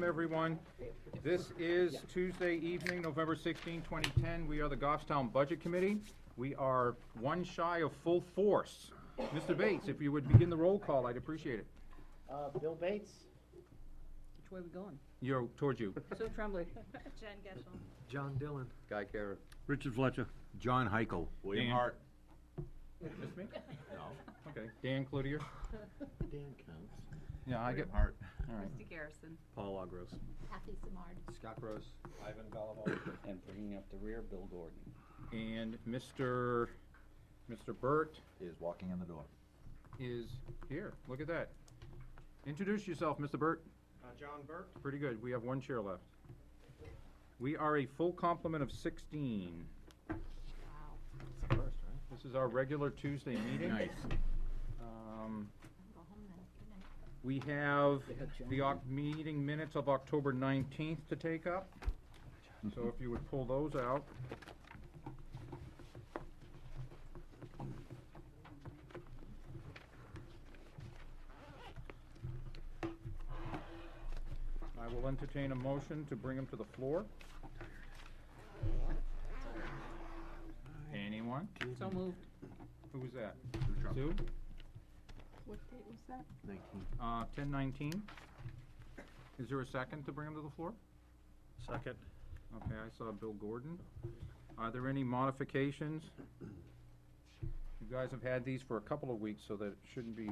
Everyone. This is Tuesday evening, November 16, 2010. We are the Goffstown Budget Committee. We are one shy of full force. Mr. Bates, if you would begin the roll call, I'd appreciate it. Bill Bates. Which way are we going? You're towards you. Sue Tremblay. Jen Geschel. John Dillon. Guy Karen. Richard Fletcher. John Heichel. Dan. Hart. Miss me? No. Okay. Dan Cloutier. Dan counts. Yeah, I get. Hart. All right. Christy Garrison. Paul Agros. Kathy Simard. Scott Gross. Ivan Gallivo, and bringing up the rear, Bill Gordon. And Mr. Burt Is walking in the door. is here. Look at that. Introduce yourself, Mr. Burt. John Burt. Pretty good. We have one chair left. We are a full complement of 16. Wow. It's the first, right? This is our regular Tuesday meeting. Nice. Go home then. Good night. We have They had John. the meeting minutes of October 19th to take up. So if you would pull those out. I will entertain a motion to bring them to the floor. Anyone? So moved. Who was that? Trump. Sue? What date was that? 19. 10:19. Is there a second to bring them to the floor? Second. Okay, I saw Bill Gordon. Are there any modifications? You guys have had these for a couple of weeks, so that it shouldn't be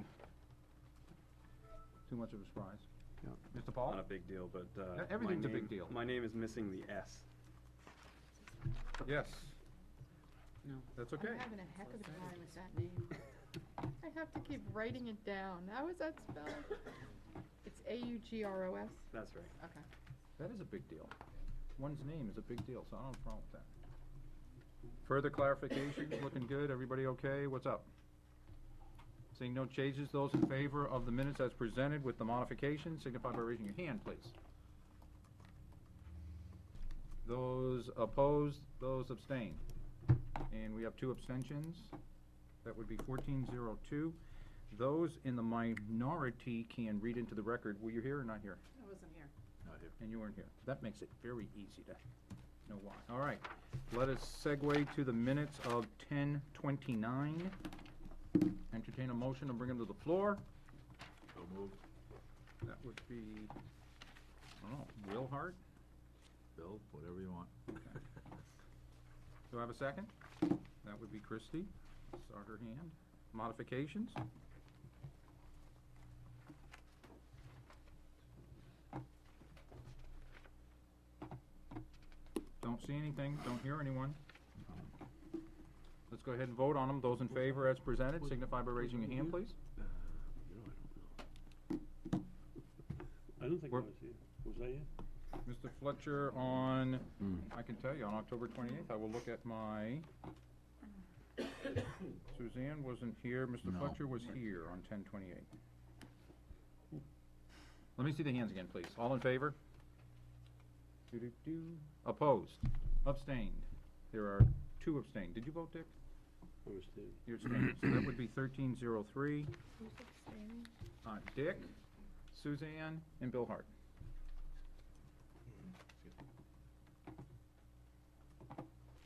too much of a surprise. Mr. Paul? Not a big deal, but, Everything's a big deal. My name is missing the S. Yes. No. That's okay. I'm having a heck of a time with that name. I have to keep writing it down. How is that spelled? It's A-U-G-R-O-S? That's right. Okay. That is a big deal. One's name is a big deal, so I don't have a problem with that. Further clarification, looking good, everybody okay? What's up? Seeing no changes, those in favor of the minutes as presented with the modification, signify by raising your hand, please. Those opposed, those abstain. And we have 2 abstentions. That would be 14-02. Those in the minority can read into the record, were you here or not here? I wasn't here. Not here. And you weren't here. That makes it very easy to know why. All right, let us segue to the minutes of 10:29. Entertain a motion to bring them to the floor. So moved. That would be, I don't know, Will Hart? Bill, whatever you want. Do I have a second? That would be Christie. Saw her hand. Modifications? Don't see anything, don't hear anyone. Let's go ahead and vote on them. Those in favor as presented, signify by raising your hand, please. I don't think I We're- was here. Was I here? Mr. Fletcher on, I can tell you, on October 28th, I will look at my, Suzanne wasn't here, Mr. No. Fletcher was here on 10/28. Let me see the hands again, please. All in favor? Doo-doo-doo. Opposed? Abstained? There are 2 abstained. Did you vote, Dick? I was there. You're abstaining, so that would be 13-03. Who's abstaining? Dick, Suzanne, and Bill Hart.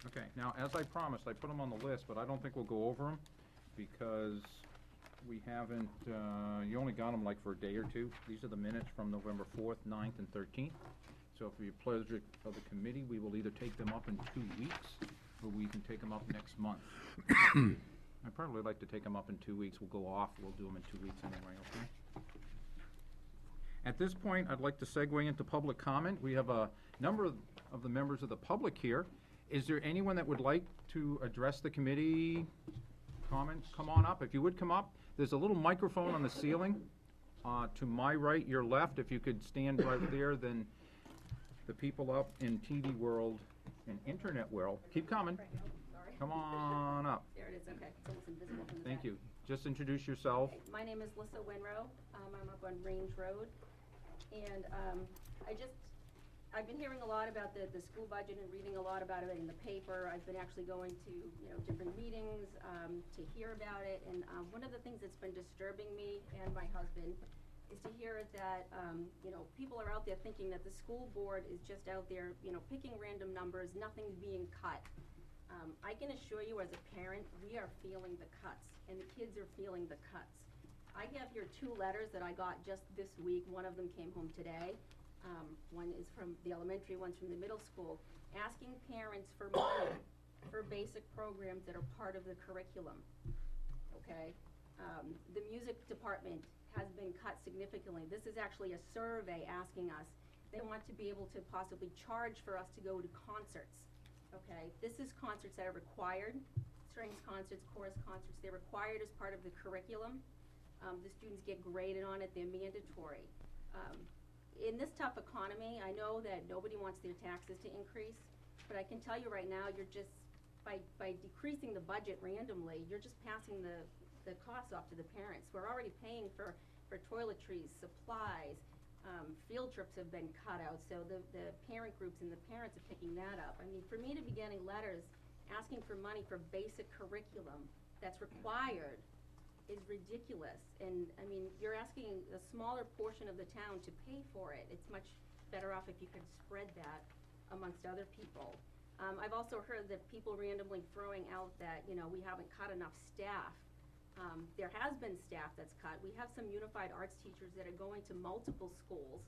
Okay, now, as I promised, I put them on the list, but I don't think we'll go over them, because we haven't, you only got them like for a day or two. These are the minutes from November 4th, 9th, and 13th. So for your pleasure of the committee, we will either take them up in 2 weeks, or we can take them up next month. I'd probably like to take them up in 2 weeks. We'll go off, we'll do them in 2 weeks anyway, okay? At this point, I'd like to segue into public comment. We have a number of the members of the public here. Is there anyone that would like to address the committee? Comments, come on up. If you would come up, there's a little microphone on the ceiling. To my right, your left, if you could stand right there, then the people up in TV world and internet world, keep coming. Sorry. Come on up. There it is, okay. It's almost invisible from the Thank back. you. Just introduce yourself. Okay, my name is Lissa Winrow. I'm up on Range Road. And I've been hearing a lot about the school budget and reading a lot about it in the paper. I've been actually going to, different meetings to hear about it. And one of the things that's been disturbing me and my husband is to hear that, you know, people are out there thinking that the school board is just out there, you know, picking random numbers, nothing's being cut. I can assure you as a parent, we are feeling the cuts, and the kids are feeling the cuts. I have here 2 letters that I got just this week. One of them came home today. One is from the elementary, one's from the middle school, asking parents for money for basic programs that are part of the curriculum, okay? The music department has been cut significantly. This is actually a survey asking us. They want to be able to possibly charge for us to go to concerts, okay? This is concerts that are required, strings concerts, chorus concerts. They're required as part of the curriculum. The students get graded on it, they're mandatory. In this tough economy, I know that nobody wants their taxes to increase, but I can tell you right now, you're just, by decreasing the budget randomly, you're just passing the costs off to the parents. We're already paying for toiletries, supplies, field trips have been cut out, so the parent groups and the parents are picking that up. I mean, for me to be getting letters asking for money for basic curriculum that's required is ridiculous. And, I mean, you're asking a smaller portion of the town to pay for it. It's much better off if you could spread that amongst other people. I've also heard that people randomly throwing out that, you know, we haven't cut enough staff. There has been staff that's cut. We have some unified arts teachers that are going to multiple schools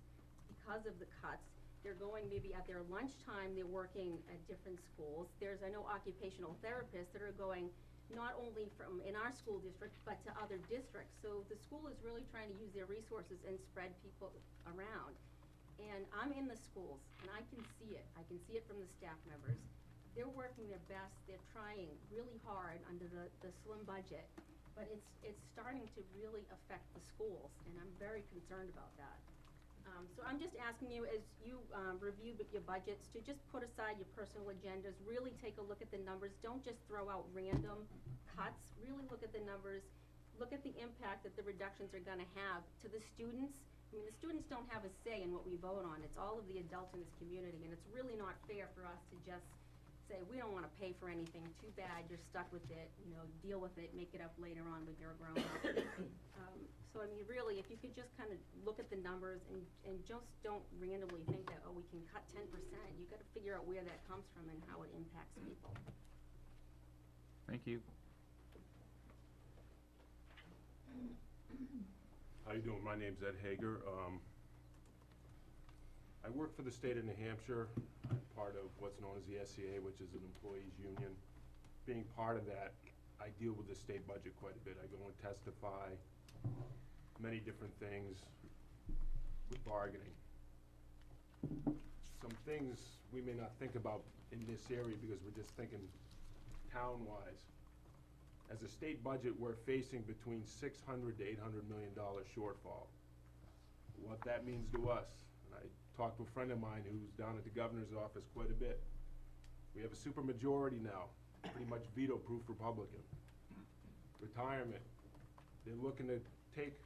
because of the cuts. They're going maybe at their lunchtime, they're working at different schools. There's, I know, occupational therapists that are going not only from in our school district, but to other districts. So the school is really trying to use their resources and spread people around. And I'm in the schools, and I can see it. I can see it from the staff members. They're working their best. They're trying really hard under the slim budget. But it's starting to really affect the schools, and I'm very concerned about that. So I'm just asking you, as you review your budgets, to just put aside your personal agendas, really take a look at the numbers. Don't just throw out random cuts. Really look at the numbers. Look at the impact that the reductions are gonna have to the students. I mean, the students don't have a say in what we vote on. It's all of the adults in this community, and it's really not fair for us to just say, we don't wanna pay for anything. Too bad, you're stuck with it, you know, deal with it, make it up later on when you're a grown up. So I mean, really, if you could just kind of look at the numbers and just don't randomly think that, oh, we can cut 10%. You gotta figure out where that comes from and how it impacts people. Thank you. How you doing? My name's Ed Hager. I work for the state of New Hampshire. I'm part of what's known as the SCA, which is an employees union. Being part of that, I deal with the state budget quite a bit. I go and testify, many different things with bargaining. Some things we may not think about in this area because we're just thinking town-wise. As a state budget, we're facing between $600 to $800 million shortfall. What that means to us, and I talked to a friend of mine who's down at the governor's office quite a bit. We have a supermajority now, pretty much veto-proof Republican. Retirement, they're looking to take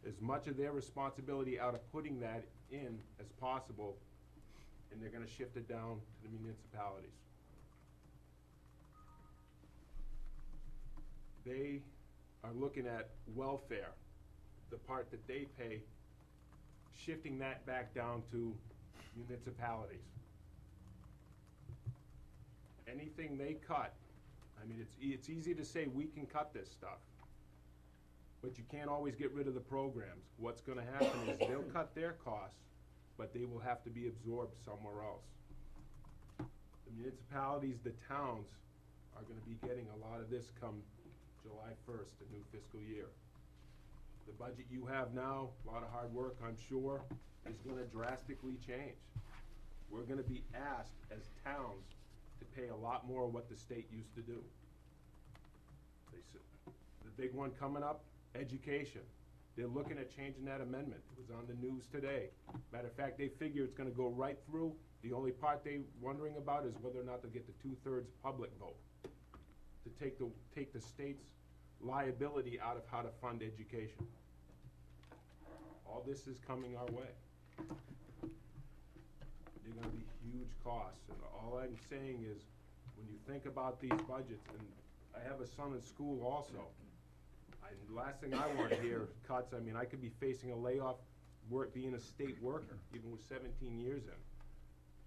as much of their responsibility out of putting that in as possible, and they're gonna shift it down to the municipalities. They are looking at welfare, the part that they pay, shifting that back down to municipalities. Anything they cut, I mean, it's easy to say we can cut this stuff, but you can't always get rid of the programs. What's gonna happen is they'll cut their costs, but they will have to be absorbed somewhere else. The municipalities, the towns, are gonna be getting a lot of this come July 1st, the new fiscal year. The budget you have now, a lot of hard work, I'm sure, is gonna drastically change. We're gonna be asked as towns to pay a lot more of what the state used to do. The big one coming up, education. They're looking at changing that amendment. It was on the news today. Matter of fact, they figure it's gonna go right through. The only part they're wondering about is whether or not they'll get the 2/3 public vote to take the state's liability out of how to fund education. All this is coming our way. They're gonna be huge costs, and all I'm saying is, when you think about these budgets, and I have a son in school also, I And the last thing I wanna hear, cuts, I mean, I could be facing a layoff, being a state worker, even with 17 years in.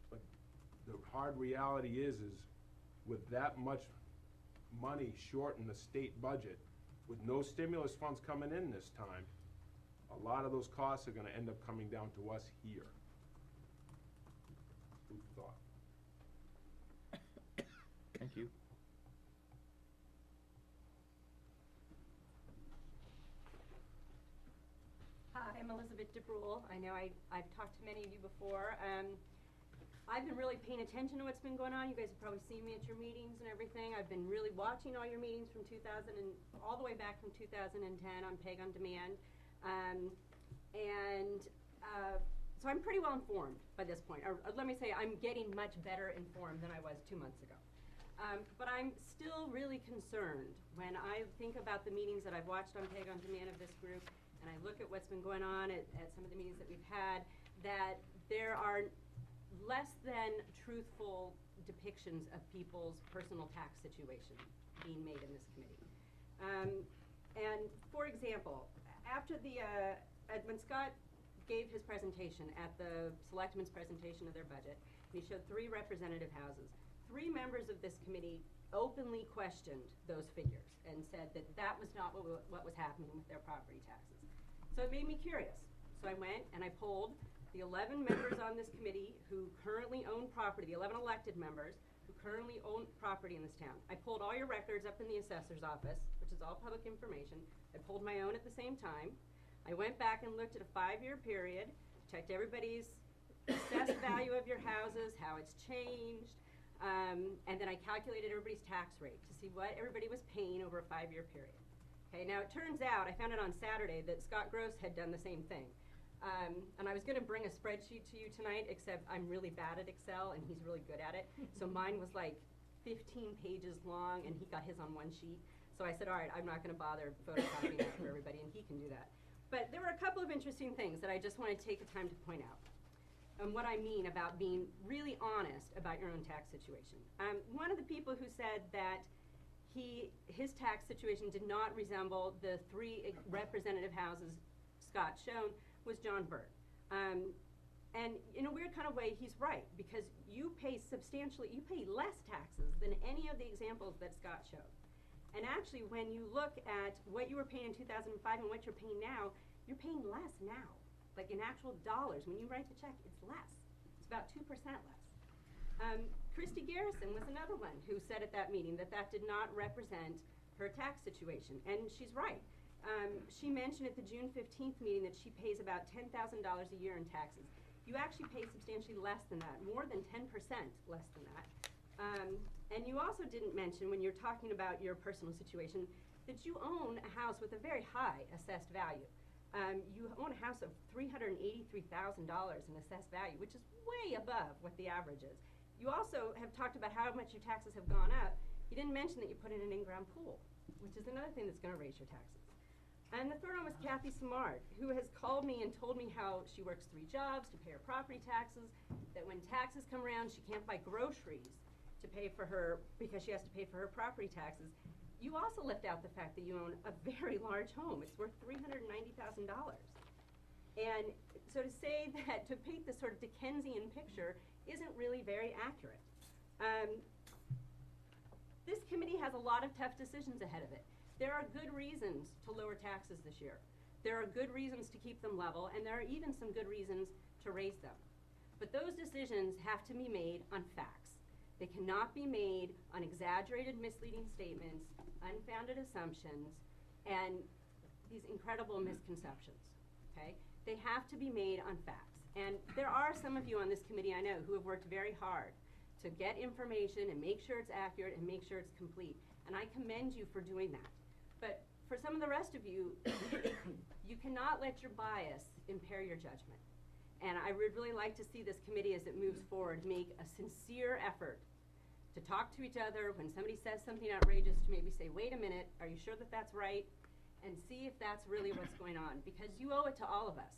But the hard reality is with that much money short in the state budget, with no stimulus funds coming in this time, a lot of those costs are gonna end up coming down to us here. Food for thought. Thank you. Hi, I'm Elizabeth DeBrule. I know I've talked to many of you before. I've been really paying attention to what's been going on. You guys have probably seen me at your meetings and everything. I've been really watching all your meetings from all the way back from 2010 on Peg on Demand. So I'm pretty well informed by this point. Or let me say, I'm getting much better informed than I was 2 months ago. But I'm still really concerned when I think about the meetings that I've watched on Peg on Demand of this group, and I look at what's been going on at some of the meetings that we've had, that there are less than truthful depictions of people's personal tax situation being made in this committee. And for example, after when Scott gave his presentation at the selectmen's presentation of their budget, he showed 3 representative houses. 3 members of this committee openly questioned those figures and said that that was not what was happening with their property taxes. So it made me curious. So I went and I polled the 11 members on this committee who currently own property, the 11 elected members who currently own property in this town. I pulled all your records up in the assessor's office, which is all public information. I pulled my own at the same time. I went back and looked at a 5-year period, checked everybody's assessed value of your houses, how it's changed, and then I calculated everybody's tax rate to see what everybody was paying over a 5-year period. Okay, now it turns out, I found it on Saturday, that Scott Gross had done the same thing. And I was gonna bring a spreadsheet to you tonight, except I'm really bad at Excel and he's really good at it. So mine was like 15 pages long and he got his on one sheet. So I said, all right, I'm not gonna bother photocopying that for everybody and he can do that. But there were a couple of interesting things that I just wanna take the time to point out. And what I mean about being really honest about your own tax situation. One of the people who said that his tax situation did not resemble the 3 representative houses Scott shown was John Burt. And in a weird kind of way, he's right, because you pay less taxes than any of the examples that Scott showed. And actually, when you look at what you were paying in 2005 and what you're paying now, you're paying less now. Like in actual dollars, when you write the check, it's less. It's about 2% less. Christy Garrison was another one who said at that meeting that did not represent her tax situation, and she's right. She mentioned at the June 15th meeting that she pays about $10,000 a year in taxes. You actually pay substantially less than that, more than 10% less than that. And you also didn't mention, when you're talking about your personal situation, that you own a house with a very high assessed value. You own a house of $383,000 in assessed value, which is way above what the average is. You also have talked about how much your taxes have gone up. You didn't mention that you put in an in-ground pool, which is another thing that's going to raise your taxes. And the third one was Kathy Simard, who has called me and told me how she works 3 jobs to pay her property taxes, that when taxes come around, she can't buy groceries to pay for her, because she has to pay for her property taxes. You also left out the fact that you own a very large home. It's worth $390,000. And so to say that, to paint this sort of Dickensian picture isn't really very accurate. This committee has a lot of tough decisions ahead of it. There are good reasons to lower taxes this year. There are good reasons to keep them level, and there are even some good reasons to raise them. But those decisions have to be made on facts. They cannot be made on exaggerated, misleading statements, unfounded assumptions, and these incredible misconceptions, okay? They have to be made on facts. And there are some of you on this committee I know who have worked very hard to get information and make sure it's accurate and make sure it's complete. And I commend you for doing that. But for some of the rest of you, you cannot let your bias impair your judgment. And I would really like to see this committee, as it moves forward, make a sincere effort to talk to each other when somebody says something outrageous, to maybe say, wait a minute, are you sure that that's right? And see if that's really what's going on. Because you owe it to all of us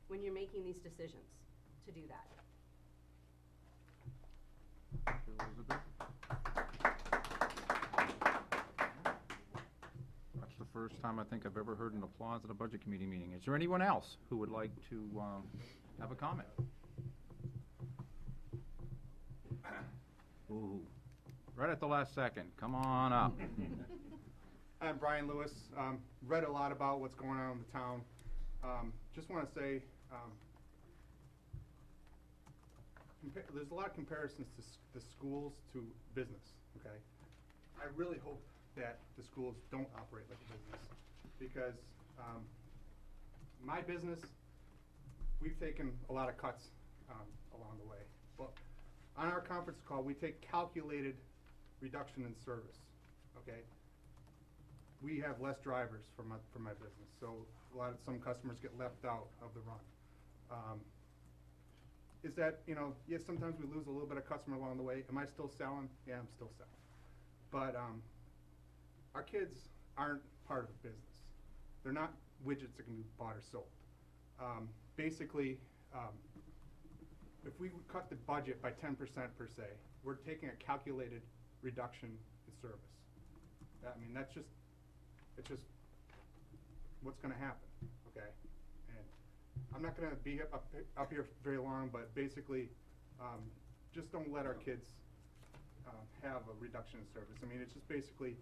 when you're making these decisions to do that. Thank you, Elizabeth. That's the first time I think I've ever heard an applause at a budget committee meeting. Is there anyone else who would like to have a comment? Ooh. Right at the last second. Come on up. I'm Brian Lewis. Read a lot about what's going on in the town. Just want to say, there's a lot of comparisons to the schools to business, okay? I really hope that the schools don't operate like a business, because my business, we've taken a lot of cuts along the way. But on our conference call, we take calculated reduction in service, okay? We have less drivers for my business, so some customers get left out of the run. Is that, yes, sometimes we lose a little bit of customer along the way. Am I still selling? Yeah, I'm still selling. But our kids aren't part of the business. They're not widgets that can be bought or sold. Basically, if we cut the budget by 10% per se, we're taking a calculated reduction in service. I mean, it's just what's going to happen, okay? And I'm not going to be up here very long, but basically, just don't let our kids have a reduction in service. I mean, it's just basically,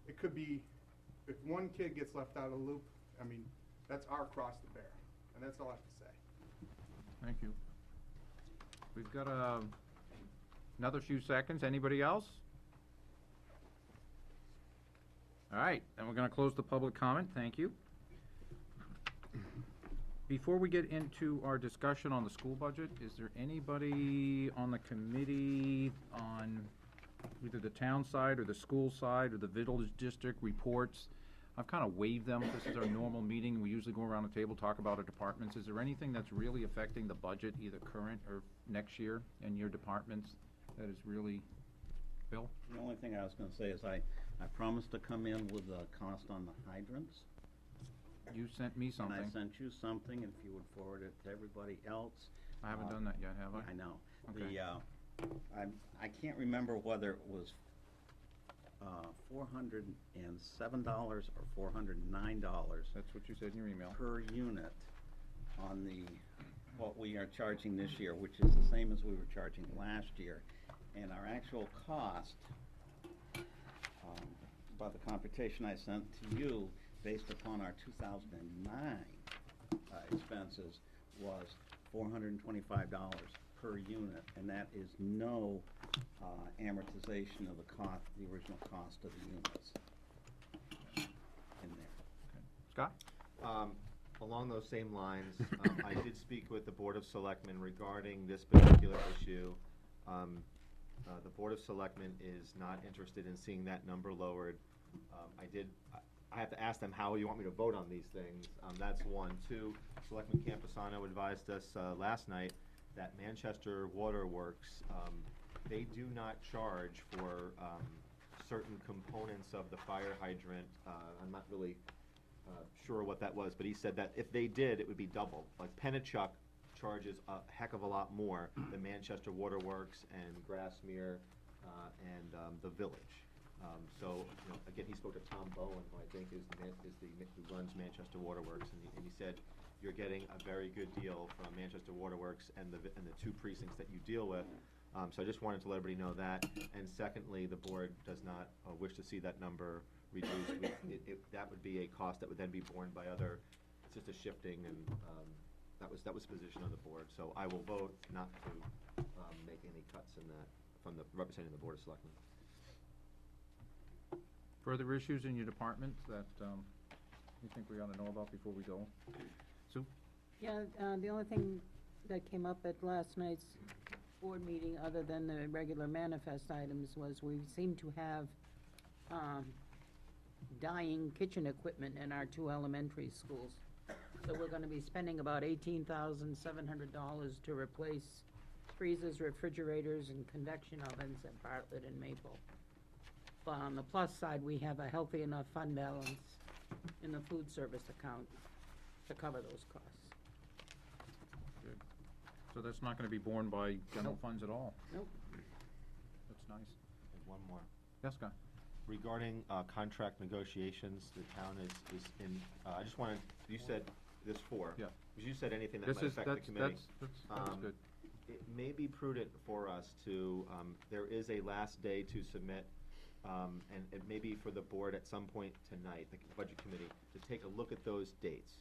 it could be, if one kid gets left out of the loop, I mean, that's our cross to bear, and that's all I have to say. Thank you. We've got another few seconds. Anybody else? All right, and we're going to close the public comment. Thank you. Before we get into our discussion on the school budget, is there anybody on the committee on either the town side or the school side or the village district reports? I've kind of waived them. This is our normal meeting. We usually go around the table, talk about our departments. Is there anything that's really affecting the budget, either current or next year, in your departments that is really, Bill? The only thing I was gonna say is I promised to come in with a cost on the hydrants. You sent me something. And I sent you something, and if you would forward it to everybody else. I haven't done that yet, have I? I know. Okay. I can't remember whether it was $407 or $409. That's what you said in your email. Per unit on what we are charging this year, which is the same as we were charging last year. And our actual cost, by the computation I sent to you, based upon our 2009 expenses, was $425 per unit, and that is no amortization of the original cost of the units in there. Scott? Along those same lines, I did speak with the Board of Selectmen regarding this particular issue. The Board of Selectmen is not interested in seeing that number lowered. I have to ask them how you want me to vote on these things. That's one. Two, Selectman Campusano advised us last night that Manchester Water Works, they do not charge for certain components of the fire hydrant. I'm not really sure what that was, but he said that if they did, it would be double. Like Pennachuck charges a heck of a lot more than Manchester Water Works and Grassmere and the Village. So, again, he spoke to Tom Bowen, who I think who runs Manchester Water Works, and he said you're getting a very good deal from Manchester Water Works and the two precincts that you deal with. So I just wanted to let everybody know that. And secondly, the board does not wish to see that number reduced. That would be a cost that would then be borne by other. It's just a shifting, and that was the position of the board. So I will vote not to make any cuts in that from representing the Board of Selectmen. Further issues in your department that you think we ought to know about before we go? Sue? Yeah, the only thing that came up at last night's board meeting, other than the regular manifest items, was we seem to have dying kitchen equipment in our two elementary schools. So we're gonna be spending about $18,700 to replace freezers, refrigerators, and convection ovens at Bartlett and Maple. But on the plus side, we have a healthy enough fund balance in the food service account to cover those costs. Good. So that's not gonna be borne by general funds at all? Nope. That's nice. There's one more. Yes, Scott? Regarding contract negotiations, the town is in, I just wanted, you said there's four. Yeah. Because you said anything that This might is, affect the that's, committee. that's good. It may be prudent for us to, there is a last day to submit, and it may be for the board at some point tonight, the budget committee, to take a look at those dates.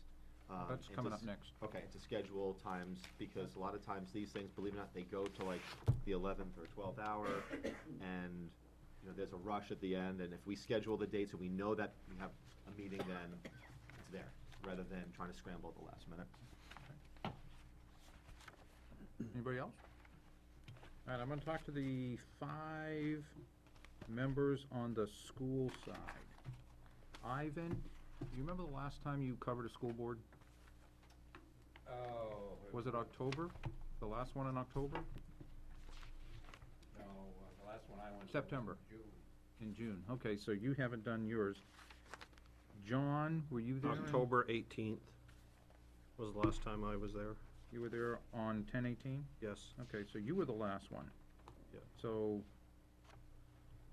That's and coming to up next. Okay, to schedule times, because a lot of times these things, believe it or not, they go to like the 11th or 12th hour, and, you know, there's a rush at the end, and if we schedule the dates and we know that we have a meeting, then it's there, rather than trying to scramble at the last minute. Anybody else? All right, I'm gonna talk to the 5 members on the school side. Ivan, you remember the last time you covered a school board? Oh. Was it October? The last one in October? No, the last one I went to. September. June. In June, okay, so you haven't done yours. John, were you there? in- October 18th was the last time I was there. You were there on 10/18? Yes. Okay, so you were the last one. Yeah. So,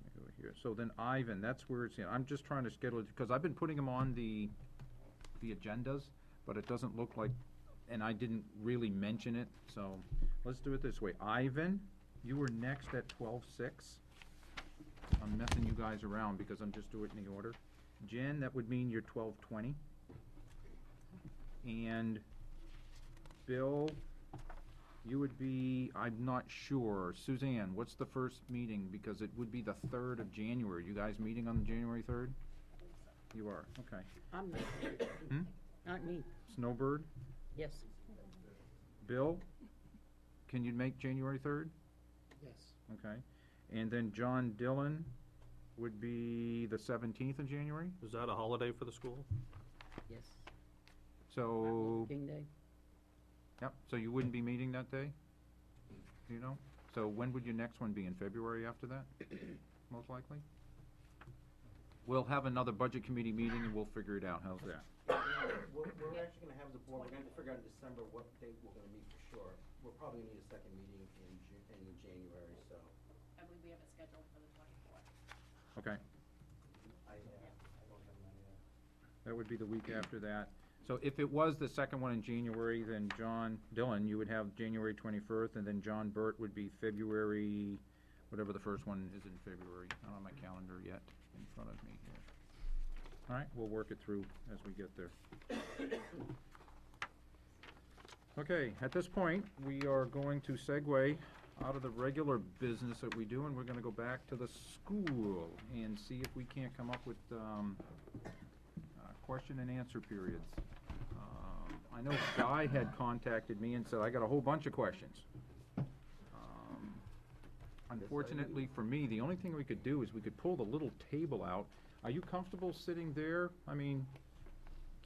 let me go here. So then Ivan, that's where it's, I'm just trying to schedule it, because I've been putting them on the agendas, but it doesn't look like, and I didn't really mention it, so let's do it this way. Ivan, you were next at 12:06. I'm messing you guys around because I'm just doing it in the order. Jen, that would mean you're 12:20. And Bill, you would be, I'm not sure. Suzanne, what's the first meeting? Because it would be the 3rd of January. You guys meeting on January 3rd? You are, okay. I'm not, Hmm? not me, Snowbird? yes. Bill, can you make January 3rd? Yes. Okay. And then John Dillon would be the 17th of January? Is that a holiday for the school? Yes. So, King Day. yep, so you wouldn't be meeting that day? Do you know? So when would your next one be, in February after that, most likely? We'll have another budget committee meeting and we'll figure it out, how's that? We're actually gonna have the board, we're gonna figure out in December what date we're gonna meet for sure. We'll probably need a second meeting in January, so. I believe we have it scheduled for the 24th. Okay, I don't have my, that would be the week after that. So if it was the second one in January, then John Dillon, you would have January 21st, and then John Burt would be February, whatever the first one is in February. I don't have my calendar yet in front of me here. All right, we'll work it through as we get there. Okay, at this point, we are going to segue out of the regular business that we do, and we're gonna go back to the school and see if we can't come up with, question and answer periods. I know Guy had contacted me and said, I got a whole bunch of questions. Unfortunately for me, the only thing we could do is we could pull the little table out. Are you comfortable sitting there? I mean,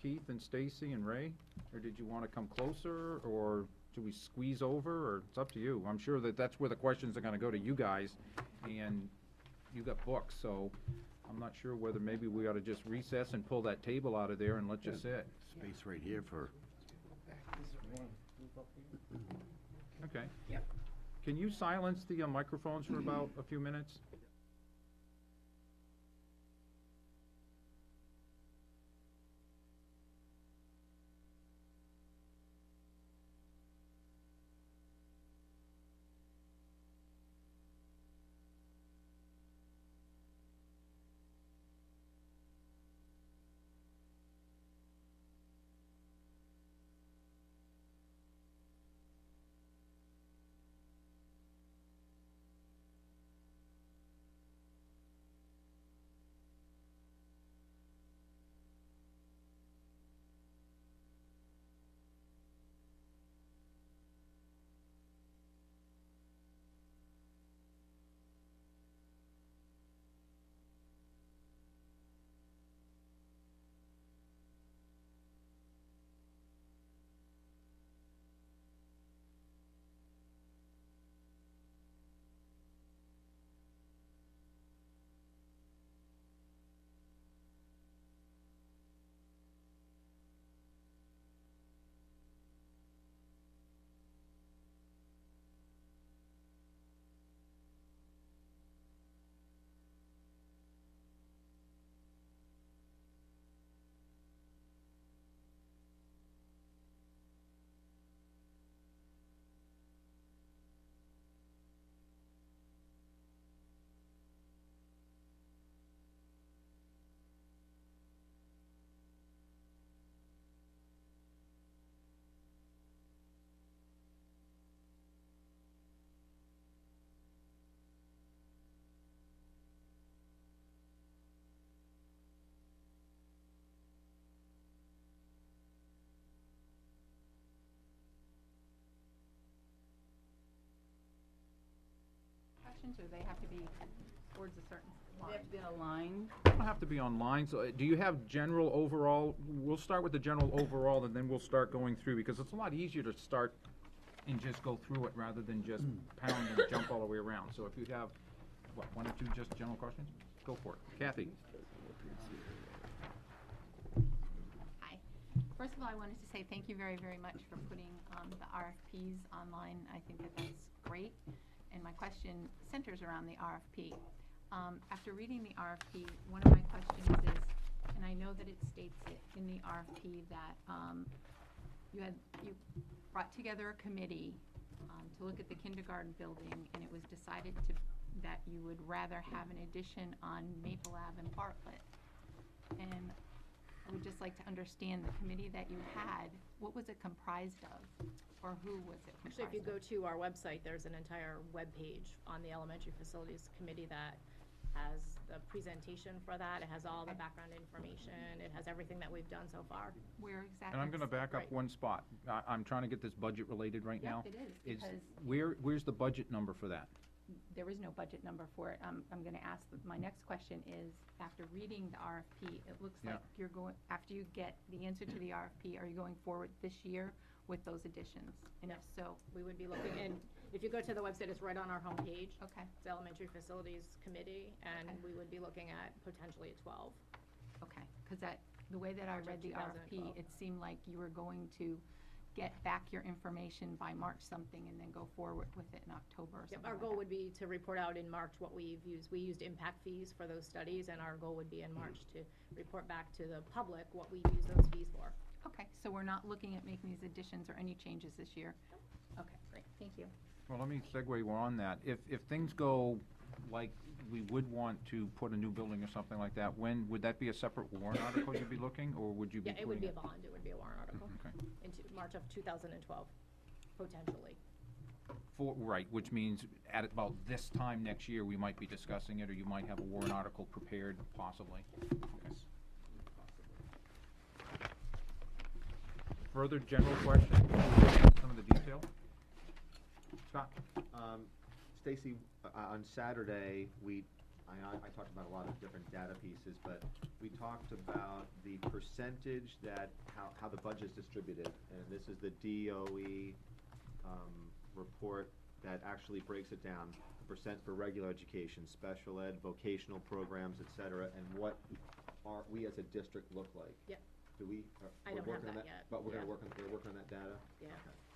Keith and Stacy and Ray? Or did you wanna come closer, or should we squeeze over, or it's up to you? I'm sure that that's where the questions are gonna go to you guys, and you got books, so I'm not sure whether maybe we ought to just recess and pull that table out of there and let you sit. Space right here for. Okay. Yep. Can you silence the microphones for about a few minutes? questions, or they have to be towards a certain line? They have to be in a line. They don't have to be online, so do you have general overall? We'll start with the general overall, and then we'll start going through, because it's a lot easier to start and just go through it rather than just pound and jump all the way around. So if you have, what, one or two just general questions? Go for it. Kathy? Hi. First of all, I wanted to say thank you very, very much for putting the RFPs online. I think that that's great. And my question centers around the RFP. After reading the RFP, one of my questions is, and I know that it states it in the RFP that you brought together a committee to look at the kindergarten building, and it was decided that you would rather have an addition on Maple Ave and Bartlett. And I would just like to understand the committee that you had, what was it comprised of? Or who was it comprised Actually, if you of? go to our website, there's an entire webpage on the Elementary Facilities Committee that has the presentation for that. It has all the background information. It has everything that we've done so far. Where exactly? And I'm gonna back up Right. one spot. I'm trying to get this budget related right now. Yep, it is, because Where's the budget number for that? there is no budget number for it. I'm gonna ask, my next question is, after reading the RFP, it looks Yeah. like you're going, after you get the answer to the RFP, are you going forward this year with those additions? And if so, We would be looking, and if you go to the website, it's right on our homepage. okay, It's Elementary Facilities Committee, and Okay. we would be looking at potentially 12. okay, because the way that I Project read the RFP, 2012. it seemed like you were going to get back your information by March something and then go forward with it in October or Yep, something our like goal that. would be to report out in March what we've used. We used impact fees for those studies, and our goal would be in March to report back to the public what we use those fees for. Okay, so we're not looking at making these additions or any changes this year? Okay, great, thank you. Well, let me segue on that. If things go like we would want to put a new building or something like that, when, would that be a separate warrant article you'd be looking, or would you be Yeah, putting it would be a bond, it would be a warrant article, Okay. into March of 2012, potentially. Right, which means at about this time next year, we might be discussing it, or you might have a warrant article prepared, possibly. Okay. Further general questions, some of the detail? Scott? Stacy, on Saturday, I talked about a lot of different data pieces, but we talked about the percentage how the budget's distributed, and this is the DOE report that actually breaks it down, the percent for regular education, special ed, vocational programs, et cetera, and what we as a district look like. Yep. Do we? I we're don't have working on that yet. But we're Yeah. working on that data? Yeah,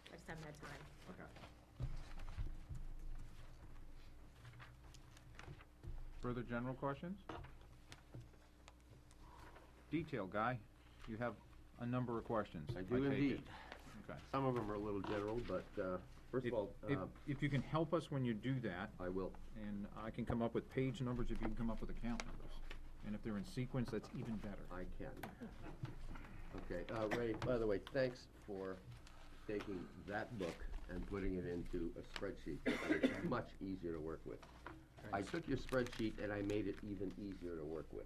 I just haven't had time. Okay. Further general questions? Detail guy, you have a number of questions. I take do it. indeed. Okay. Some of them are a little general, but first of all, If you can help us when you do that, I will. and I can come up with page numbers if you can come up with account numbers. And if they're in sequence, that's even better. I can. Okay, Ray, by the way, thanks for taking that book and putting it into a spreadsheet. It's much easier to work with. I took your spreadsheet and I made it even easier to work with.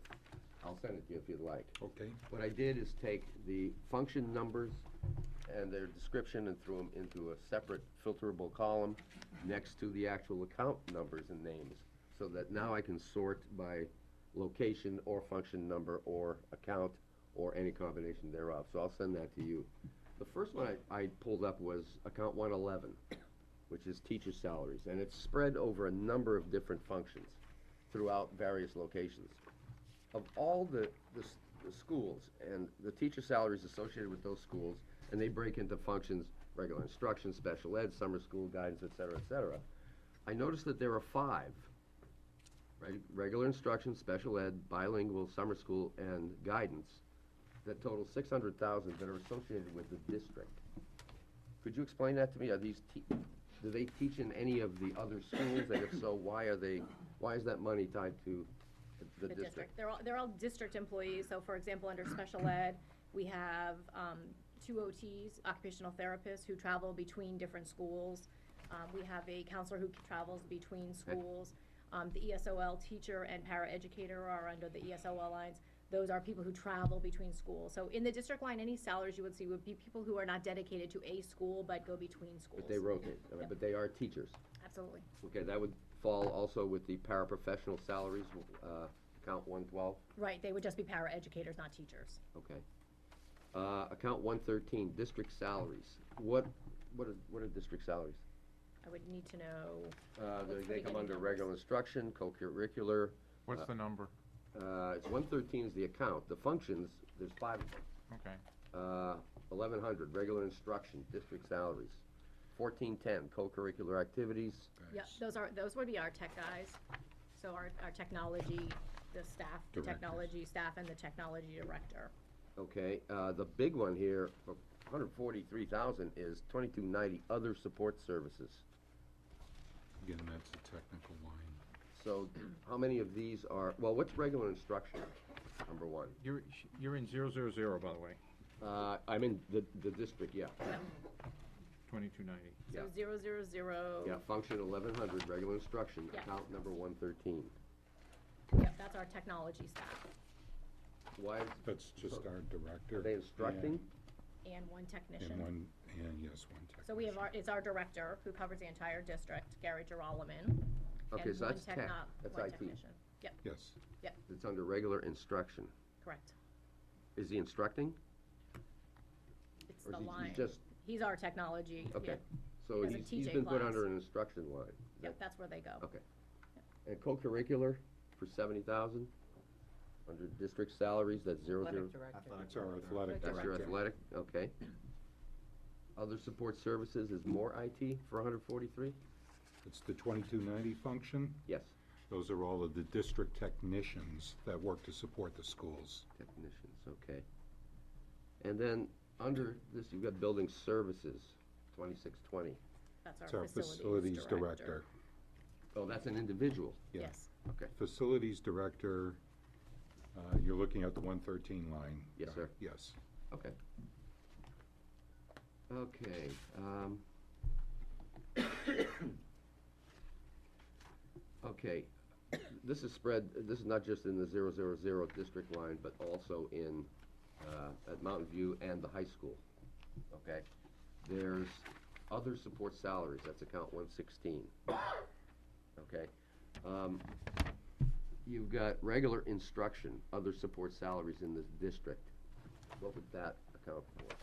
I'll send it to you if you'd like. Okay. What I did is take the function numbers and their description and threw them into a separate filterable column next to the actual account numbers and names, so that now I can sort by location or function number or account or any combination thereof. So I'll send that to you. The first one I pulled up was account 111, which is teacher salaries, and it's spread over a number of different functions throughout various locations. Of all the schools and the teacher salaries associated with those schools, and they break into functions, regular instruction, special ed, summer school guidance, et cetera, I noticed that there are 5. Regular instruction, special ed, bilingual, summer school, and guidance that total $600,000 that are associated with the district. Could you explain that to me? Are these do they teach in any of the other schools? And if so, why is that money tied to the district? They're all district employees, so for example, under special ed, we have 2 OTs, occupational therapists, who travel between different schools. We have a counselor who travels between schools. The ESOL teacher and paraeducator are under the ESOL lines. Those are people who travel between schools. So in the district line, any salaries you would see would be people who are not dedicated to a school but go between schools. But they rotate, Yep. but they are teachers. Absolutely. Absolutely. Okay, that would fall also with the paraprofessional salaries, account 112? Right, they would just be paraeducators, not teachers. Okay. Account 113, district salaries. What are district salaries? I would need to know. They come under regular instruction, co-curricular. What's the number? It's 113 is the account. The functions, there's 5 of them. Okay. 1100, regular instruction, district salaries. 1410, co-curricular activities. Yeah, those would be our tech guys. So our technology, the staff, the technology staff and the technology director. Okay, the big one here, for 143,000 is 2290, other support services. Again, that's a technical line. So how many of these are, well, what's regular instruction, number one? You're in 000, by the way. I'm in the district, yeah. 2290. So Yeah. 000. Yeah, function 1100, regular instruction, Yeah. account number 113. Yep, that's our technology staff. Why is? That's just our director. Are they instructing? And one technician. And yes, one technician. So we have it's our director who covers the entire district, Gary Geroliman. Okay, and so one that's tech, that's one IT. technician. Yep, Yes. yep, It's under regular instruction. correct. Is he instructing? It's Or the is he line. just, He's our technology. okay, Yeah. so He has a he's TJ been put class. under an instruction line. Yep, that's where they go. Okay. And co-curricular for 70,000, under district salaries, that's 00. Athletic director. It's our athletic That's your director. athletic, okay. Other support services is more IT for 143? It's the 2290 function. Yes, Those are all of the district technicians that work to support the schools. technicians, okay. And then, under this, you've got building services, 2620. That's It's our our facilities director. Oh, that's an individual, Yeah. Yes. okay. Facilities director, you're looking at the 113 line. Yes, sir. Yes. Okay. Okay, okay, this is spread, this is not just in the 000 district line, but also in, at Mountain View and the high school, okay? There's other support salaries, that's account 116, okay? You've got regular instruction, other support salaries in this district. What would that account for?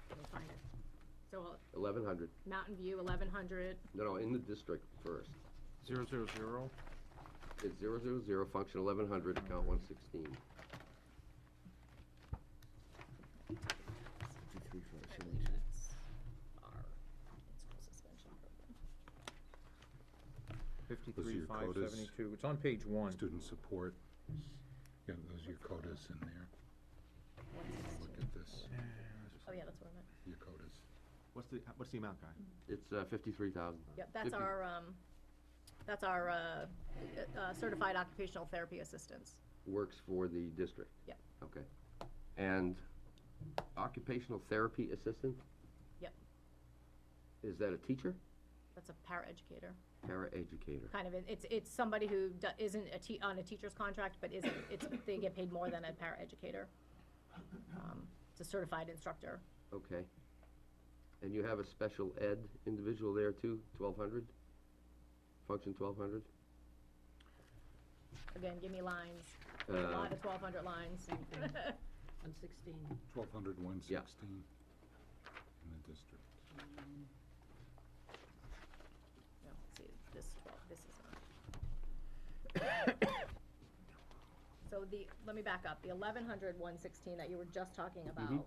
Let me find it. So 1,100. Mountain View, 1100. No, in the district first. 000. It's 000, function 1100, account 116. 53,572. Our in-school suspension program. Those are your quotas. 53,572. It's on page 1. Student support. Yeah, those are your quotas in there. Look at this, Oh, yeah, that's what I meant. your quotas. What's the amount, Guy? It's 53,000. Yep, that's our certified occupational therapy assistants. Works for the district? Yep. Okay. And occupational therapy assistant? Yep, Is that a teacher? that's a paraeducator. Paraeducator? Kind of, it's somebody who isn't on a teacher's contract, but they get paid more than a paraeducator. It's a certified instructor. Okay. And you have a special ed individual there too, 1,200? Function 1,200? Again, give me lines, a Uh, lot of 1,200 lines. 116. 1,200, 116 Yeah. in the district. No, see, this is So let me back up, the 1,100, 116 that you were just talking about,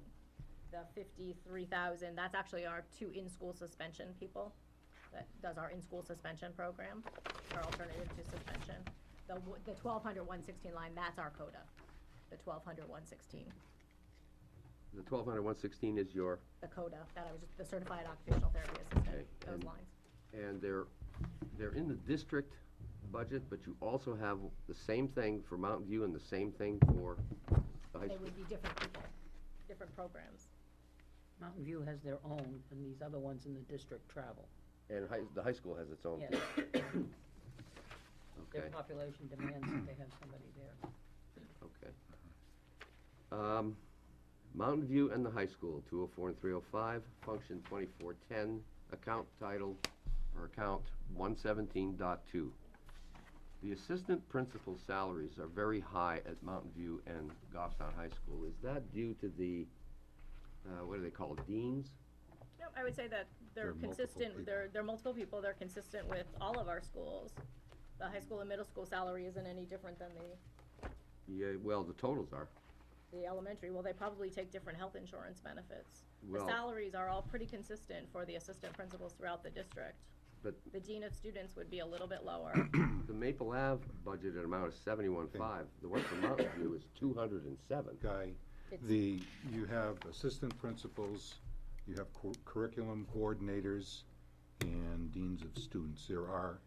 the 53,000, that's actually our 2 in-school suspension people that does our in-school suspension program, our alternative to suspension. The 1,200, 116 line, that's our CODA, the 1,200, 116. The 1,200, 116 is your, The CODA, that I was just, the certified occupational therapy assistant, Okay, those and- lines. and they're in the district budget, but you also have the same thing for Mountain View and the same thing for the high They school? would be different people, different programs. Mountain View has their own, and these other ones in the district travel. And the high school has its own Yes. too? Their Okay, population demands that they have somebody there. okay. Mountain View and the high school, 204 and 305, function 2410, account title for account 117.2. The assistant principal salaries are very high at Mountain View and Goffstown High School. Is that due to the, what do they call it, deans? No, I would say that There they're are multiple consistent, people. they're multiple people, they're consistent with all of our schools. The high school and middle school salary isn't any different than Yeah, well, the totals are. the elementary. Well, they probably take different health insurance benefits. The Well- salaries are all pretty consistent for the assistant principals throughout the district. But The dean of students would be a little bit lower. the Maple Ave budgeted amount is 71.5. The one for Mountain View is 207. Guy, It's- you have assistant principals, you have curriculum coordinators, and deans of students.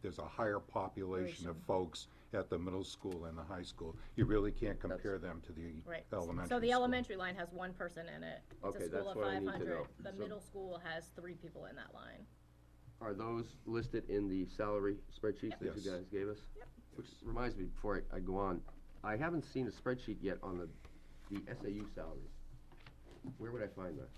There's a higher population of folks at the middle school and the high school. You really can't compare them to the Right. elementary So the school. elementary line has one person in it. It's Okay, a school that's of what I need to 500. know. The So- middle school has 3 people in that line. Are those listed in the salary spreadsheets that you Yes. guys gave us? Yep. Which reminds me, before I go on, I haven't seen a spreadsheet yet on the SAU salaries. Where would I find that?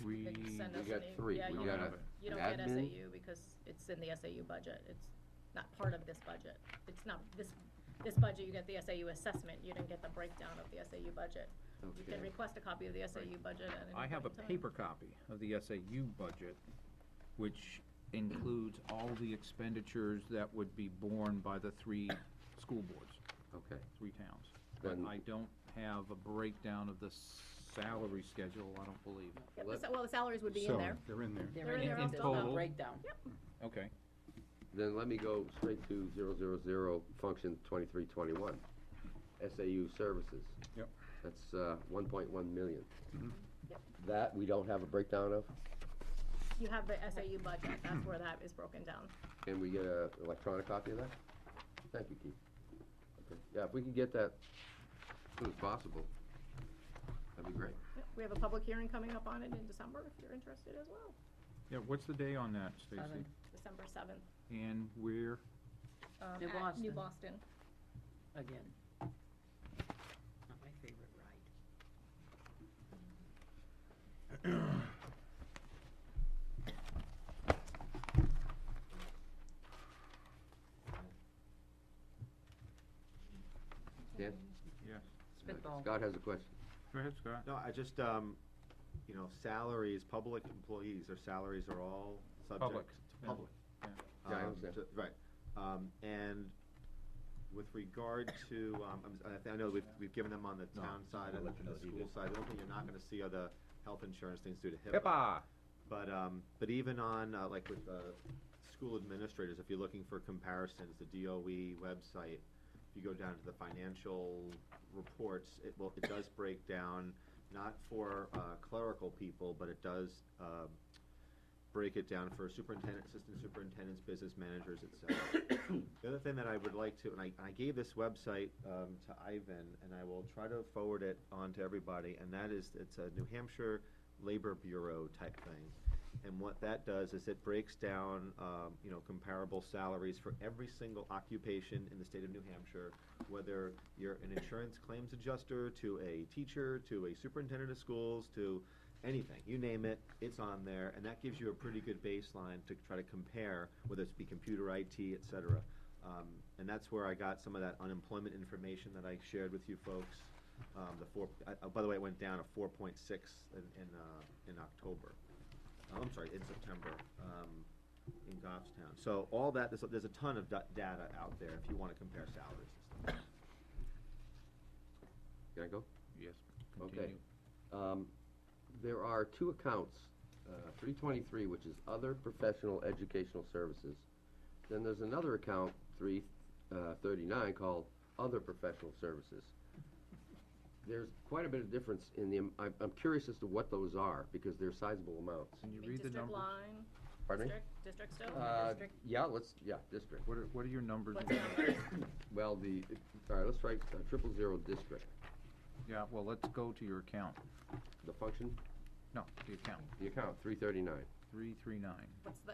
We, They can send we us got an e- 3. yeah, We you got don't- a You don't get admin. SAU because it's in the SAU budget. It's not part of this budget. It's not, this budget, you get the SAU assessment. You didn't get the breakdown of the SAU budget. You can Okay. request a copy of the SAU budget at any I have a point in time. paper copy of the SAU budget, which includes all the expenditures that would be borne by the 3 school boards, Okay. 3 towns. But Then- I don't have a breakdown of the salary schedule, I don't believe. Yep, well, the salaries would be in there. They're in there. They're in there In also. total? Breakdown. Okay. Then let me go straight to 000, function 2321, SAU services. Yep. That's 1.1 million. Yep. That we don't have a breakdown of? You have the SAU budget. That's where that is broken down. Can we get an electronic copy of that? Thank you, Keith. Okay. Yeah, if we could get that as soon as possible, that'd be great. Yep, we have a public hearing coming up on it in December if you're interested as well. Yeah, what's the day on that, Stacy? 7. December 7th. And where? New At New Boston. Boston. Again. Not my favorite ride. Dan? Yes. Spitball. Scott has a question. Go ahead, Scott. No, I just, you know, salaries, public employees, their salaries are all Public, subject to yeah. public. Yeah. Yeah, I understand. Right. And with regard to, I know we've given them on the town side and the school side. The only thing you're not gonna see are the health insurance things due to HIPAA. HIPAA! But even on, like with school administrators, if you're looking for comparisons, the DOE website, if you go down to the financial reports, it does break down, not for clerical people, but it does break it down for superintendent, assistant superintendents, business managers, et cetera. The other thing that I would like to, and I gave this website to Ivan, and I will try to forward it on to everybody, and that is, it's a New Hampshire Labor Bureau type thing. And what that does is it breaks down, you know, comparable salaries for every single occupation in the state of New Hampshire, whether you're an insurance claims adjuster, to a teacher, to a superintendent of schools, to anything, you name it, it's on there, and that gives you a pretty good baseline to try to compare, whether it's be computer IT, et cetera. And that's where I got some of that unemployment information that I shared with you folks. By the way, it went down to 4.6 in October. I'm sorry, in September, in Goffstown. So all that, there's a ton of data out there if you want to compare salaries and stuff. Can I go? Yes, Okay. continue. There are 2 accounts, 323, which is other professional educational services. Then there's another account, 339, called other professional services. There's quite a bit of difference in the, I'm curious as to what those are, because they're sizable amounts. Can you Mean read the district numbers? line, Pardon me? district still? District? Yeah, district. What are your numbers? What's the number? Well, all right, let's try 000 district. Yeah, well, let's go to your account. The function, No, the account, the account, 339. 339.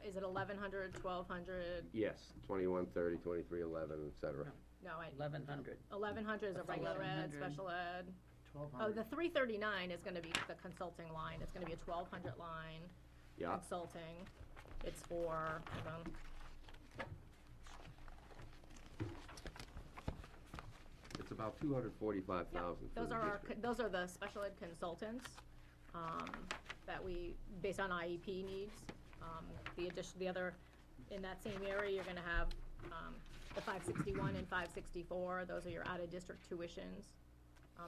Is it 1,100, 1,200? Yes, 2130, 2311, et cetera. No, 1,100. 1,100 is a regular ed, 1,100. special ed. 1,200. Oh, the 339 is gonna be the consulting line. It's gonna be a 1,200 line. Yeah. Consulting. It's for, hold on. It's about $245,000 for Those the are our, district. those are the special ed consultants, that we, based on IEP needs. The other, in that same area, you're gonna have, the 561 and 564, those are your out-of-district tuitions.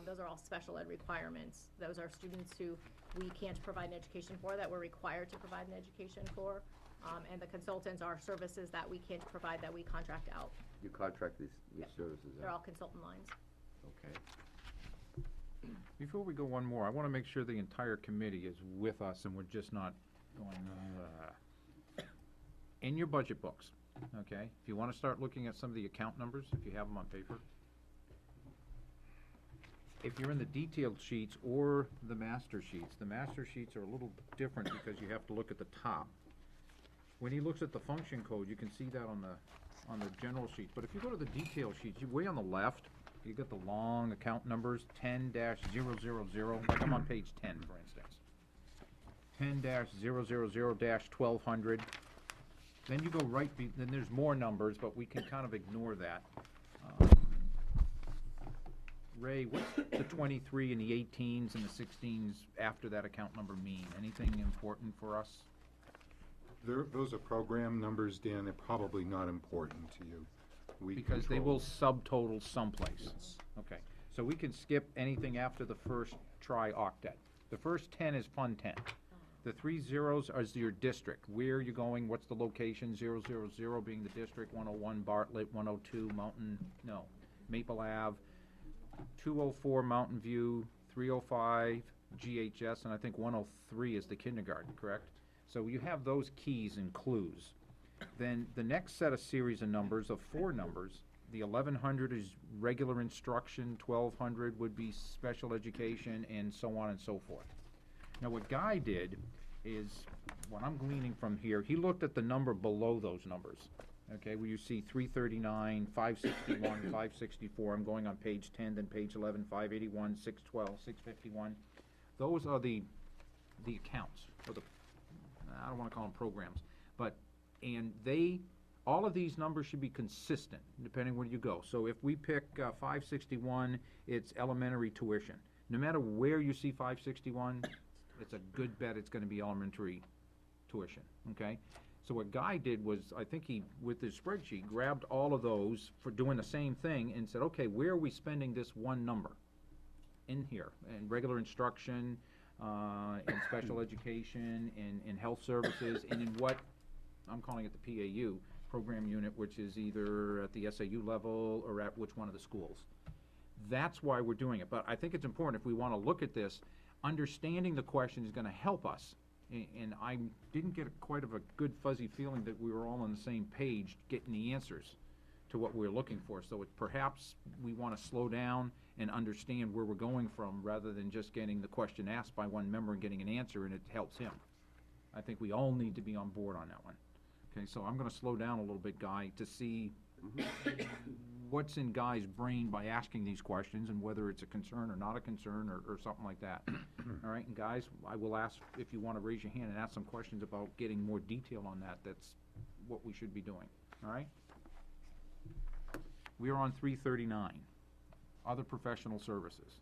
Those are all special ed requirements. Those are students who we can't provide an education for, that we're required to provide an education for. And the consultants are services that we can't provide, that we contract out. You contract these Yep. services They're all out? consultant lines. Okay. Before we go one more, I wanna make sure the entire committee is with us and we're just not going, In your budget books, okay, if you wanna start looking at some of the account numbers, if you have them on paper. If you're in the detailed sheets or the master sheets are a little different because you have to look at the top. When he looks at the function code, you can see that on the general sheet, but if you go to the detail sheets, way on the left, you got the long account numbers, 10-000, like I'm on page 10, for instance. 10-000-1200. Then you go right, then there's more numbers, but we can kind of ignore that. Ray, what's the 23 and the 18s and the 16s after that account number mean? Anything important for us? Those are program numbers, Dan, they're probably not important to you. We Because they will control- subtotal someplace. Yes. Okay, so we can skip anything after the first tri-octet. The first 10 is Fund 10. The 3 zeros are your district. Where are you going? What's the location? 000 being the district, 101 Bartlett, 102 Maple Ave, 204 Mountain View, 305 GHS, and I think 103 is the kindergarten, correct? So you have those keys and clues. Then the next set of series of numbers, of 4 numbers, the 1100 is regular instruction, 1200 would be special education, and so on and so forth. Now, what Guy did is, what I'm gleaning from here, he looked at the number below those numbers, okay, where you see 339, 561, 564, I'm going on page 10, then page 11, 581, 612, 651. Those are the accounts, or the, I don't wanna call them programs, but, and all of these numbers should be consistent, depending where you go. So if we pick 561, it's elementary tuition. No matter where you see 561, it's a good bet it's gonna be elementary tuition, okay? So what Guy did was, I think he, with his spreadsheet, grabbed all of those for doing the same thing and said, okay, where are we spending this one number? In here, in regular instruction, in special education, in health services, and in what, I'm calling it the PAU, program unit, which is either at the SAU level or at which one of the schools. That's why we're doing it, but I think it's important, if we wanna look at this, understanding the question is gonna help us. And I didn't get quite of a good fuzzy feeling that we were all on the same page getting the answers to what we were looking for. So perhaps we wanna slow down and understand where we're going from, rather than just getting the question asked by one member and getting an answer and it helps him. I think we all need to be on board on that one. Okay, so I'm gonna slow down a little bit, Guy, to see what's in Guy's brain by asking these questions, and whether it's a concern or not a concern, or something like that. All right, and guys, I will ask if you wanna raise your hand and ask some questions about getting more detail on that. That's what we should be doing, all right? We are on 339, other professional services.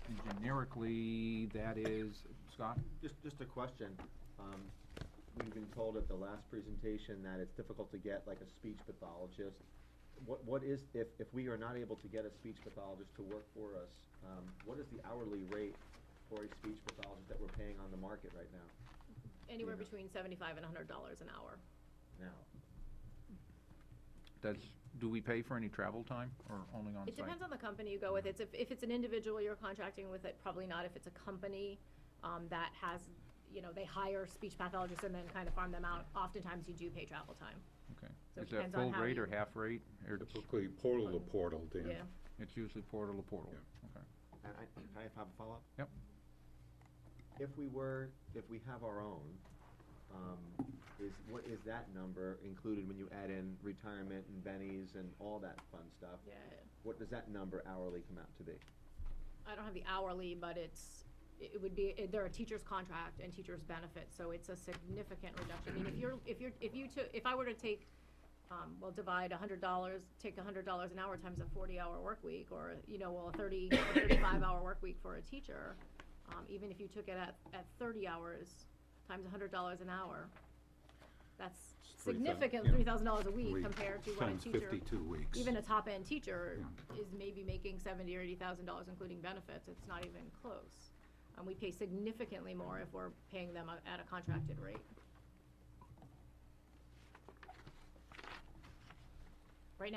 And generically, that is, Scott? Just a question. We've been told at the last presentation that it's difficult to get like a speech pathologist. What is, if we are not able to get a speech pathologist to work for us, what is the hourly rate for a speech pathologist that we're paying on the market right now? Anywhere Yeah. between $75 and $100 an hour. Now, Do we pay for any travel time, or only on site? It depends on the company you go with. If it's an individual you're contracting with, it probably not. If it's a company that has, they hire speech pathologists and then kind of farm them out, oftentimes you do pay travel time. Okay. So it Is that depends on full how rate you- or half rate, or? Typically portal to portal, Dan. Yeah. It's usually portal to portal, okay. And can I have a follow-up? Yep. If we have our own, what is that number included when you add in retirement and bennies and all that fun stuff? Yeah. What does that number hourly come out to be? I don't have the hourly, but it's it would be, they're a teacher's contract and teacher's benefits, so it's a significant reduction. I mean, if I were to take, divide $100, take $100 an hour times a 40-hour work week, or, a 35-hour work week for a teacher, even if you took it at 30 hours times $100 an hour, that's significant, yeah. $3,000 a week Week compared to what a times teacher. 52 weeks. Even a top-end teacher is maybe making $70,000 or $80,000 including benefits, it's not even close. We pay significantly more if we're paying them at a contracted rate. Right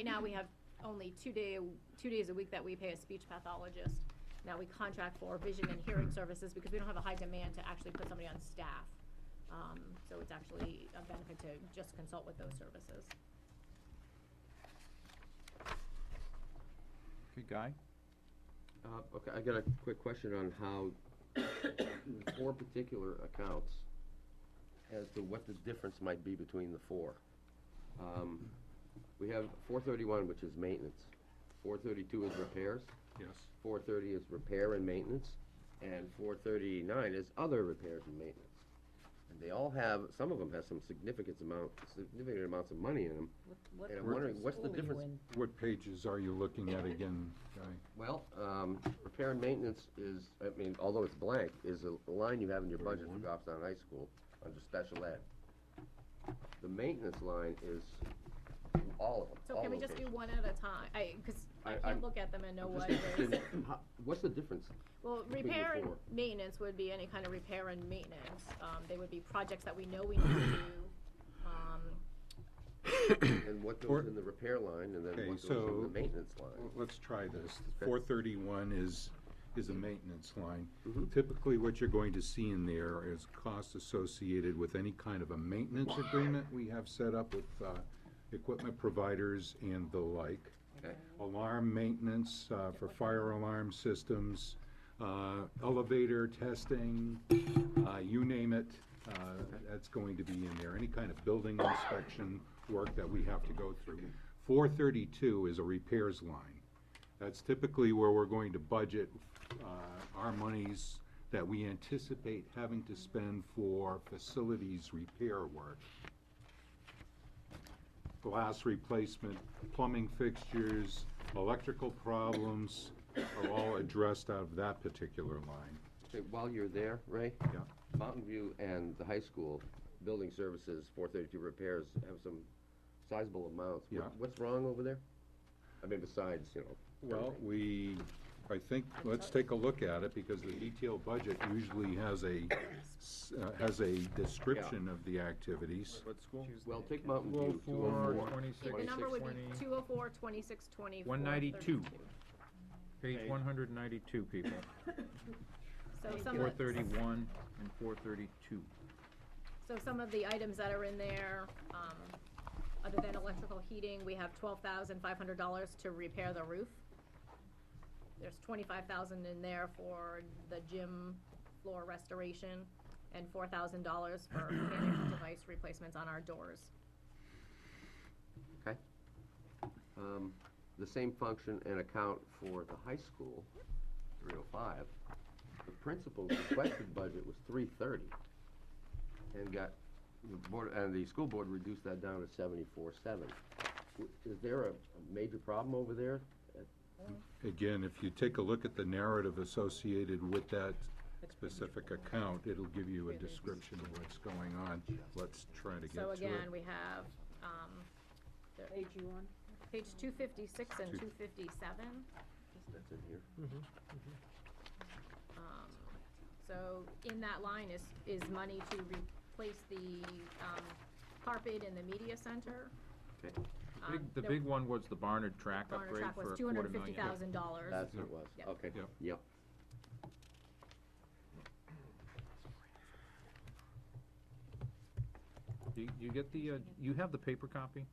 now, we have only 2 days a week that we pay a speech pathologist. Now, we contract for vision and hearing services because we don't have a high demand to actually put somebody on staff. So it's actually a benefit to just consult with those services. Okay, Guy? Okay, I got a quick question on how the 4 particular accounts, as to what the difference might be between the 4. We have 431, which is maintenance. 432 is repairs. Yes. 430 is repair and maintenance. And 439 is other repairs and maintenance. And they all have, some of them have some significant amounts of money in them. What And I'm wondering, what's the school are you difference? in? What pages are you looking at again, Guy? Well, repair and maintenance is, I mean, although it's blank, is a line you have in your budget for Goffstown High School under special ed. The maintenance line is all of them. So all can we just do locations. one at a time? Because I I'm can't look at them and know I'm what just it is. interested in what's the difference? Well, between the repair and 4? maintenance would be any kind of repair and maintenance. They would be projects that we know we need to do. And what goes in the repair line, and then Okay, what goes in so the maintenance line? let's try this. Okay. 431 is a maintenance line. Mhm. Typically, what you're going to see in there is costs associated with any kind of a maintenance agreement we have set up with equipment providers and the like. Okay. Alarm maintenance for fire alarm systems, elevator testing, you name it, that's going to be in there. Any kind of building inspection work that we have to go through. 432 is a repairs line. That's typically where we're going to budget our monies that we anticipate having to spend for facilities repair work. Glass replacement, plumbing fixtures, electrical problems are all addressed out of that particular line. Okay, while you're there, Ray? Yeah. Mountain View and the high school, building services, 432 repairs, have some sizable amounts. Yeah. What's wrong over there? I mean, besides, Well, I think, let's take a look at it, because the detailed budget usually has a description of the activities. What school? Well, take Mountain View, 204, 204. 26, The number would be 20. 204, 26, 24, 192. 32. Page 192, people. So some of, 431 and 432. so some of the items that are in there, other than electrical heating, we have $12,500 to repair the roof. There's $25,000 in there for the gym floor restoration, and $4,000 for panic device replacements on our doors. Okay. The same function and account for the high school, 305. The principal's requested budget was 330, and the school board reduced that down to 74.7. Is there a major problem over there? Again, if you take a look at the narrative associated with that specific account, it'll give you a description of what's going on. Let's try to get to it. So again, we have, Page you on? page 256 and 257. That's in here. So in that line is money to replace the carpet in the media center. Okay. The big one was the Barnard track Barnard upgrade track for was a $250,000. $250,000. That's what it was. Yep. Okay. Yep. Yep. You get the, you have the paper copy?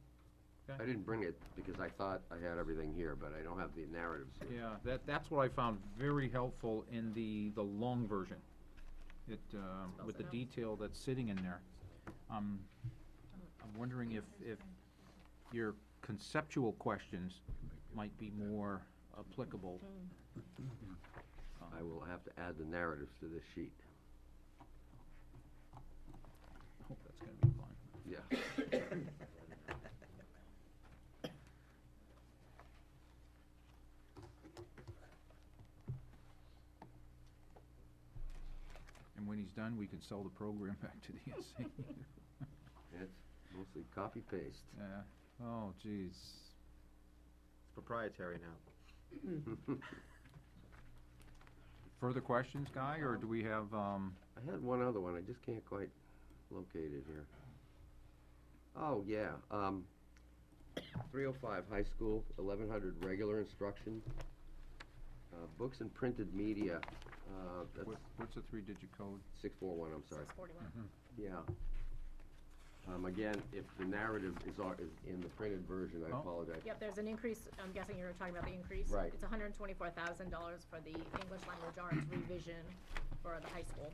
I didn't bring it because I thought I had everything here, but I don't have the narratives here. Yeah, that's what I found very helpful in the long version. It, with the enough. detail that's sitting in there. I'm wondering if your conceptual questions might be more applicable. I will have to add the narratives to this sheet. Hope that's gonna be fun. Yeah. And when he's done, we can sell the program back to the SAU. It's mostly copy paste. Yeah, oh geez. It's proprietary now. Further questions, Guy, or do we have, I had one other one, I just can't quite locate it here. Oh, yeah, 305 high school, 1100 regular instruction, books and printed media, that's what's the three-digit code? 641, I'm sorry. 641. Yeah. Again, if the narrative is in the printed version, I Oh. apologize. Yep, there's an increase, I'm guessing you're talking about the increase. Right. It's $124,000 for the English language arts revision for the high school.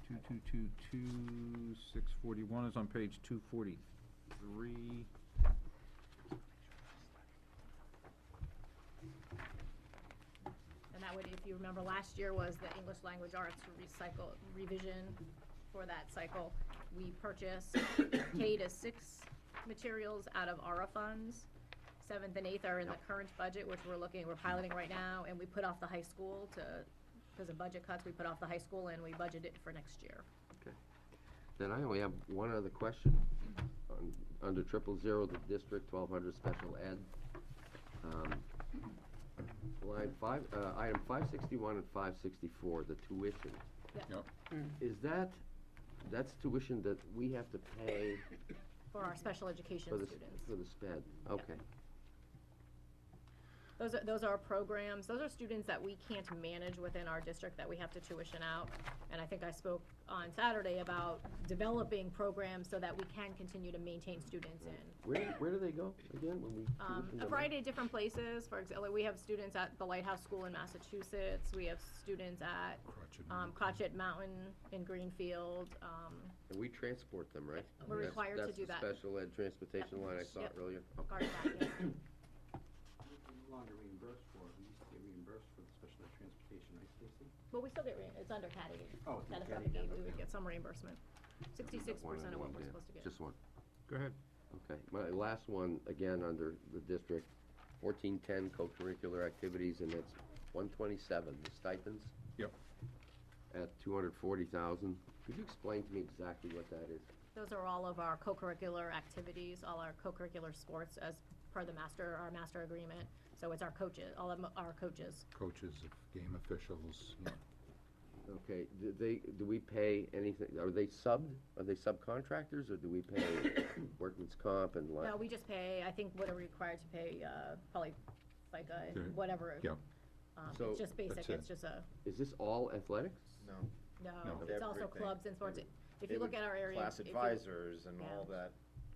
2222, 641 is on page 243. And that would, if you remember, last year was the English language arts revision for that cycle. We purchased K to 6 materials out of ARA funds. 7th and 8th are in the current budget, which we're piloting right now, and we put off the high school because of budget cuts, we put off the high school and we budgeted for next year. Okay. Then I only have one other question. Under 000, the district, 1200 special ed. Line 5, item 561 and 564, the tuition. Yep. Is that's tuition that we have to pay For our special education for the, students. for the SPED? Okay. Those are programs, those are students that we can't manage within our district that we have to tuition out. And I think I spoke on Saturday about developing programs so that we can continue to maintain students in. Where do they go again when we tuition A them? variety of different places. For example, we have students at the Lighthouse School in Massachusetts. We have students at Crotchet Mountain in Greenfield. And we transport them, right? We're required to do that. That's the special ed transportation line I saw Yep. earlier? Part of that, yes. No longer reimbursed for it, we used to get reimbursed for the special ed transportation, right, Stacy? But we still get, it's under CADI. Oh, it's under Catastrophic CADI, aid, we would okay. get some reimbursement. 66% of what we're supposed to get. Just one. Go ahead. Okay, my last one, again, under the district, 1410 co-curricular activities, and that's 127, the stipends? Yep. At 240,000. Could you explain to me exactly what that is? Those are all of our co-curricular activities, all our co-curricular sports as per our master agreement. So it's our coaches, all of our coaches. Coaches, game officials, yeah. Okay, do we pay anything, are they subbed? Are they subcontractors, or do we pay workman's comp and like? No, we just pay, I think what are we required to pay, probably FICA and whatever. Yeah. So It's just basic, that's it. it's just a, Is this all athletics? No. no, No. it's also Everything. clubs and sports. If They you look would at our area. Class if you- advisors and Yeah. all that.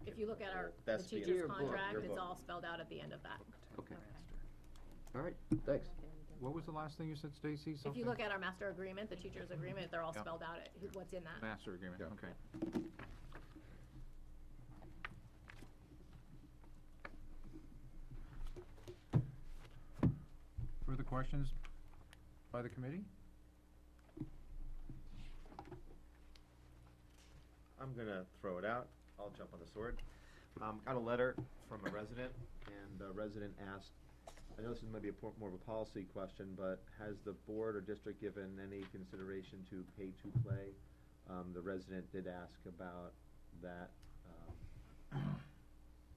If you look at the Best be in teacher's your book, contract, your it's book. all spelled out at the end of that. Okay. All right, thanks. What was the last thing you said, Stacy? If you look at our master agreement, the teacher's agreement, they're all Yep. spelled out, what's in that. Master agreement, Yeah. okay. Further questions by the committee? I'm gonna throw it out. I'll jump on the sword. Got a letter from a resident, and the resident asked, I know this is maybe more of a policy question, but has the board or district given any consideration to pay to play? The resident did ask about that,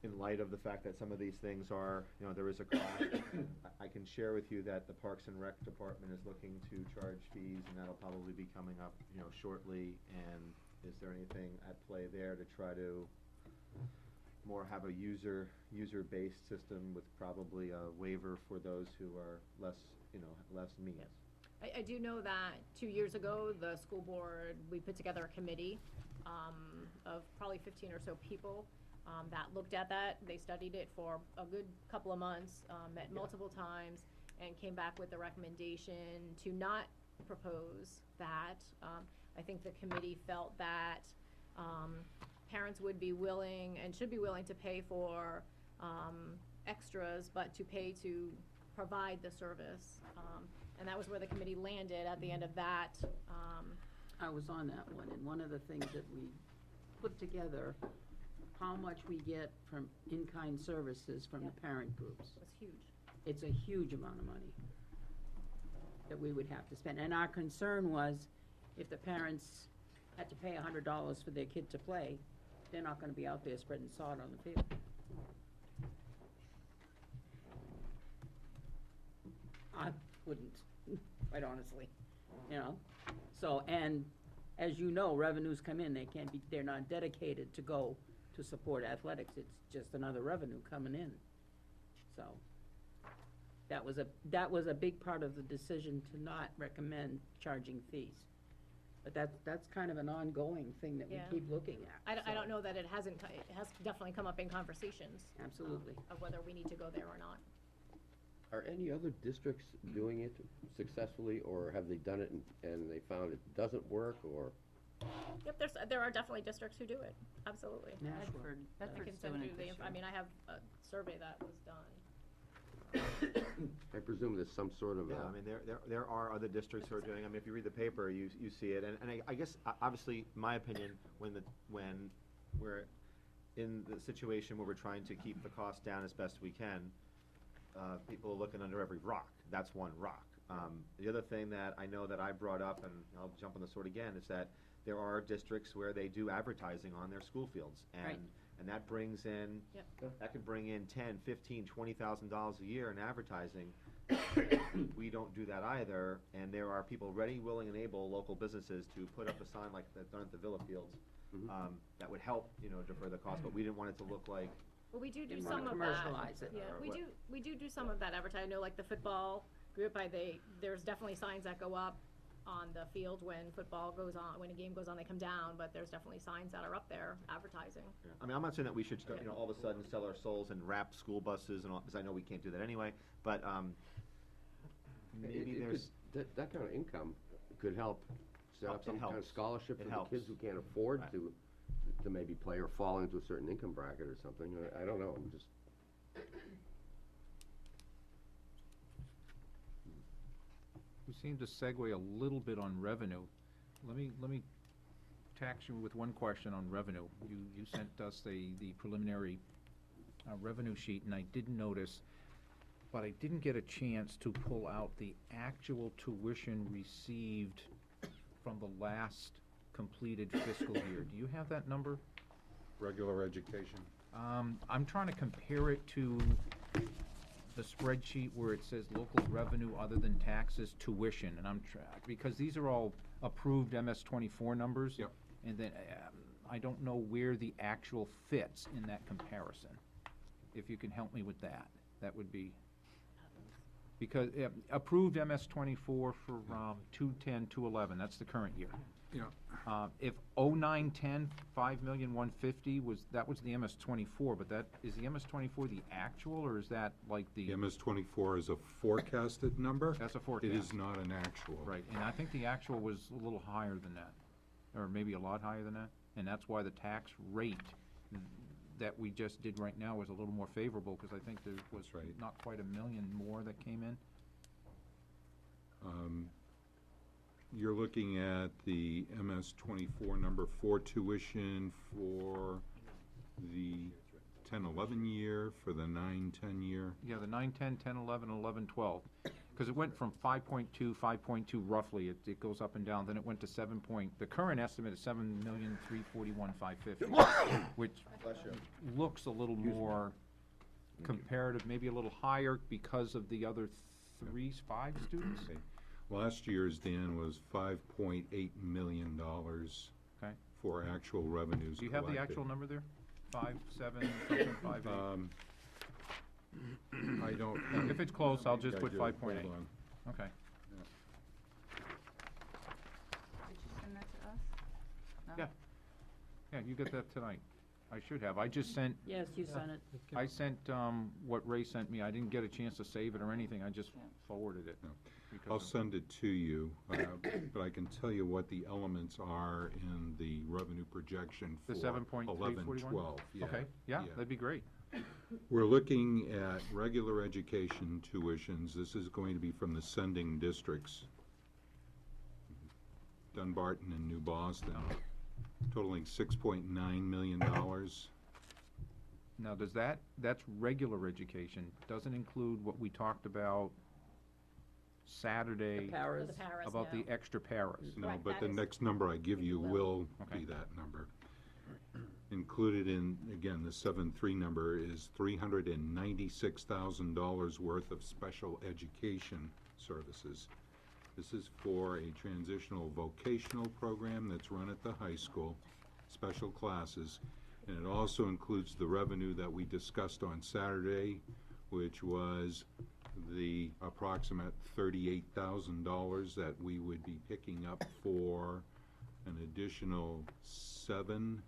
in light of the fact that some of these things are, there is a cost. I can share with you that the Parks and Rec Department is looking to charge fees, and that'll probably be coming up, shortly. And is there anything at play there to try to more have a user-based system with probably a waiver for those who are less means? I do know that 2 years ago, the school board, we put together a committee of probably 15 or so people that looked at that. They studied it for a good couple of months, met multiple times, and came back with the recommendation to not propose that. I think the committee felt that parents would be willing and should be willing to pay for extras, but to pay to provide the service. And that was where the committee landed at the end of that. I was on that one, and one of the things that we put together, how much we get from in-kind services from the parent groups. Was huge. It's a huge amount of money that we would have to spend. And our concern was, if the parents had to pay $100 for their kid to play, they're not gonna be out there spreading sod on the field. I wouldn't, quite honestly, you know? So, and as you know, revenues come in, they're not dedicated to go to support athletics, it's just another revenue coming in. So, that was a big part of the decision to not recommend charging fees. But that's kind of an ongoing thing that we Yeah. keep looking at. I don't know that it hasn't, it has definitely come up in conversations. Absolutely. Of whether we need to go there or not. Are any other districts doing it successfully, or have they done it and they found it doesn't work, or? Yep, there are definitely districts who do it, absolutely. Nashville. I can send you the, I mean, I have a survey that was done. I presume there's some sort of Yeah, I mean, there are other districts who are doing, I mean, if you read the paper, you see it, and I guess, obviously, my opinion, when we're in the situation where we're trying to keep the cost down as best we can, people are looking under every rock. That's one rock. The other thing that I know that I brought up, and I'll jump on the sword again, is that there are districts where they do advertising on their school fields, Right. and that brings in, that could bring in $10,000, $15,000, $20,000 a year in advertising. We don't do that either, and there are people ready, willing, and able, local businesses, to put up a sign like they've done at the Villa Fields, that would help, defer the cost, but we didn't want it to look like. Well, we do Didn't some wanna of that. commercialize it. Yeah, Or we what? do some of that advertising. I know, like the football group, there's definitely signs that go up on the field when football goes on, when a game goes on, they come down, but there's definitely signs that are up there advertising. Yeah. I mean, I'm not saying that we should start, all of a sudden sell our souls and wrap school buses and all, because I know we can't do that anyway, but, maybe there's. That kind of income could help set up It some kind of helps. scholarship It for helps. the kids who can't afford Right. to maybe play or fall into a certain income bracket or something. I don't know, I'm just. We seem to segue a little bit on revenue. Let me tax you with one question on revenue. You sent us the preliminary revenue sheet, and I did notice, but I didn't get a chance to pull out the actual tuition received from the last completed fiscal year. Do you have that number? Regular education. I'm trying to compare it to the spreadsheet where it says local revenue other than taxes tuition, and because these are all approved MS-24 numbers. Yep. And then, I don't know where the actual fits in that comparison. If you can help me with that, that would be, because, approved MS-24 for, 2/10/2/11, that's the current year. Yeah. If 09-10, 5,150,000 that was the MS-24, but is the MS-24 the actual, or is that like the? The MS-24 is a forecasted number. That's a forecast. It is not an actual. Right, and I think the actual was a little higher than that, or maybe a lot higher than that, and that's why the tax rate that we just did right now was a little more favorable, because I think there was That's right. not quite 1 million more that came in. You're looking at the MS-24 number for tuition for the 10-11 year, for the 9-10 year. Yeah, the 9-10, 10-11, 11-12, because it went from 5.2, 5.2 roughly, it goes up and down, then it went to the current estimate is 7,341,550, which looks a little more comparative, maybe a little higher because of the other 5 students. Okay. Last year's, Dan, was $5.8 million Okay. for actual revenues Do you have the collected. actual number there? 5, 7, something, 5, 8? I don't have. If it's close, I'll just I put do. 5.8. Hold on. Okay. Did you send that to us? No? Yeah. Yeah, you get that tonight. I should have. I just sent, Yes, you sent it. I sent, what Ray sent me. I didn't get a chance to save it or anything. I just forwarded it. No. because I'll of- send it to you, but I can tell you what the elements are in the revenue projection for The 7.341? 11-12. Yeah. Okay, yeah, that'd be great. We're looking at regular education tuitions. This is going to be from the sending districts, Dunbarton and New Boston, totaling $6.9 million. Now, that's regular education, doesn't include what we talked about Saturday. The paras. The paras, About no. the extra paras. No, Correct, but that the is- next number I give you will Okay. be that number. Included in, again, the 7.3 number is $396,000 worth of special education services. This is for a transitional vocational program that's run at the high school, special classes, and it also includes the revenue that we discussed on Saturday, which was the approximate $38,000 that we would be picking up for an additional 7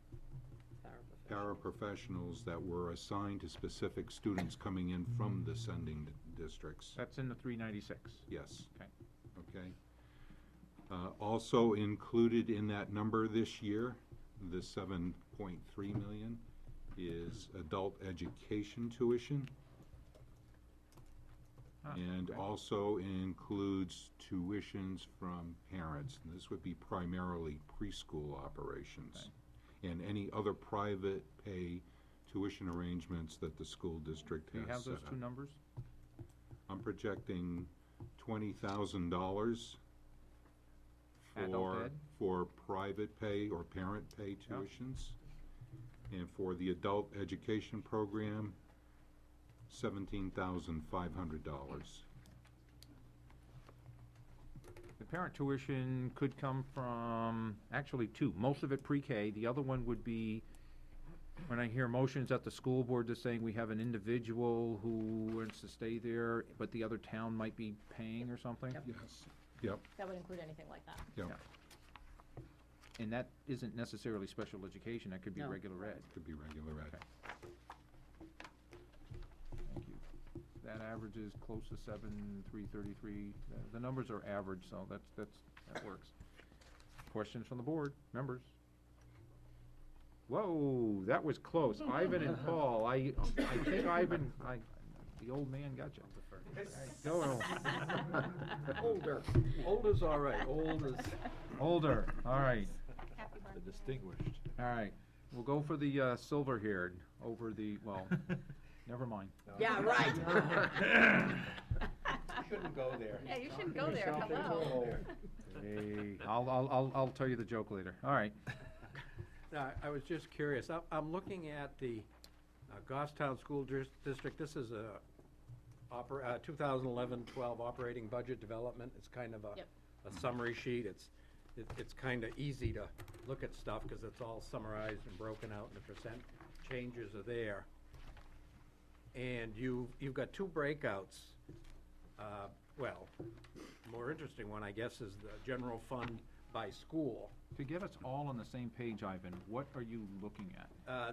paraprofessionals that were assigned to specific students coming in from the sending districts. That's in the 396. Yes. Okay. Okay. Also included in that number this year, the 7.3 million, is adult education tuition. And okay. also includes tuitions from parents. And this would be primarily preschool operations. And any other private pay tuition arrangements that the school district Do you has have set those up. two numbers? I'm projecting $20,000 Adult ed? for private pay or parent pay tuitions. And for the adult education program, $17,500. The parent tuition could come from, actually two, most of it pre-K. The other one would be, when I hear motions at the school board just saying we have an individual who wants to stay there, but the other town might be paying or something. Yep. Yes. Yep. That would include anything like that. Yep. And that isn't necessarily special education, that could be No. regular ed. Could be regular ed. Okay. Thank you. That averages close to 7,333. The numbers are average, so that works. Questions from the board, members? Whoa, that was close. Ivan and Paul, I think Ivan, the old man got you. Go on. Older. Older's all right, old is Older, all right, Happy the birthday. distinguished. all right. We'll go for the silver-haired over the, well, never mind. Yeah, right. Shouldn't go there. Yeah, you shouldn't go there, hello. Hey, I'll tell you the joke later. All right. No, I was just curious. I'm looking at the Goffstown School District. This is a 2011-12 operating budget development. It's kind of Yep. a summary sheet. It's kind of easy to look at stuff because it's all summarized and broken out and the percent changes are there. And you've got two breakouts. Well, more interesting one, I guess, is the general fund by school. To get us all on the same page, Ivan, what are you looking at?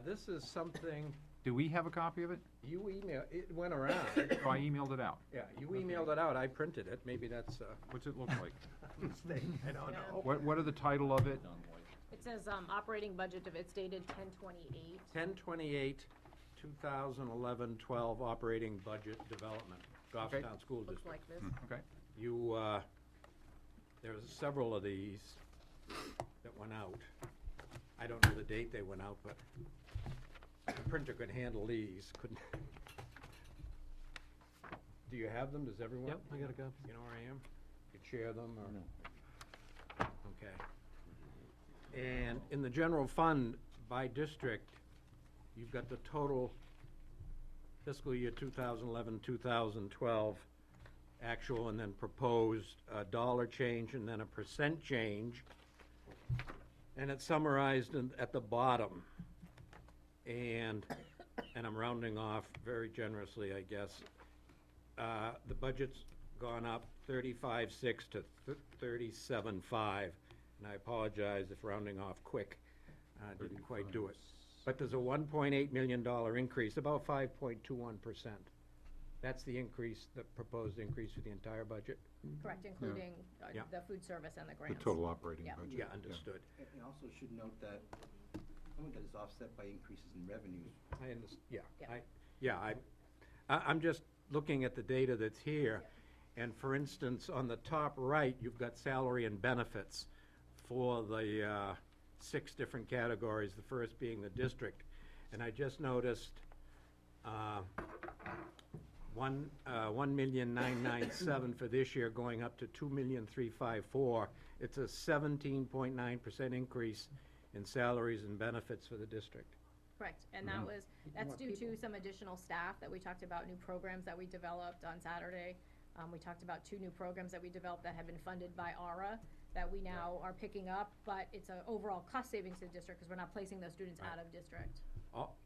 This is something Do we have a copy of it? it went around. Oh, I emailed it out. Yeah, you emailed it out, I printed it, maybe that's What's it look like? a mistake, I don't know. What are the title of it? It says, operating budget, it's dated 10/28. 10/28/2011-12 operating budget development, Okay. Goffstown School Looks District. like this. Okay. You, there's several of these that went out. I don't know the date they went out, but the printer could handle these, couldn't. Do you have them? Does everyone? Yep, I got a copy. You know where I am? You share them or? Okay. And in the general fund by district, you've got the total fiscal year 2011-2012 actual and then proposed dollar change and then a percent change. And it's summarized at the bottom. And I'm rounding off very generously, I guess. The budget's gone up 35.6 to 37.5. And I apologize if rounding off quick didn't quite do it. But there's a $1.8 million increase, about 5.21%. That's the increase, the proposed increase for the entire budget? Correct, including Yeah. the food service and the The grants. total operating Yeah. budget. Yeah, understood. And also should note that some of that is offset by increases in revenues. I understand, yeah. yeah, I'm just looking at the data that's here, and for instance, on the top right, you've got salary and benefits for the 6 different categories, the first being the district. And I just noticed 1,997,000 for this year, going up to 2,354,000. It's a 17.9% increase in salaries and benefits for the district. Correct, and that's due to some additional staff that we talked about, new programs that we developed on Saturday. We talked about 2 new programs that we developed that have been funded by ARA that we now are picking up, but it's an overall cost savings to the district because we're not placing those students out of district.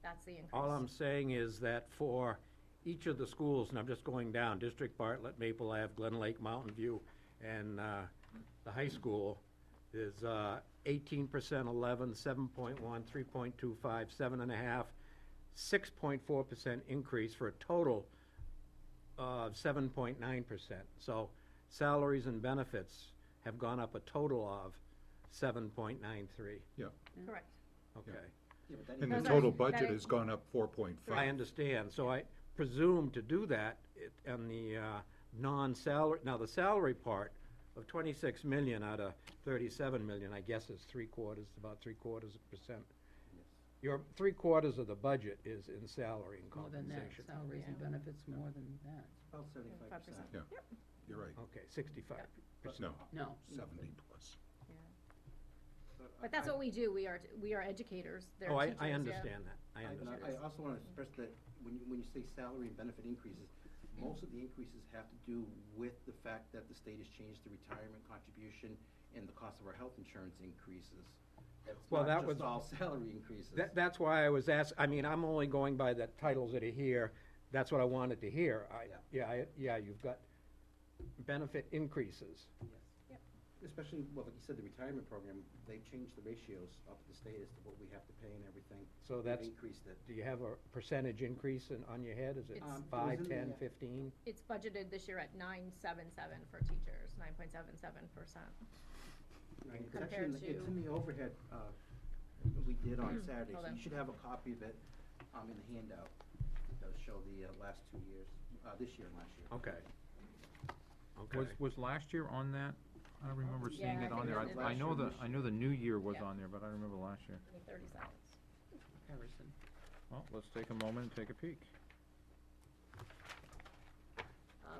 That's the increase. All I'm saying is that for each of the schools, and I'm just going down, District, Bartlett, Maple Ave, Glen Lake, Mountain View, and the high school, is 18%, 11, 7.1, 3.25, 7.5, 6.4% increase for a total of 7.9%. So salaries and benefits have gone up a total of 7.93. Yeah. Correct. Okay. Yeah, but that And the includes- total budget has gone up 4.5. I understand, so I presume to do that on the non-salary, now the salary part of 26 million out of 37 million, I guess is about 3/4%. Your 3/4 of the budget is in salary and More than that, compensation. salaries and benefits more than that. About 75%. Yeah, you're right. Okay, 65. No, No. 70 plus. But that's what we do, we are educators, they're Oh, teachers, I yeah. understand that, I And understand. I also want to express that when you say salary and benefit increases, most of the increases have to do with the fact that the state has changed the retirement contribution and the cost of our health insurance increases. That's Well, not that just was- all salary increases. That's why I was I mean, I'm only going by the titles that are here, that's what I wanted to hear. Yeah, you've got benefit increases. Yes. Especially, well, like you said, the retirement program, they've changed the ratios up at the state as to what we have to pay and everything. So They've that's, increased it. do you have a percentage increase on your head? Is it It's- 5, it was in 10, the- 15? It's budgeted this year at 9.77 for teachers, 9.77%. Right, it's Compared actually, it's in the overhead, we did on Saturday, Hold so on. you should have a copy of it, in the handout. It does show the, last 2 years, this year and last year. Okay. Okay. Was last year on that? I don't remember seeing Yeah, I it on think there. it was I last know year, I know the new year was Yeah. on there, but I don't remember last year. Give me 30 seconds. Harrison. Well, let's take a moment and take a peek.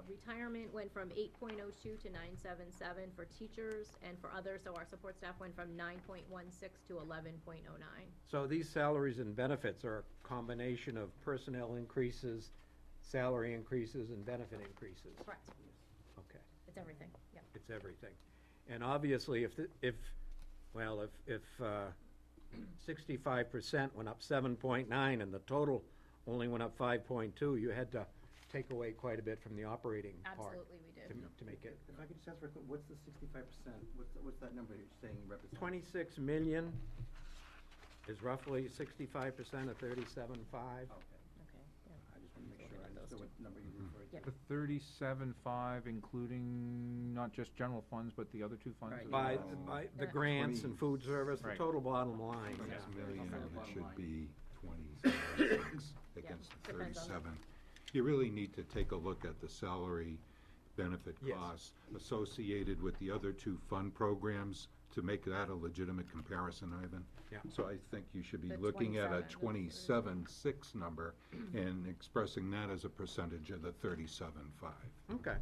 Retirement went from 8.02 to 9.77 for teachers, and for others, so our support staff went from 9.16 to 11.09. So these salaries and benefits are a combination of personnel increases, salary increases, and benefit increases? Correct. Okay, It's everything, yeah. it's everything. And obviously, if 65% went up 7.9 and the total only went up 5.2, you had to take away quite a bit from the operating part. Absolutely, we did. To make it. If I could just ask for a quick, what's the 65%? What's that number you're saying represents? 26 million is roughly 65% of 37.5. Okay, Okay, yeah. I just want to make sure I understood what number you referred to. Yep. The 37.5, including not just general funds, but the other 2 funds? Right. as By well? the grants and food service, the Right. total bottom line, 6 yeah. million, Okay. it should be 26 against the depends on the- 37. You really need to take a look at the salary benefit Yes. costs associated with the other 2 fund programs to make that a legitimate comparison, Ivan. Yeah. So I think you should be The looking at a 27, 27.6 number and expressing that as a percentage of the 37.5. Okay.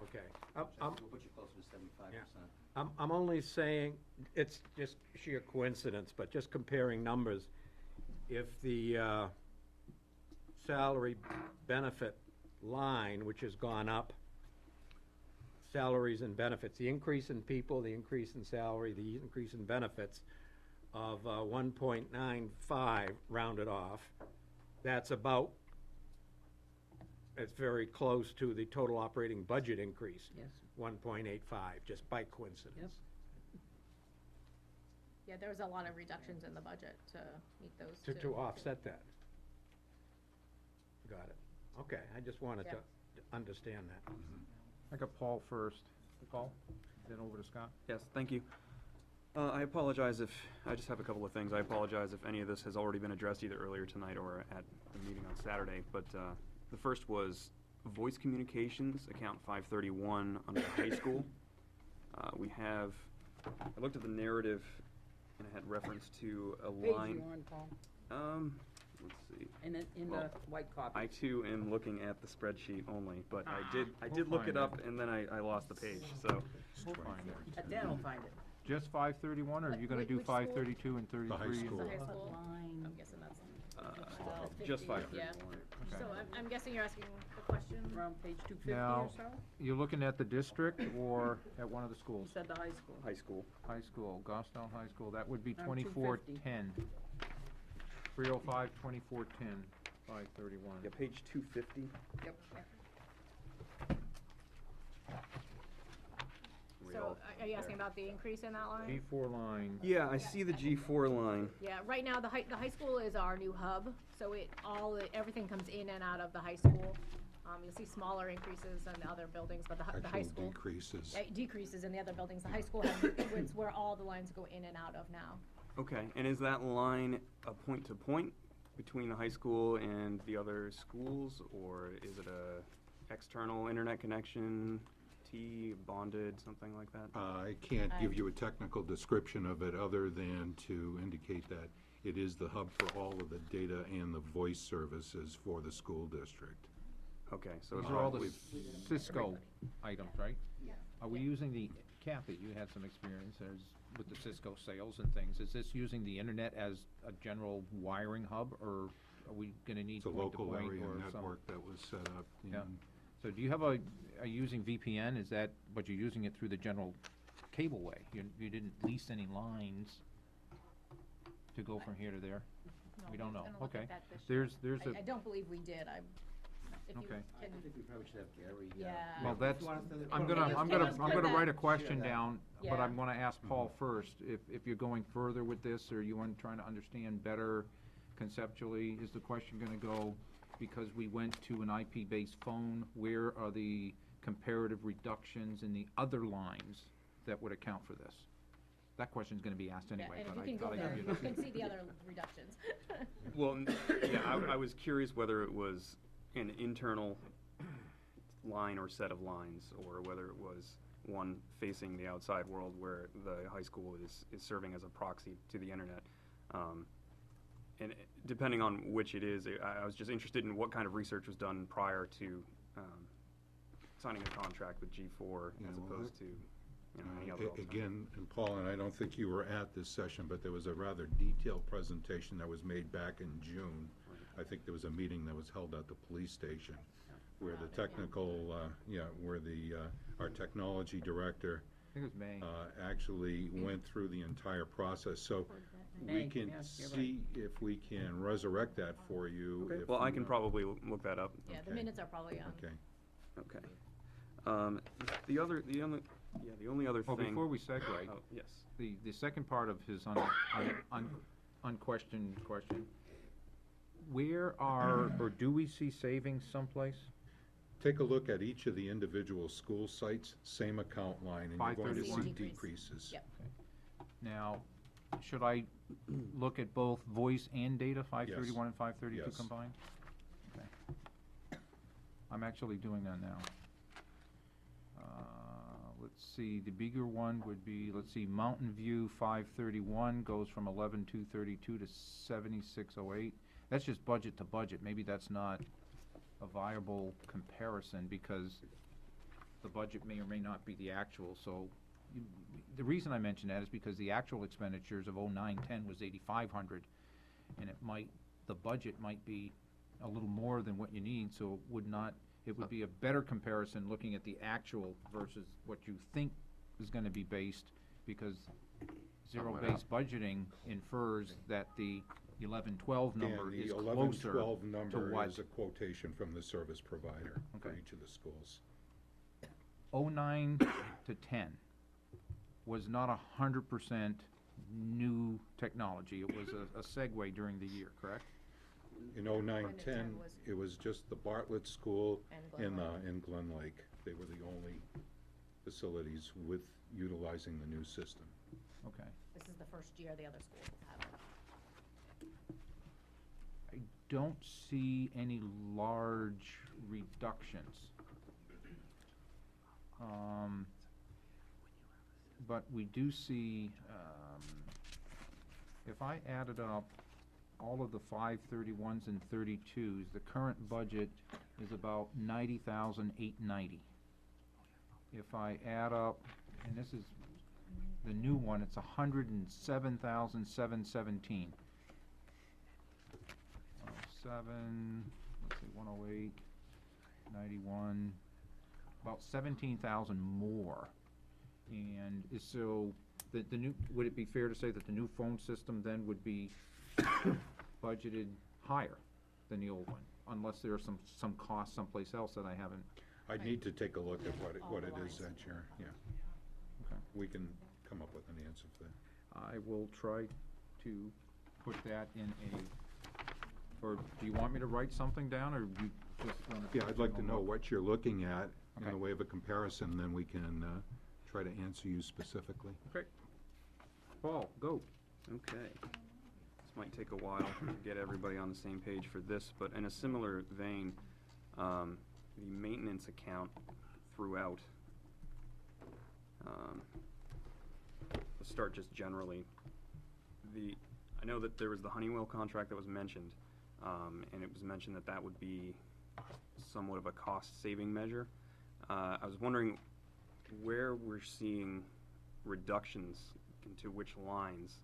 Okay. We'll put you closer to 75%. I'm only saying, it's just sheer coincidence, but just comparing numbers. If the salary benefit line, which has gone up, salaries and benefits, the increase in people, the increase in salary, the increase in benefits of 1.95 rounded off, that's about, it's very close to the total operating budget increase. Yes. 1.85, just by coincidence. Yeah, there was a lot of reductions in the budget to meet those To two. offset that. Got it. Okay, I just wanted Yeah. to understand that. I got Paul first. Paul, then over to Scott. Yes, thank you. I apologize if, I just have a couple of things. I apologize if any of this has already been addressed either earlier tonight or at the meeting on Saturday. But the first was voice communications, account 531 under the high school. We have, I looked at the narrative and it had reference to a Page line. you on, Paul? Let's see. In the Well, white copy. I too am looking at the spreadsheet only, but I We'll did look find it up it. and then I lost the page, so. We'll find it. Dan will find it. Just 531, or are you gonna do Which school? 532 and 33? The high and- school. High school? Line. I'm guessing that's, Just 50, 531. yeah. Okay. So I'm guessing you're asking the question? Around page 250 or Now, so? you're looking at the district or at one of the He schools? said the high school. High school. High school, Goffstown High School, that would be On 2410. 305, 2410, 531. Yeah, page 250. Yep. So are you asking about the increase in that line? G4 line, Yeah, I see the G4 line. Yeah, right now, the high school is our new hub, so everything comes in and out of the high school. You'll see smaller increases in the other buildings, but the high Actual school. decreases. Decreases in the other buildings. The high school has, it's where all the lines go in and out of now. Okay, and is that line a point-to-point between the high school and the other schools, or is it a external internet connection, bonded, something like that? I can't give you a technical description of it other than to indicate that it is the hub for all of the data and the voice services for the school district. Okay, so those it's are all the probably, Cisco items, right? Yeah. Are we using the, Kathy, you had some experience with the Cisco sales and things. Is this using the internet as a general wiring hub, or are we gonna need It's a point-to-point local area or some? network that was set up. Yeah. in- So do you have are you using VPN, is that, but you're using it through the general cableway? You didn't lease any lines to go from here to there? No, We don't know, gonna look at okay. that this year. There's I don't believe we did. If you Okay. I think we probably should have Gary. Yeah. Well, if that's, you want us to- I'm put it gonna, on I'm the gonna, agenda, I'm share gonna write a that. question Share that. down, but Yeah. I'm gonna ask Paul first, if you're going further with this, or you want, trying to understand better conceptually, is the question gonna go, because we went to an IP-based phone, where are the comparative reductions in the other lines that would account for this? That question's gonna be asked Yeah, anyway, and but if you I can go thought I'd there, give you you can see the other reductions. well, yeah, I was curious whether it was an internal line or set of lines, or whether it was one facing the outside world where the high school is serving as a proxy to the internet. And depending on which it is, I was just interested in what kind of research was done prior to signing a contract with G4 Yeah, as well, opposed to, any other alternative. Again, and Paul, and I don't think you were at this session, but there was a rather detailed presentation that was made back in June. I think there was a meeting that was held at the police station, where the technical, where our technology director I think it was May. actually went through the entire process. So we May, can yes, you're see if we can resurrect that for you. if Well, I you- can probably look that up. Yeah, the Okay. minutes are probably on. Okay. Okay. The only other Well, thing. before we segue, Oh, yes. the second part of his unquestioned question, where are, or do we see savings someplace? Take a look at each of the individual school sites, same account line, and you're going to see 531? decreases. Yep. Now, should I look at both voice and data, 531 and 532 Yes. combined? Okay. I'm actually doing that now. Let's see, the bigger one would be, let's see, Mountain View 531 goes from 11,232 to 7608. That's just budget to budget. Maybe that's not a viable comparison, because the budget may or may not be the actual, so the reason I mention that is because the actual expenditures of 09-10 was 8,500, and the budget might be a little more than what you need, so it would be a better comparison looking at the actual versus what you think is gonna be based, because zero-based budgeting infers that the 11-12 number is Dan, closer the 11-12 to number what is a quotation from the service provider for Okay. each of the schools. 09 to 10 was not 100% new technology. It was a segue during the year, correct? In 09-10, When the 10 was- it was just the Bartlett School And Glen Lake. and Glen Lake. They were the only facilities with utilizing the new system. Okay. This is the first year the other schools will have it. I don't see any large reductions. But we do see, if I added up all of the 531s and 32s, the current budget is about 90,890. If I add up, and this is the new one, it's 107,717. 107, let's see, 108, 91, about 17,000 more. And so, the new, would it be fair to say that the new phone system then would be budgeted higher than the old one? Unless there's some cost someplace else that I haven't. I'd need to take a look at what it is lines. that year, yeah. Okay. We can come up with an answer for that. I will try to put that in or do you want me to write something down, or you just want to? Yeah, I'd like to know what you're looking at in Okay. the way of a comparison, then we can try to answer you specifically. Okay. Paul, go. Okay. This might take a while to get everybody on the same page for this, but in a similar vein, the maintenance account throughout, let's start just generally. I know that there was the Honeywell contract that was mentioned, and it was mentioned that that would be somewhat of a cost-saving measure. I was wondering where we're seeing reductions into which lines,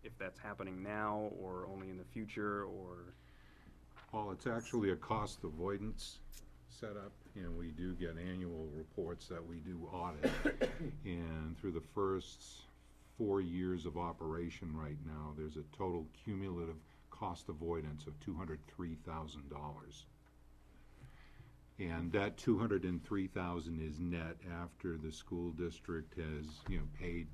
if that's happening now or only in the future, or... Paul, it's actually a cost avoidance setup, and we do get annual reports that we do audit. And through the first 4 years of operation right now, there's a total cumulative cost avoidance of $203,000. And that $203,000 is net after the school district has, paid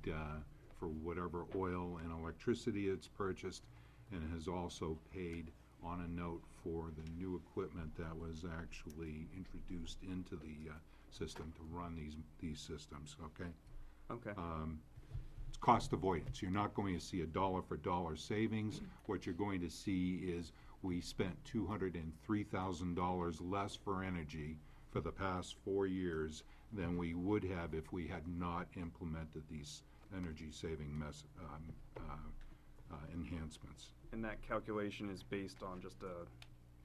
for whatever oil and electricity it's purchased, and has also paid on a note for the new equipment that was actually introduced into the system to run these systems, okay? Okay. It's cost avoidance. You're not going to see a dollar for dollar savings. What you're going to see is we spent $203,000 less for energy for the past 4 years than we would have if we had not implemented these energy-saving enhancements. And that calculation is based on just a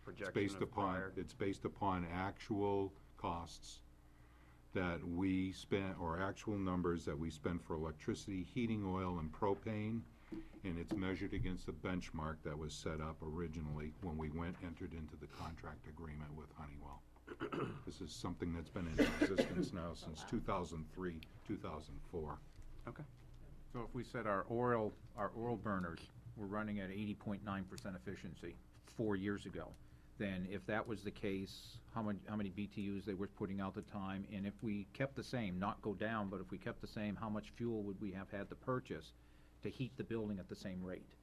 projection Based of upon, prior... it's based upon actual costs that we spent, or actual numbers that we spend for electricity, heating oil, and propane, and it's measured against the benchmark that was set up originally when we entered into the contract agreement with Honeywell. This is something that's been in existence now since 2003, 2004. Okay. So if we said our oil burners were running at 80.9% efficiency 4 years ago, then if that was the case, how many BTUs they were putting out at the time, and if we kept the same, not go down, but if we kept the same, how much fuel would we have had to purchase to heat the building at the same rate?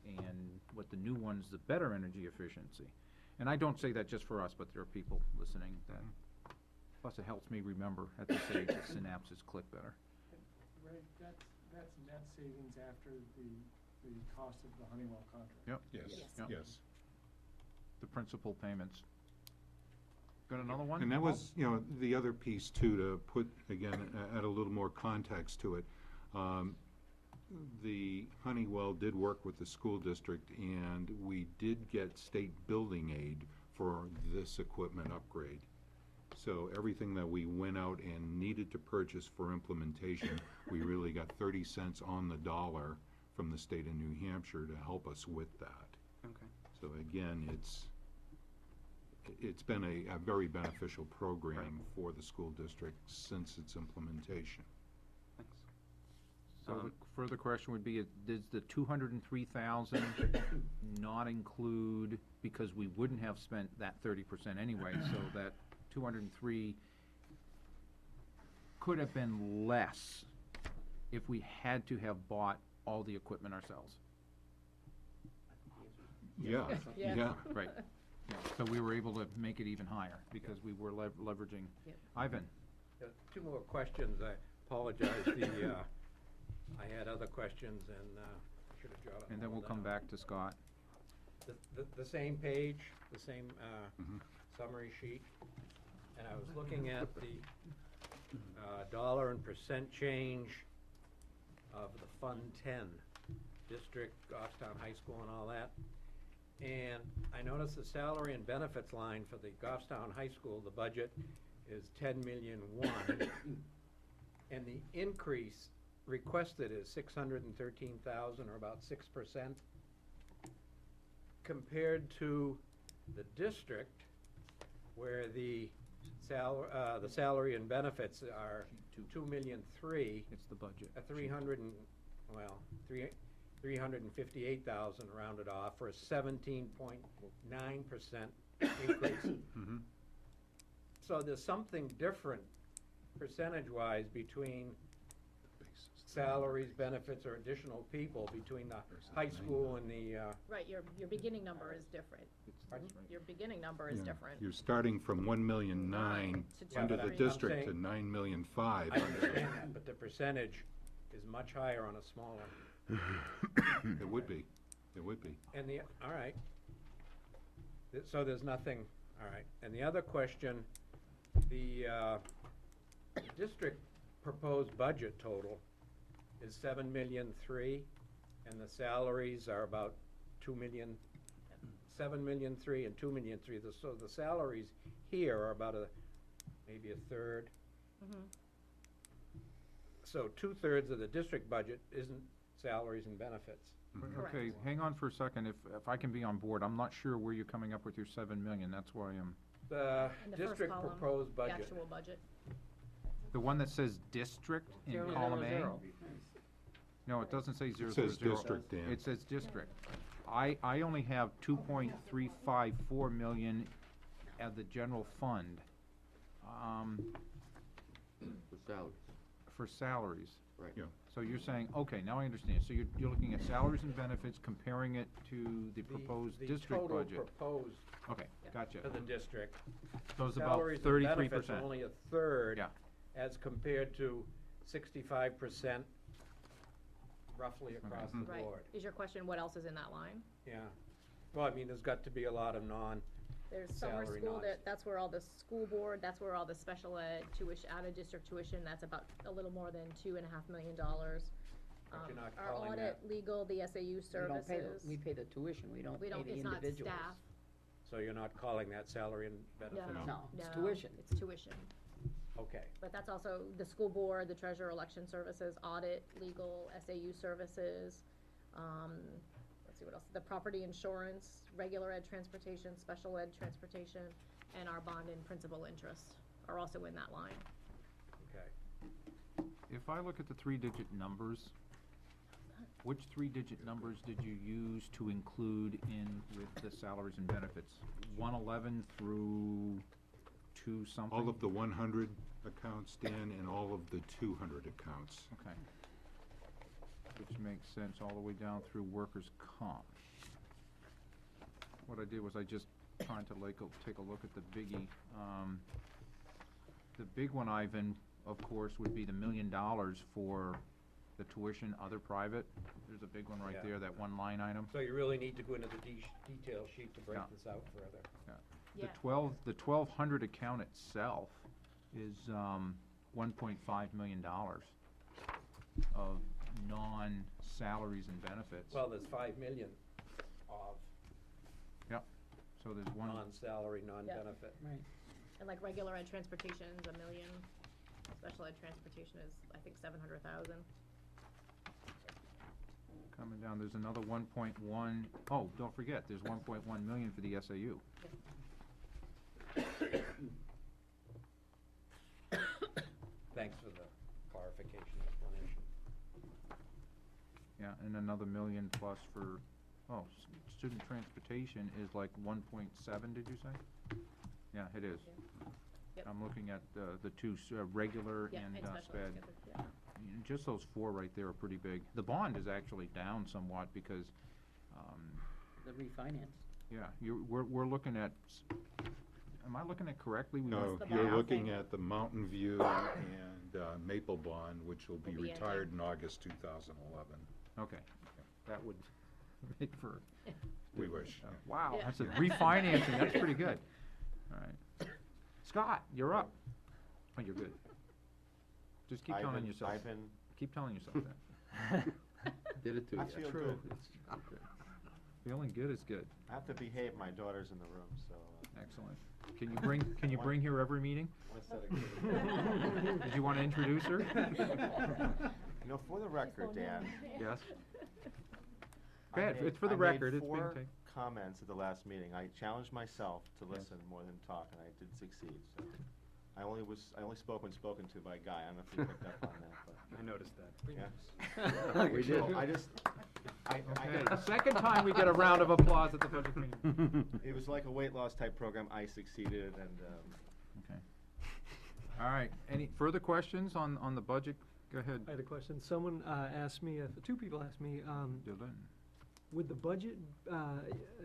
And what the new one's the better energy efficiency. And I don't say that just for us, but there are people listening that, plus it helps me remember at this age that synapses click better. Right, that's net savings after the cost of the Honeywell contract. Yep. Yes, Yep. yes. The principal payments. Got another one? And that was, the other piece too, to put, again, add a little more context to it. The Honeywell did work with the school district, and we did get state building aid for this equipment upgrade. So everything that we went out and needed to purchase for implementation, we really got 30 cents on the dollar from the state of New Hampshire to help us with that. Okay. So again, it's been a very beneficial program for the school district since its implementation. Thanks. So the further question would be, does the 203,000 not include, because we wouldn't have spent that 30% anyway, so that 203 could have been less if we had to have bought all the equipment ourselves? Yeah, Yeah. yeah. Right. Yeah, so we were able to make it even higher because we were leveraging. Yep. Ivan? Two more questions. I apologize. I had other questions and, should have jotted them And then all we'll come down. back to Scott. The same page, the same, summary sheet, and I was looking at the, dollar and percent change of the Fund 10, District, Goffstown High School and all that. And I noticed the salary and benefits line for the Goffstown High School, the budget is 10,000,001. And the increase requested is 613,000, or about 6%. Compared to the district, where the salary and benefits are 2,000,003. It's the budget. 358,000 rounded off, for a 17.9% increase. So there's something different percentage-wise between salaries, benefits, or additional people between the high school and the, Right, your beginning number is different. Your beginning number is Yeah, different. You're starting from 1,000,009 To under the 2,000,003. district to saying- 9,000,005 I under understand that, but the percentage is much higher on a smaller. It would be, it would be. And the, all right. So there's nothing, all right. And the other question, the district proposed budget total is 7,000,003, and the salaries are about 7,000,003 and 2,000,003. So the salaries here are about maybe a third. So 2/3 of the district budget isn't salaries and benefits. Okay, hang on for a second, if I can be on board, I'm not sure where you're coming up with your 7,000,000, that's why I'm, The In the first district column, proposed the budget. actual budget. the one that says district in 000. column A? No, it doesn't say 000. says district, Dan. It says district. I only have 2.354 million at the general fund, For salaries. for salaries. Right. Yeah. So you're saying, okay, now I understand. So you're looking at salaries and benefits, comparing it to the proposed district budget. The total proposed Okay, gotcha. to the district. So it's about Salaries and 33%. benefits are only a third. Yeah. As compared to 65% roughly across the Right. board. Is your question, what else is in that line? Yeah. Well, I mean, there's got to be a lot of There's summer salary school, nods. that's where all the school board, that's where all the special ed tuition, out-of-district tuition, that's about a little more than $2.5 million. But you're not Our calling audit, legal, the SAU services. We pay the tuition, we don't We pay don't, the it's not individuals. staff. So you're not calling that salary and benefits? No, it's No, tuition. It's tuition. Okay. But that's also the school board, the treasurer, election services, audit, legal, SAU services, let's see what else, the property insurance, regular ed transportation, special ed transportation, and our bond and principal interest are also in that line. Okay. If I look at the three-digit numbers, which three-digit numbers did you use to include in with the salaries and benefits? 111 through 2 something? All of the 100 accounts, Dan, and all of the 200 accounts. Okay. Which makes sense all the way down through workers' comp. What I did was I just tried to take a look at the biggie. The big one, Ivan, of course, would be the $1 million for the tuition, other private. There's a big one right Yeah. there, that one line item. So you really need to go into the detail sheet to break Yeah. this out further. Yeah. The 1,200 account itself is, $1.5 million of non-salaries and benefits. Well, there's 5 million of Yep, so there's one. non-salary, non-benefit. Right. And like regular ed transportation's $1 million, special ed transportation is, I think, 700,000. Coming down, there's another 1.1, oh, don't forget, there's 1.1 million for the SAU. Thanks for the clarification explanation. Yeah, and another million plus for, student transportation is like 1.7, did you say? Yeah, it is. Yep. I'm looking at the two, regular Yeah, and special ed sped. together, yeah. Just those four right there are pretty big. The bond is actually down somewhat because, The refinance. yeah, we're looking at am I looking at correctly? We No, went- you're looking at the Mountain View and Maple Bond, which will be Will be retired in August 2011. Okay, that would make for. We wish. Wow, Yeah. that's a refinancing, that's pretty good. All right. Scott, you're up. Oh, you're good. Just keep telling yourself. Keep telling yourself that. Did it to you. I feel True. good. Feeling good is good. I have to behave, my daughter's in the room, so. Excellent. Can you bring her every meeting? One set of kids. Did you want to introduce her? You know, for the record, Dan. Yes. I Go ahead, made- it's for the I made record, it's being 4 taken. comments at the last meeting. I challenged myself to Yes. listen more than talk, and I did succeed, so. I only spoke when spoken to by Guy. I don't know if you picked up on that, but. I noticed that. Yeah. We did. No, I just, Okay, the second time we get a round of applause at the budget meeting. it was like a weight loss type program. I succeeded, and, Okay. All right, any further questions on the budget? Go ahead. I had a question. Someone asked me, 2 people asked me, Dylan. with the budget,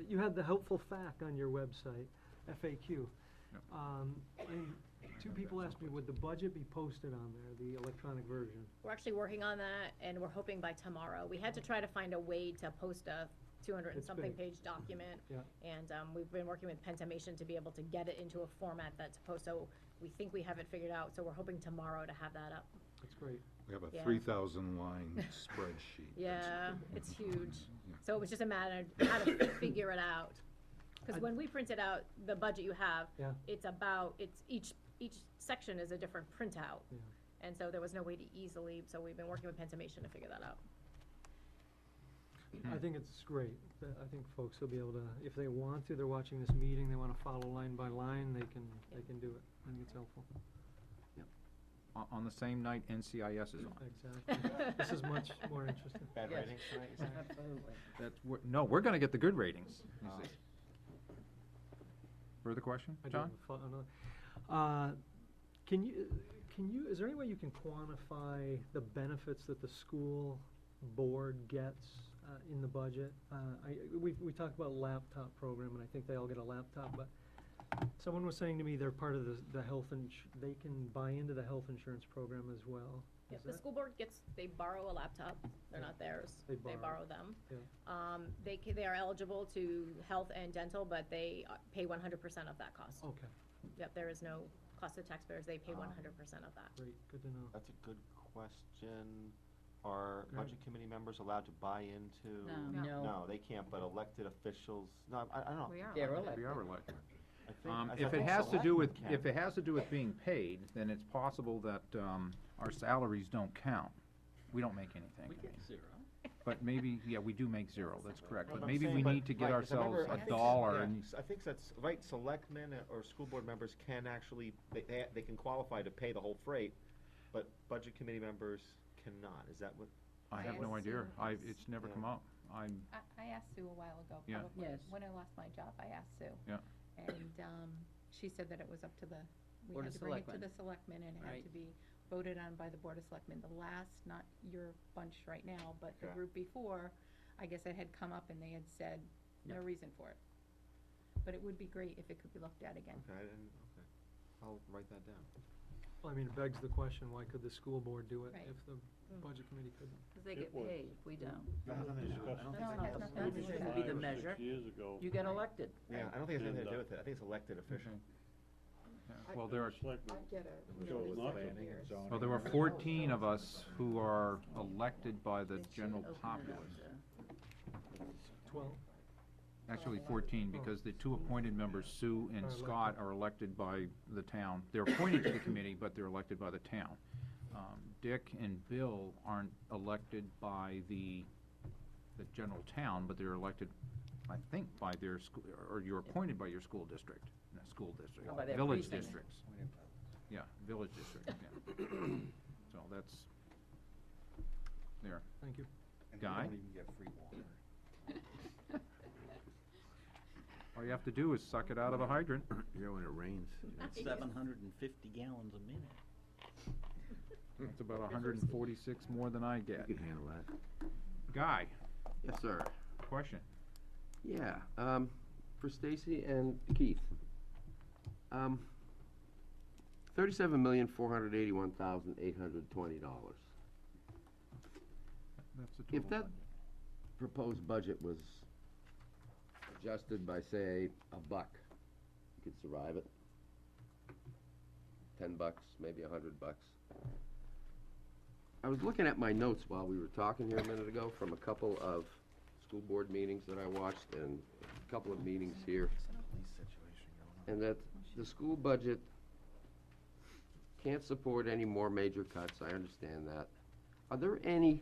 you had the helpful fact on your website, FAQ. Yep. And 2 people asked me, would the budget be posted on there, the electronic version? We're actually working on that, and we're hoping by tomorrow. We had to try to find a way to post a 200 and It's something big. page document. Yeah. And we've been working with Pentamation to be able to get it into a format that's post, so we think we have it figured out, so we're hoping tomorrow to have that up. That's great. We have a Yeah. 3,000-line spreadsheet. Yeah, it's huge. So it was just a matter of how to figure it out. Because when we printed out the budget you have, Yeah. it's each section is a different printout. Yeah. And so there was no way to easily, so we've been working with Pentamation to figure that out. I think it's great. I think folks will be able to, if they want to, they're watching this meeting, they want to follow line by line, they can do it. I think it's helpful. On the same night NCIS is on. Exactly. This is much more interesting. bad Yes. ratings tonight, you say? Absolutely. No, we're gonna get the good ratings. you Oh. see. Further question, I do John? have another. Can you, is there any way you can quantify the benefits that the school board gets in the budget? We talked about laptop program, and I think they all get a laptop, but someone was saying to me they're part of the health they can buy into the health insurance program as well. Yep, Is the that- school board they borrow a laptop, they're not theirs, They they borrow. borrow them. Yeah. They are eligible to health and dental, but they pay 100% of that cost. Okay, Yep, there is no cost to taxpayers, they pay Ah. 100% of that. great, good to know. That's a good question. Are Great. budget committee members allowed to buy into? No. No, they can't, but elected officials, no, I don't know. We are. They're elected. We elected. are elected. I think- I If it think has to do with, selectmen if can. it has to do with being paid, then it's possible that, our salaries don't count. We don't make anything. We get 0. But maybe, yeah, we do make 0, that's correct, Well, but I'm maybe saying, we but- need to get right, 'cause I ourselves remember- I a think dollar yeah, and. I think that's, right, selectmen or school board members can actually, they can qualify to pay the whole freight, but budget committee members cannot, is that what? I have no Yes. idea. Sue It's never Yeah. come up. I asked Sue a while ago, Yeah. probably, Yes. when I lost my job, I asked Sue. Yeah. And, she said that it was up to we Board had of to bring it to Selectmen. the selectmen, and it had Right. to be voted on by the Board of Selectmen. The last, not your bunch right now, but the Okay. group before, I guess it had come up and they had said no Yep. reason for it. But it would be great if it could be looked at again. Okay, okay, I'll write that down. Well, I mean, it begs the question, why could the school board do it Right. if the budget committee couldn't? Because they get paid if we don't. No, no, no, no, I don't No, think it it has has nothing that to do with shouldn't that. be the measure. Years ago. You get elected. Yeah, I don't think it has anything to do with it, I think it's elected official. Yeah, Well, there are, Well, there were 14 of us who are elected by the general populace. 12? Actually 14, because the 2 appointed members, Sue and Are Scott, are elected by the town. They're appointed to the committee, but they're elected by the town. Dick and Bill aren't elected by the general town, but they're elected, I think, by their school, or you're appointed by your school district, Oh, by their village precinct. districts. Yeah, village district, yeah. So that's, there. Thank you. And we Guy? don't even get free water. All you have to do is suck it out of a hydrant. Yeah, when it rains. Nice. 750 gallons a minute. That's about 146 more than I get. You can handle that. Guy, Yes, sir. question? Yeah, for Stacy and Keith. $37,481,820. That's the If total that budget. proposed budget was adjusted by, say, $1, you could survive it. $10, maybe $100. I was looking at my notes while we were talking here a minute ago from a couple of school board meetings that I watched and a couple of meetings here. And that the school budget can't support any more major cuts, I understand that. Are there any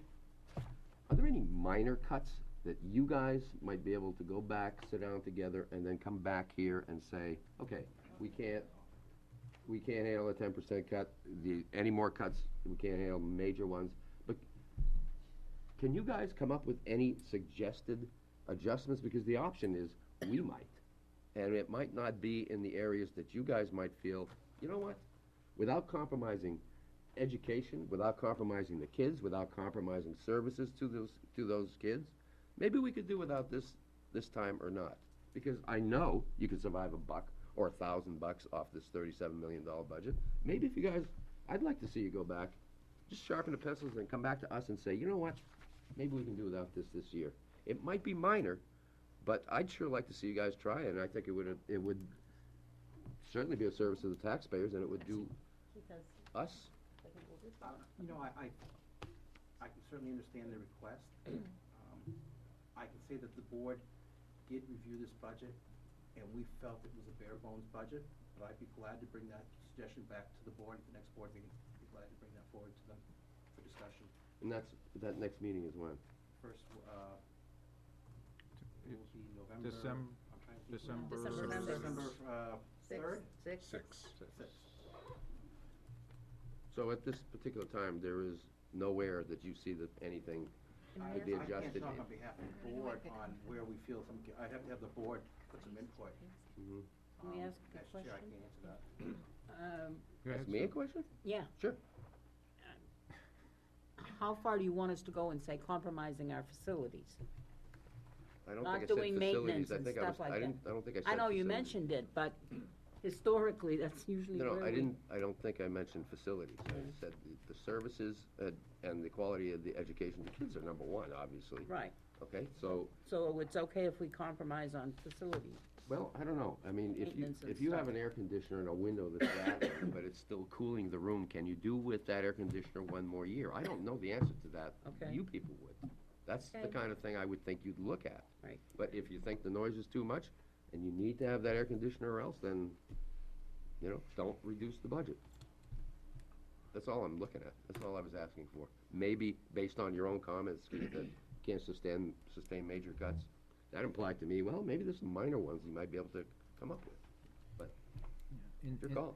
minor cuts that you guys might be able to go back, sit down together, and then come back here and say, okay, we can't handle a 10% cut, any more cuts, we can't handle major ones, but can you guys come up with any suggested adjustments? Because the option is, we might, and it might not be in the areas that you guys might feel, you know what? Without compromising education, without compromising the kids, without compromising services to those kids, maybe we could do without this time or not. Because I know you could survive $1 or $1,000 off this $37 million budget. Maybe if you guys, I'd like to see you go back, just sharpen the pencils and come back to us and say, you know what? Maybe we can do without this year. It might be minor, but I'd sure like to see you guys try it, and I think it would certainly be a service to the taxpayers, and it would do us. You know, I can certainly understand the request. I can say that the board did review this budget, and we felt it was a bare bones budget, but I'd be glad to bring that suggestion back to the board at the next board meeting. Be glad to bring that forward to them for discussion. And that next meeting is when? First, will be November. I'm trying to think. December. Third? Sixth. So at this particular time, there is nowhere that you see that anything could be adjusted? I can't talk on behalf of the board on where we feel I'd have to have the board put some input. Mhm. Can we ask a As chair, I question? can't answer that. Go ahead, Ask me a Sue. question? Yeah. Sure. How far do you want us to go and say compromising our facilities? I don't Not think I said doing facilities. maintenance I and think stuff like that. I don't think I said I know you facilities. mentioned it, but historically, that's usually No, where I we- didn't, I don't think I mentioned facilities. I said the services and the quality of the education, the kids are number one, obviously. Right. Okay, so, So it's okay if we compromise on facilities? well, I don't know. I mean, Maintenance and if you have stuff. an air conditioner and a window that's rattling, but it's still cooling the room, can you do with that air conditioner one more year? I don't know the answer to that. Okay. You people would. That's the Okay. kind of thing I would think you'd look at. Right. But if you think the noise is too much and you need to have that air conditioner or else, then, don't reduce the budget. That's all I'm looking at. That's all I was asking for. Maybe based on your own comments, Keith, that can't sustain major cuts. That implied to me, well, maybe there's some minor ones you might be able to come up with. But your call.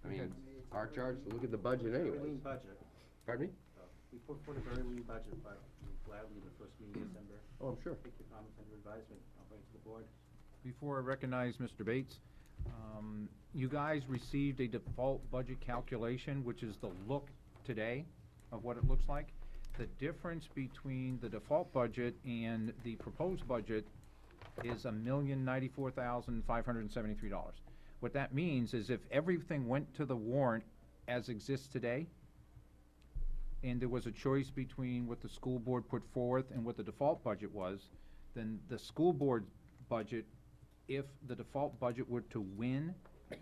I mean, our charge to look at the budget Very anyways. lean budget. Pardon me? We put forward a very lean budget, but gladly in the first meeting in December. Oh, I'm sure. Take your comments under advisement. I'll bring it to the board. Before I recognize Mr. Bates, you guys received a default budget calculation, which is the look today of what it looks like. The difference between the default budget and the proposed budget is $1,094,573. What that means is if everything went to the warrant as exists today, and there was a choice between what the school board put forth and what the default budget was, then the school board budget, if the default budget were to win,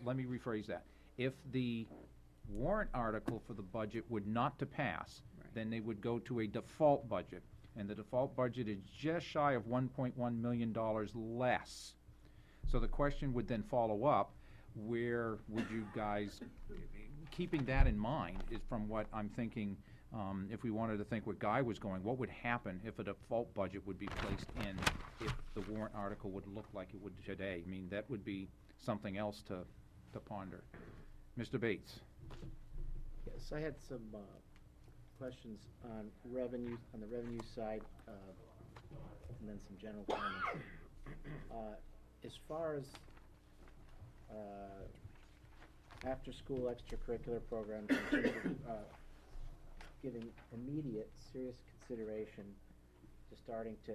let me rephrase that. If the warrant article for the budget would not to pass, then they would go to a default budget. And the default budget is just shy of $1.1 million less. So the question would then follow up, where would you guys, keeping that in mind, is from what I'm thinking, if we wanted to think what Guy was going, what would happen if a default budget would be placed in, if the warrant article would look like it would today? I mean, that would be something else to ponder. Mr. Bates? Yes, I had some questions on revenues, on the revenue side, and then some general comments. As far as after-school extracurricular programs, in terms of giving immediate, serious consideration to starting to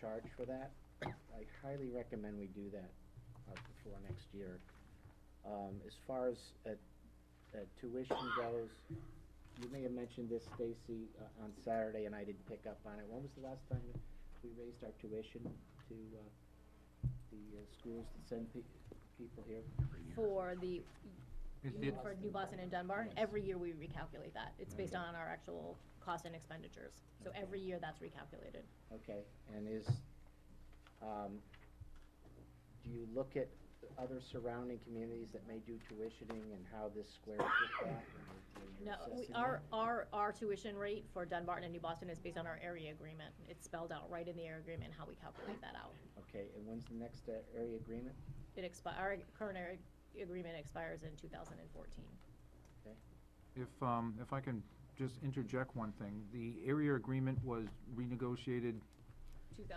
charge for that, I highly recommend we do that before next year. As far as tuition goes, you may have mentioned this, Stacy, on Saturday, and I didn't pick up on it. When was the last time we raised our tuition to the schools that send people here? For the, It- you mean it- for New Boston and Dunbar, Yes. every year we recalculate that. It's based on our actual cost and expenditures. So every year that's recalculated. Okay, and do you look at other surrounding communities that may do tuitioning and how this squares with that? when No, you're assessing our tuition rate for Dunbarton and New Boston is based on our area agreement. It's spelled out right in the area agreement how we calculate that out. that? Okay, and when's the next area agreement? Our current area agreement expires in 2014. Okay. If I can just interject one thing, the area agreement was renegotiated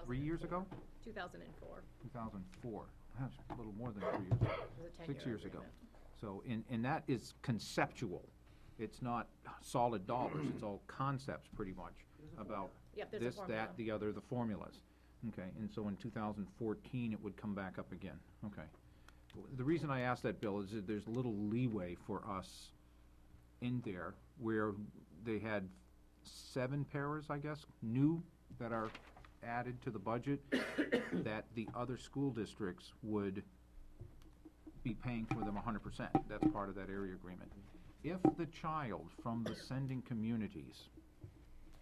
3 years ago? 2004. 2004. That's a little more than 3 years ago. It was a 10-year 6 years ago. agreement. So, and that is conceptual. It's not solid dollars, it's all concepts pretty much about Yep, there's a this, formula. that, the other, the formulas. Okay, and so in 2014, it would come back up again. Okay. The reason I asked that, Bill, is that there's little leeway for us in there where they had 7 paras, I guess, new that are added to the budget, that the other school districts would be paying for them 100%. That's part of that area agreement. If the child from the sending communities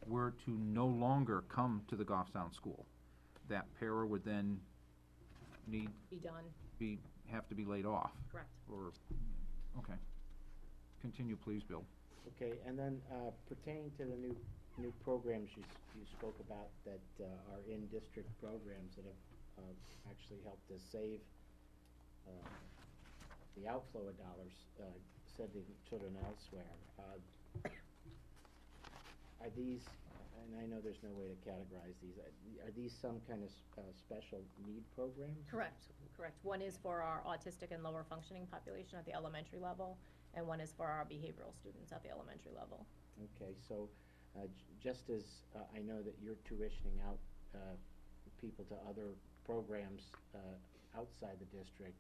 were to no longer come to the Goffstown school, that para would then need, Be done, have to be laid off. correct. Or, okay. Continue, please, Bill. Okay, and then pertaining to the new programs you spoke about that are in-district programs that have actually helped us save the outflow of dollars, sending children elsewhere. Are these, and I know there's no way to categorize these, are these some kind of special need programs? Correct. One is for our autistic and lower functioning population at the elementary level, and one is for our behavioral students at the elementary level. Okay, so just as I know that you're tuitioning out people to other programs outside the district,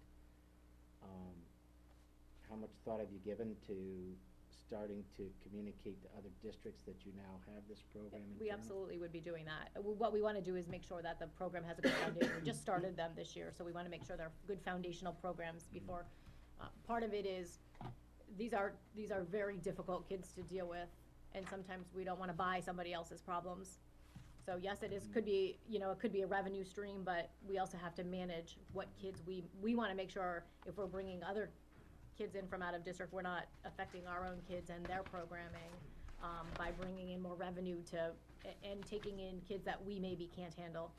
how much thought have you given to starting to communicate to other districts that you now have this program in We town? absolutely would be doing that. What we want to do is make sure that the program has a good foundation. We just started them this year, so we want to make sure they're good foundational programs before. Part of it is, these are very difficult kids to deal with, and sometimes we don't want to buy somebody else's problems. So yes, could be a revenue stream, but we also have to manage what kids we want to make sure if we're bringing other kids in from out of district, we're not affecting our own kids and their programming by bringing in more revenue and taking in kids that we maybe can't handle.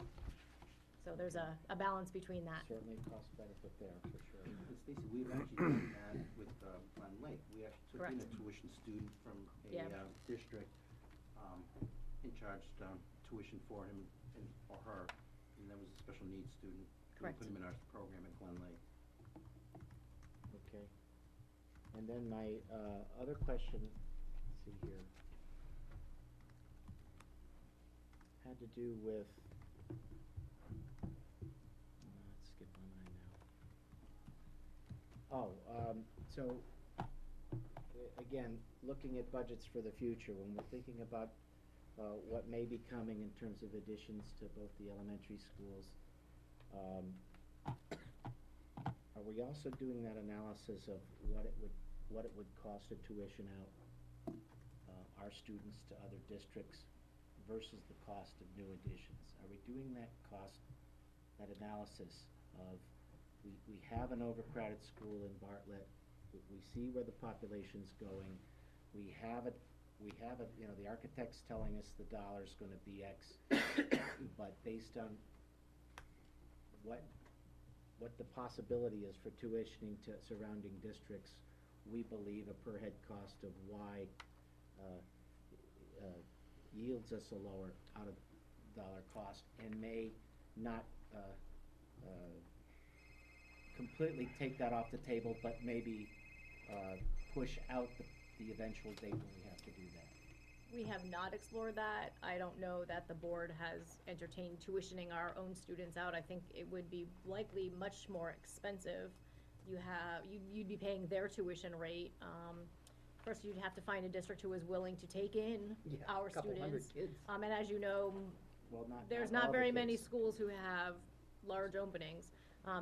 So there's a balance between that. Certainly cost benefit there, for sure. And Stacy, we've actually done that with Glen Lake. We actually took in a Correct. tuition student from Yeah. a district, and charged tuition for him or her, and that was a special needs student. Correct. We put him in our program at Glen Lake. Okay. And then my other question, let's see here, had to do with, let's skip my mind now. So, again, looking at budgets for the future, when we're thinking about what may be coming in terms of additions to both the elementary schools, are we also doing that analysis of what it would cost to tuition out our students to other districts versus the cost of new additions? Are we doing that analysis of, we have an overcrowded school in Bartlett, we see where the population's going, we have it, the architect's telling us the dollar's gonna be X, but based on what the possibility is for tuitioning to surrounding districts, we believe a per head cost of Y yields us a lower out of dollar cost and may not completely take that off the table, but maybe push out the eventual date when we have to do that. We have not explored that. I don't know that the board has entertained tuitioning our own students out. I think it would be likely much more expensive you'd be paying their tuition rate. First, you'd have to find a district who is willing to take in Yeah, our a couple hundred students. kids. And as you know, Well, there's all not the very many kids. schools who have large openings.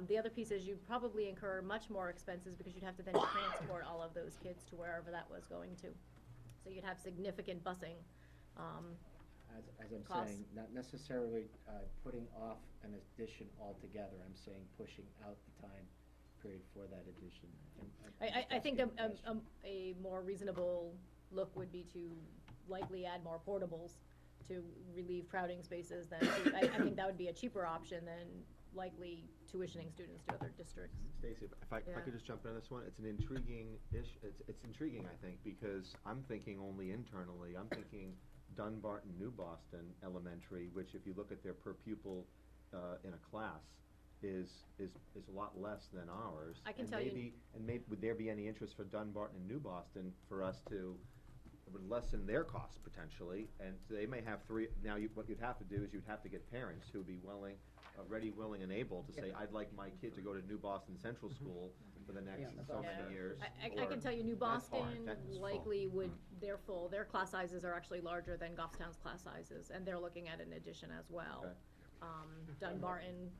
The other piece is you'd probably incur much more expenses because you'd have to then transport all of those kids to wherever that was going to. So you'd have significant busing, As I'm costs. saying, not necessarily putting off an addition altogether, I'm saying pushing out the time period for that addition. I think a more reasonable look would be to likely add more portables to relieve crowding spaces than, I think that would be a cheaper option than likely tuitioning students to other districts. Stacy, if I Yeah. could just jump in on this one, it's an intriguing it's intriguing, I think, because I'm thinking only internally. I'm thinking Dunbarton, New Boston Elementary, which if you look at their per pupil in a class, is a lot less than ours. I can And tell you- maybe, would there be any interest for Dunbarton and New Boston for us to, it would lessen their costs potentially, and they may have three, now what you'd have to do is you'd have to get parents who'd be willing, ready, willing, and able to say, I'd like my kid to go to New Boston Central School for the next so many years. I can or- tell you, New That's fine, Boston that's full. likely would, their class sizes are actually larger than Goffstown's class sizes, and they're looking at an addition as well. Okay. Dunbarton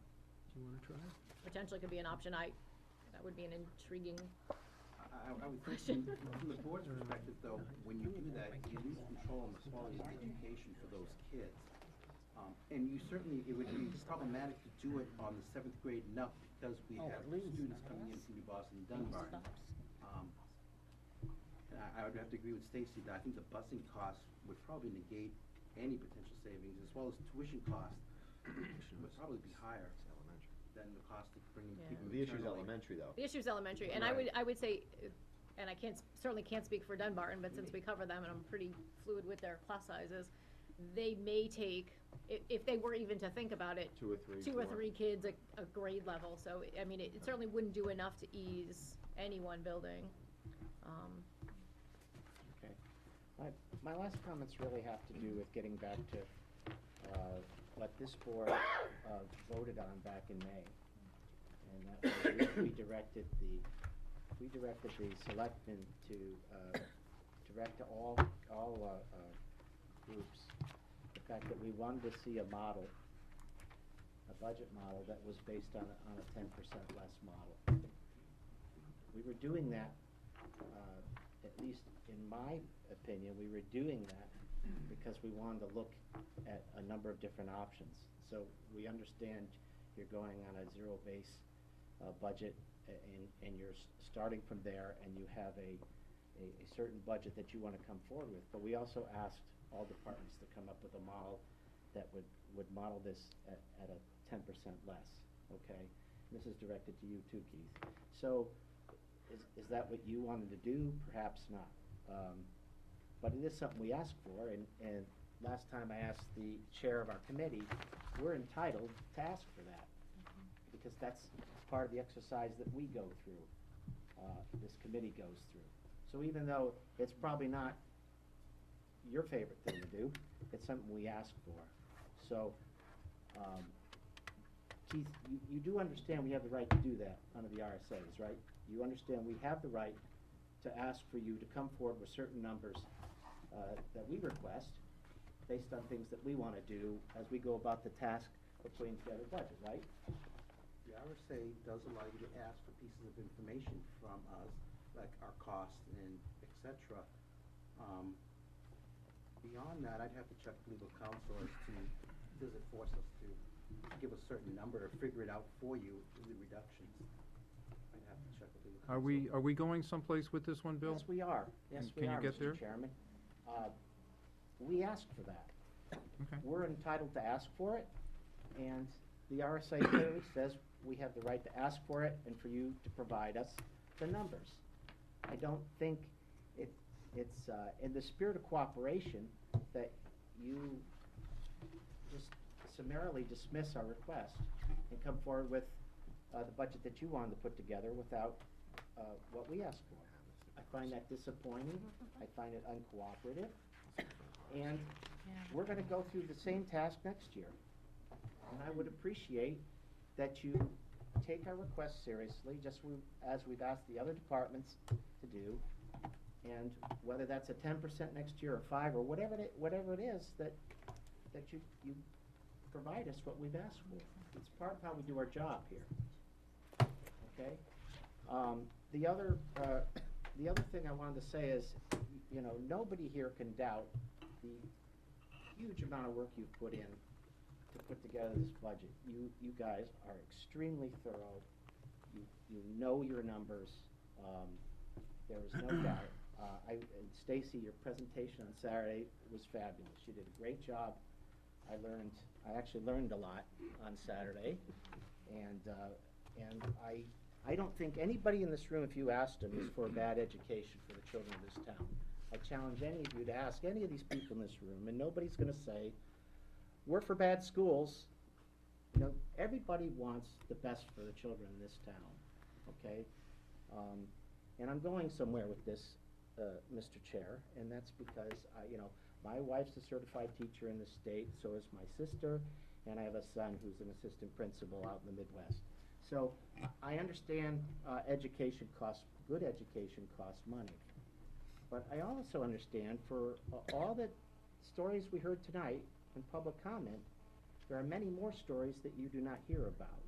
Do you wanna try? potentially could be an option, that would be an intriguing, I would think from the board's perspective, though, when you do that, you lose control on the quality of education for those kids. And you certainly, it would be problematic to do it on the 7th grade and up, because we have students coming in from New Boston and Dunbar. And I would have to agree with Stacy that I think the busing costs would probably negate any potential savings, as well as tuition costs would probably be higher than the cost of bringing Yeah. people The issue's internally. elementary, though. the issue's elementary, and Right. I would say, and I certainly can't speak for Dunbarton, but since we cover them and I'm pretty fluid with their class sizes, they may take, if they were even to think about it, Two or three, two or four. three kids a grade level, so, I mean, it certainly wouldn't do enough to ease any one building. Okay. My last comments really have to do with getting back to what this board voted on back in May. And that was we directed the selectmen to direct to all groups the fact that we wanted to see a model, a budget model that was based on a 10% less model. We were doing that, at least in my opinion, we were doing that because we wanted to look at a number of different options. So we understand you're going on a zero-base budget, and you're starting from there, and you have a certain budget that you want to come forward with. But we also asked all departments to come up with a model that would model this at a 10% less, okay? This is directed to you too, Keith. So is that what you wanted to do? Perhaps not. But it is something we asked for, and last time I asked the chair of our committee, we're entitled to ask for that. Because that's part of the exercise that we go through, this committee goes through. So even though it's probably not your favorite thing to do, it's something we ask for. So, Keith, you do understand we have the right to do that under the RSA's, right? You understand we have the right to ask for you to come forward with certain numbers that we request, based on things that we want to do as we go about the task of putting together a budget, right? The RSA does allow you to ask for pieces of information from us, like our costs and et cetera. Beyond that, I'd have to check with legal counsel as to, does it force us to give a certain number or figure it out for you, the reductions? I'd have to check with legal counsel. Are we going someplace with this one, Bill? Yes, we are. Yes, we Can are, you get there? Mr. Chairman. We asked for that. Okay. We're entitled to ask for it, and the RSA clearly says we have the right to ask for it and for you to provide us the numbers. I don't think it's in the spirit of cooperation that you just summarily dismiss our request and come forward with the budget that you wanted to put together without what we asked for. I find that disappointing. I find it uncooperative. And we're gonna go through the same task next year. And I would appreciate that you take our requests seriously, as we've asked the other departments to do. And whether that's a 10% next year or 5 or whatever it is that you provide us what we've asked for. It's part of how we do our job here. Okay? The other thing I wanted to say is, nobody here can doubt the huge amount of work you've put in to put together this budget. You guys are extremely thorough. You know your numbers. There is no doubt. And Stacy, your presentation on Saturday was fabulous. You did a great job. I actually learned a lot on Saturday. And I don't think anybody in this room, if you asked them, is for a bad education for the children of this town. I challenge any of you to ask any of these people in this room, and nobody's gonna say, we're for bad schools. Everybody wants the best for the children in this town, okay? And I'm going somewhere with this, Mr. Chair, and that's because, my wife's a certified teacher in the state, so is my sister, and I have a son who's an assistant principal out in the Midwest. So I understand education costs, good education costs money. But I also understand for all the stories we heard tonight in public comment, there are many more stories that you do not hear about.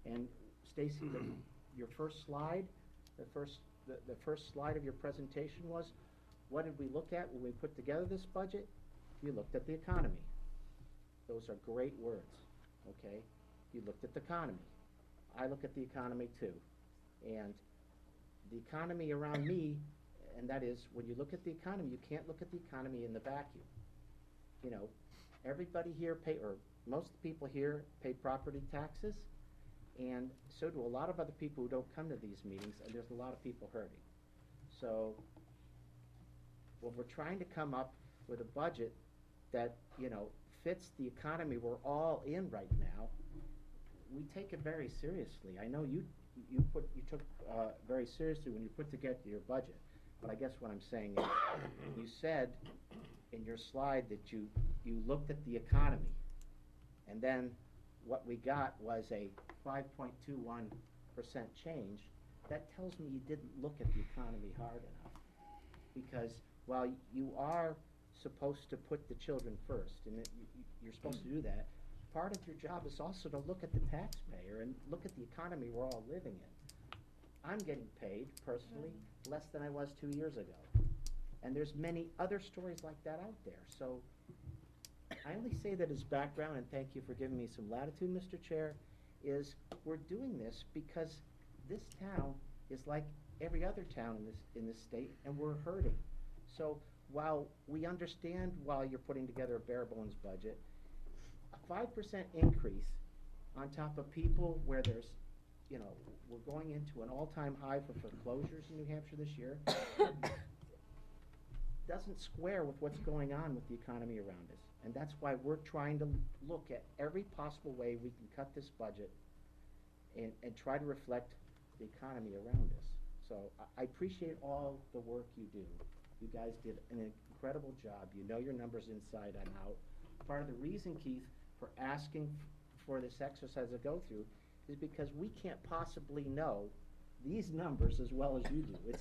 And Stacy, your first slide, the first slide of your presentation was, what did we look at when we put together this budget? You looked at the economy. Those are great words, okay? You looked at the economy. I look at the economy too. And the economy around me, and that is, when you look at the economy, you can't look at the economy in the vacuum. Everybody here or most people here pay property taxes, and so do a lot of other people who don't come to these meetings, and there's a lot of people hurting. So, when we're trying to come up with a budget that, fits the economy we're all in right now, we take it very seriously. I know you took very seriously when you put together your budget, but I guess what I'm saying is, you said in your slide that you looked at the economy, and then what we got was a 5.21% change. That tells me you didn't look at the economy hard enough, because while you are supposed to put the children first, and you're supposed to do that, part of your job is also to look at the taxpayer and look at the economy we're all living in. I'm getting paid, personally, less than I was 2 years ago. And there's many other stories like that out there. So I only say that as background, and thank you for giving me some latitude, Mr. Chair, is we're doing this because this town is like every other town in this state, and we're hurting. So while we understand while you're putting together a bare bones budget, a 5% increase on top of people where there's, we're going into an all-time high for foreclosures in New Hampshire this year, doesn't square with what's going on with the economy around us. And that's why we're trying to look at every possible way we can cut this budget and try to reflect the economy around us. So I appreciate all the work you do. You guys did an incredible job. You know your numbers inside and out. Part of the reason, Keith, for asking for this exercise to go through is because we can't possibly know these numbers as well as you do. It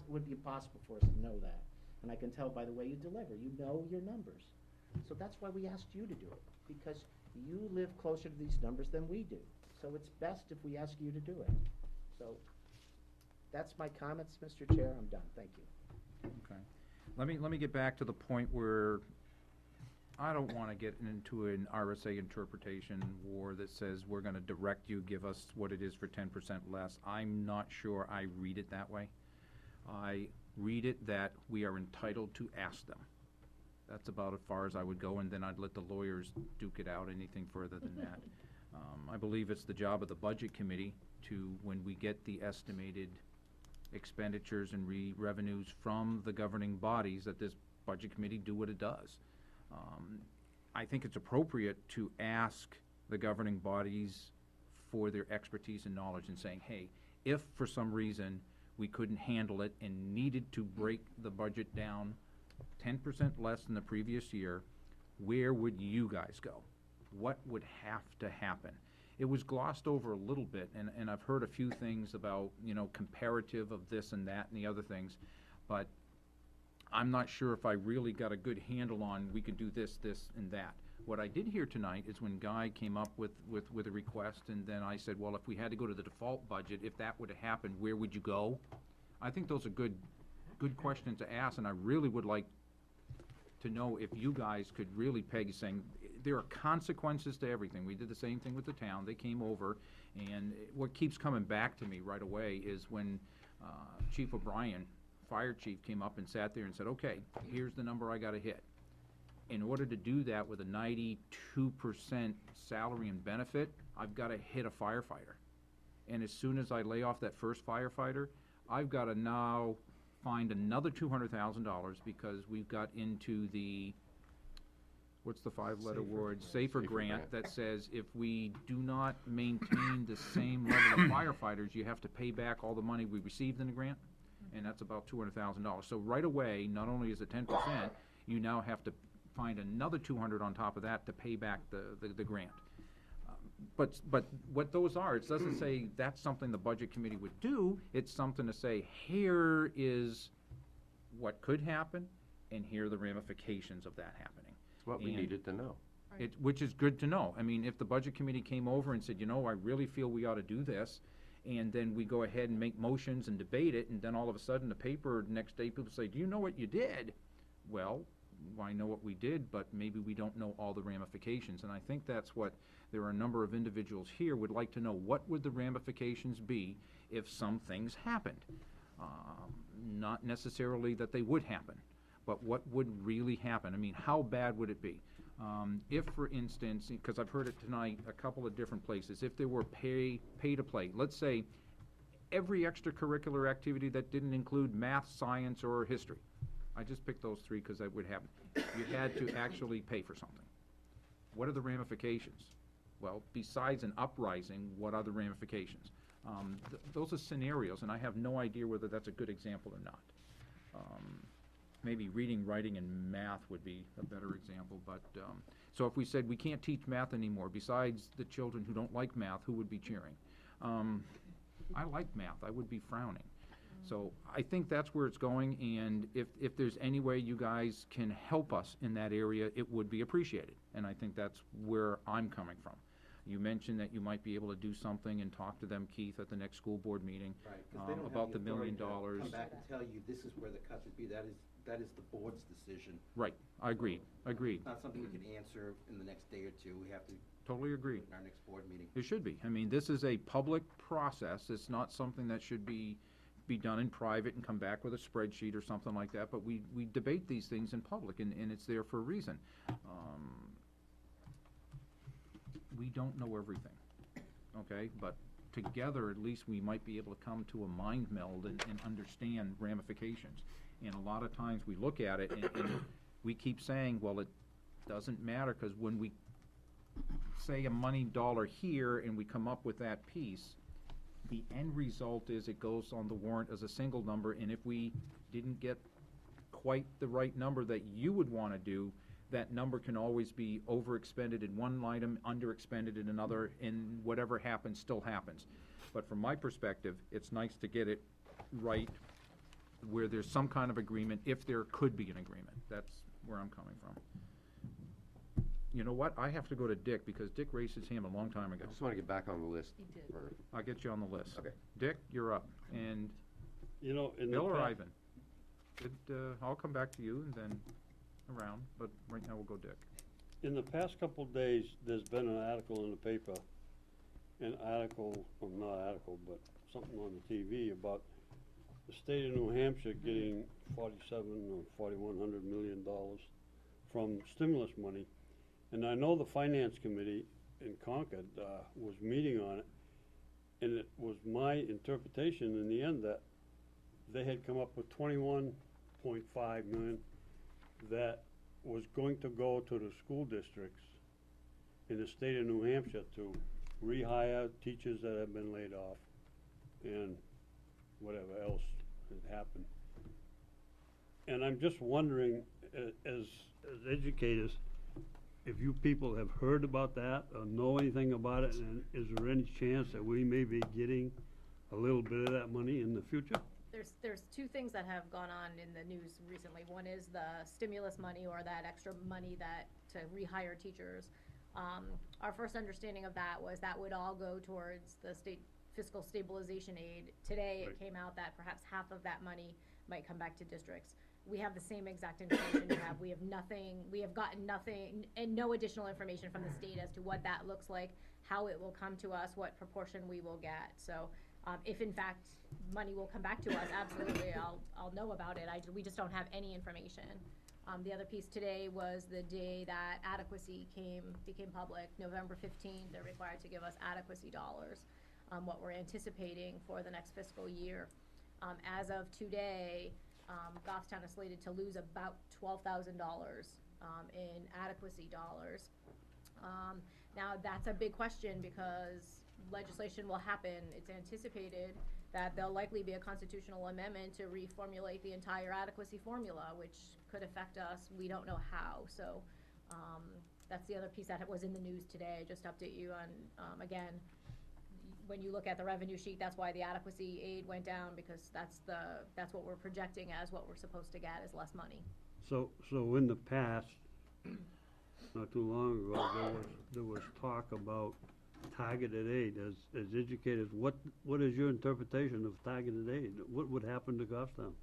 would be impossible for us to know that. And I can tell by the way you deliver. You know your numbers. So that's why we asked you to do it, because you live closer to these numbers than we do. So it's best if we ask you to do it. So that's my comments, Mr. Chair. I'm done. Thank you. Okay. Let me get back to the point where I don't want to get into an RSA interpretation war that says we're going to direct you, give us what it is for 10% less. I'm not sure I read it that way. I read it that we are entitled to ask them. That's about as far as I would go, and then I'd let the lawyers duke it out, anything further than that. I believe it's the job of the Budget Committee to, when we get the estimated expenditures and revenues from the governing bodies, that this Budget Committee do what it does. I think it's appropriate to ask the governing bodies for their expertise and knowledge and saying, hey, if for some reason we couldn't handle it and needed to break the budget down 10% less than the previous year, where would you guys go? What would have to happen? it was glossed over a little bit, and I've heard a few things about, you know, comparative of this and that and the other things, but I'm not sure if I really got a good handle on, we could do this, this, and that. What I did hear tonight is when Guy came up with a request, and then I said, well, if we had to go to the default budget, if that would have happened, where would you go? I think those are good questions to ask, and I really would like to know if you guys could really peg saying, there are consequences to everything. We did the same thing with the town. They came over, and what keeps coming back to me right away is when Chief O'Brien, fire chief, came up and sat there and said, okay, here's the number I gotta hit. In order to do that with a 92% salary and benefit, I've gotta hit a firefighter. And as soon as I lay off that first firefighter, I've gotta now find another $200,000 because we've got into the, what's the five-letter word? Safer grant that says if we do not maintain the same level of firefighters, you have to pay back all the money we received in the grant, and that's about $200,000. So right away, not only is it 10%, you now have to find another 200 on top of that to pay back the grant. But what those are, it doesn't say that's something the budget committee would do, it's something to say, here is what could happen, and here are the ramifications of that happening. It's what we needed to know. Which is good to know. I mean, if the budget committee came over and said, you know, I really feel we ought to do this, and then we go ahead and make motions and debate it, and then all of a sudden the paper, next day, people say, do you know what you did? Well, I know what we did, but maybe we don't know all the ramifications, and I think that's what there are a number of individuals here would like to know. What would the ramifications be if some things happened? Not necessarily that they would happen, but what would really happen? I mean, how bad would it be? If, for instance, because I've heard it tonight a couple of different places, if there were pay to play, let's say every extracurricular activity that didn't include math, science, or history. I just picked those three because that would happen. You had to actually pay for something. What are the ramifications? Well, besides an uprising, what are the ramifications? Those are scenarios, and I have no idea whether that's a good example or not. Maybe reading, writing, and math would be a better example, but, so if we said we can't teach math anymore, besides the children who don't like math, who would be cheering? I like math, I would be frowning. So I think that's where it's going, and if there's any way you guys can help us in that area, it would be appreciated, and I think that's where I'm coming from. You mentioned that you might be able to do something and talk to them, Keith, at the next school board meeting, Right, 'cause they don't about have the $1 million. come back and tell you this is where the cuts would be. That is the board's decision. Right, I agree. It's not something we can answer in the next day or two. We have to Totally agree. in our next board meeting. It should be. I mean, this is a public process. It's not something that should be done in private and come back with a spreadsheet or something like that, but we debate these things in public, and it's there for a reason. We don't know everything, okay? But together, at least, we might be able to come to a mind meld and understand ramifications. And a lot of times, we look at it, and we keep saying, well, it doesn't matter, because when we say a money dollar here, and we come up with that piece, the end result is it goes on the warrant as a single number, and if we didn't get quite the right number that you would want to do, that number can always be overexpended in one item, underexpended in another, and whatever happens still happens. But from my perspective, it's nice to get it right where there's some kind of agreement, if there could be an agreement. That's where I'm coming from. You know what? I have to go to Dick, because Dick raised his hand a long time ago. I just want to get back on the list. He did. I'll get you on the list. Okay. Dick, you're up. And You know, in the Bill or past- Ivan? I'll come back to you and then around, but right now we'll go Dick. In the past couple of days, there's been an article in the paper, well, not article, but something on the TV about the state of New Hampshire getting $4,700 or $4,100 million from stimulus money. And I know the finance committee in Concord was meeting on it, and it was my interpretation in the end that they had come up with $21.5 million that was going to go to the school districts in the state of New Hampshire to rehire teachers that have been laid off and whatever else had happened. And I'm just wondering, as educators, if you people have heard about that or know anything about it, and is there any chance that we may be getting a little bit of that money in the future? There's two things that have gone on in the news recently. One is the stimulus money, or that extra money that, to rehire teachers. Our first understanding of that was that would all go towards the state fiscal stabilization aid. Today, it came out that perhaps half of that money might come back to districts. We have the same exact information you have. We have nothing, we have gotten nothing, and no additional information from the state as to what that looks like, how it will come to us, what proportion we will get. So, if in fact money will come back to us, absolutely, I'll know about it. We just don't have any information. The other piece today was the day that adequacy became public, November 15th. They're required to give us adequacy dollars, what we're anticipating for the next fiscal year. As of today, Goffstown is slated to lose about $12,000 in adequacy dollars. Now, that's a big question because legislation will happen. It's anticipated that there'll likely be a constitutional amendment to reformulate the entire adequacy formula, which could affect us. We don't know how. So that's the other piece that was in the news today. Just to update you on, again, when you look at the revenue sheet, that's why the adequacy aid went down, because that's what we're projecting as what we're supposed to get is less money. So in the past, not too long ago, there was talk about targeted aid. As educators, what is your interpretation of targeted aid? What would happen to Goffstown?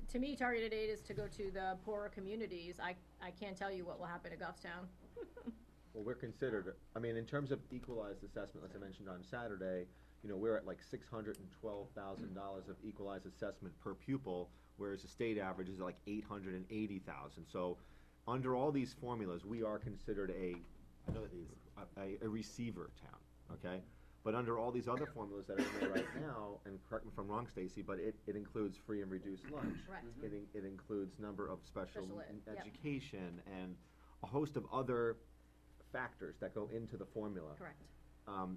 To me, targeted aid is to go to the poorer communities. I can't tell you what will happen to Goffstown. Well, we're considered, I mean, in terms of equalized assessment, as I mentioned on Saturday, you know, we're at like $612,000 of equalized assessment per pupil, whereas the state average is like $880,000. So under all these formulas, we are considered a receiver town, okay? But under all these other formulas that are in there right now, and correct me if I'm wrong, Stacy, but it includes free and reduced lunch. Correct. It includes number of special ed, yep. education and a host of other factors that go into the formula. Correct.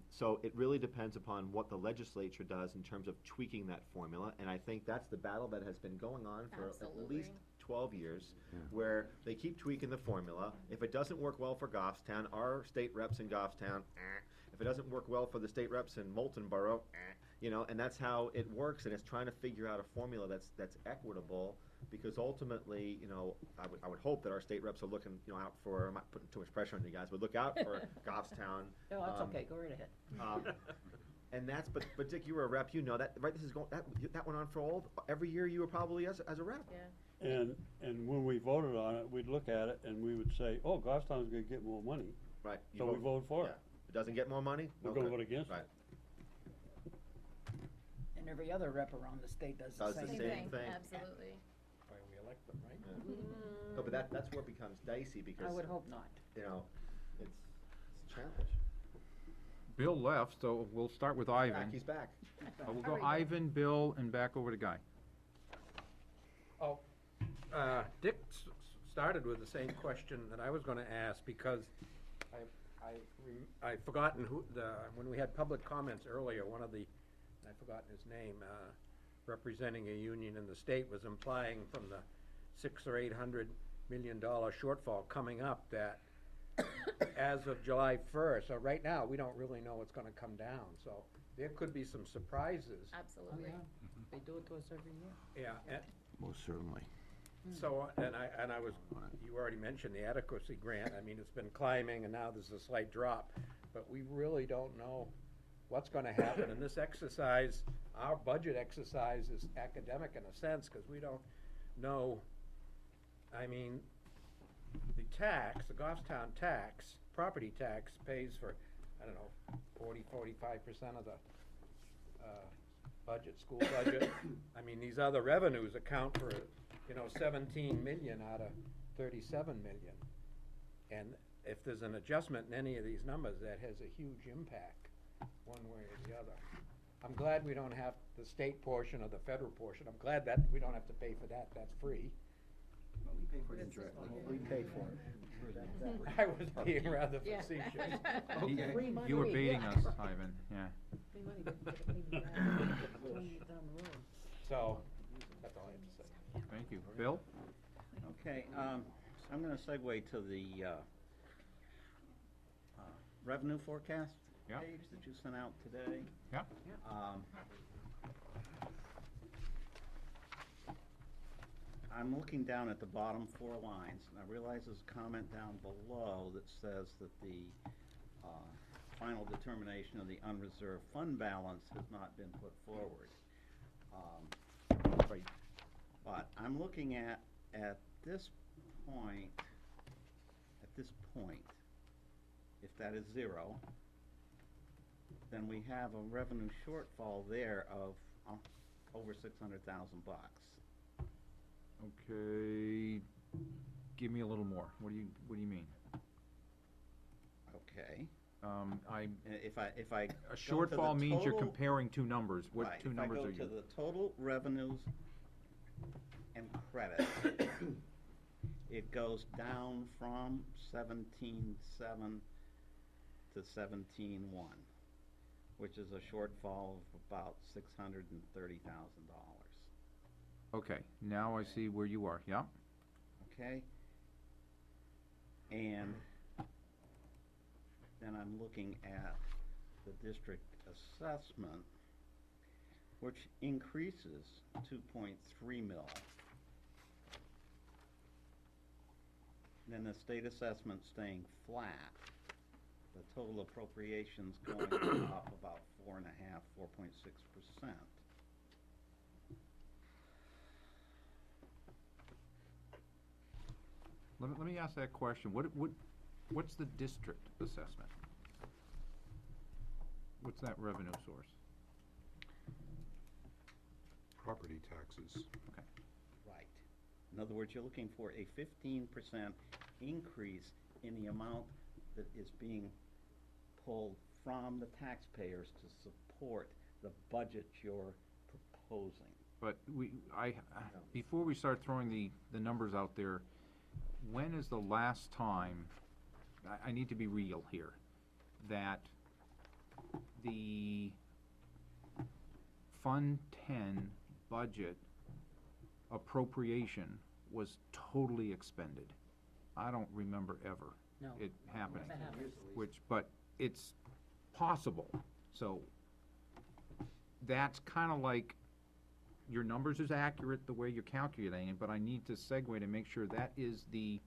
So it really depends upon what the legislature does in terms of tweaking that formula, and I think that's the battle that has been going on for at least 12 years, where they keep tweaking the formula. If it doesn't work well for Goffstown, our state reps in Goffstown, if it doesn't work well for the state reps in Moulton Borough, you know, and that's how it works, and it's trying to figure out a formula that's equitable, because ultimately, you know, I would hope that our state reps are looking, you know, out for, I'm not putting too much pressure on you guys, but look out for Goffstown. No, that's okay, go right ahead. And that's, but Dick, you were a rep, you know that, right, this is going, that went on for every year you were probably as a rep. Yeah. And when we voted on it, we'd look at it and we would say, oh, Goffstown's gonna get more money. Right. So we vote for it. If it doesn't get more money, We're no gonna good. vote against it. Right. And every other rep around the state does the same thing. Absolutely. Why we elect them, right? Yeah. No, but that's where it becomes dicey, because. I would hope not. You know, it's a challenge. Bill left, so we'll start with Ivan. He's back. We'll go Ivan, Bill, and back over to Guy. Oh, Dick started with the same question that I was gonna ask, because I've forgotten when we had public comments earlier, one of the, I've forgotten his name, representing a union in the state was implying from the $600 or $800 million shortfall coming up that as of July 1st, so right now, we don't really know what's gonna come down, so there could be some surprises. Absolutely. They do it to us every year. Yeah, and Most certainly. so, and I was, you already mentioned the adequacy grant, I mean, it's been climbing and now there's a slight drop, but we really don't know what's gonna happen, and this exercise, our budget exercise is academic in a sense, cause we don't know, I mean, the tax, the Goffstown tax, property tax pays for, I don't know, 45% of the, budget, school budget. I mean, these other revenues account for, you know, 17 million out of 37 million. And if there's an adjustment in any of these numbers, that has a huge impact, one way or the other. I'm glad we don't have the state portion or the federal portion. I'm glad that we don't have to pay for that, that's free. Well, we pay for it indirectly. We pay for it. I was being rather Yeah. facetious. Okay. Free money. You were baiting Yeah. us, Ivan, yeah. Free money, but maybe down the road. So, that's all I have to say. Thank you. Bill? Okay, I'm gonna segue to the, revenue forecast Yeah. page that you sent out today. Yeah. I'm looking down at the bottom 4 lines, and I realize there's a comment down below that says that the final determination of the unreserved fund balance has not been put forward. Right. But I'm looking at this point, if that is 0, then we have a revenue shortfall there of over $600,000. Okay, give me a little more. What do you mean? Okay. If I a go to the shortfall means you're total- comparing two numbers. What Right, two numbers are If I you? go to the total revenues and credits, it goes down from 17.7 to 17.1, which is a shortfall of about $630,000. Okay, now I see where you are, yeah? Okay? And then I'm looking at the district assessment, which increases 2.3 mil. Then the state assessment staying flat. The total appropriations going up about 4.5, 4.6%. Let me ask that question. What's the district assessment? What's that revenue source? Property taxes. Okay. Right. In other words, you're looking for a 15% increase in the amount that is being pulled from the taxpayers to support the budget you're proposing. But before we start throwing the numbers out there, when is the last time, I need to be real here, that the Fund 10 budget appropriation was totally expended? I don't remember ever No. it happening. Never happened. But it's possible, so that's kinda like, your numbers is accurate the way you're calculating it, but I need to segue to make sure that is the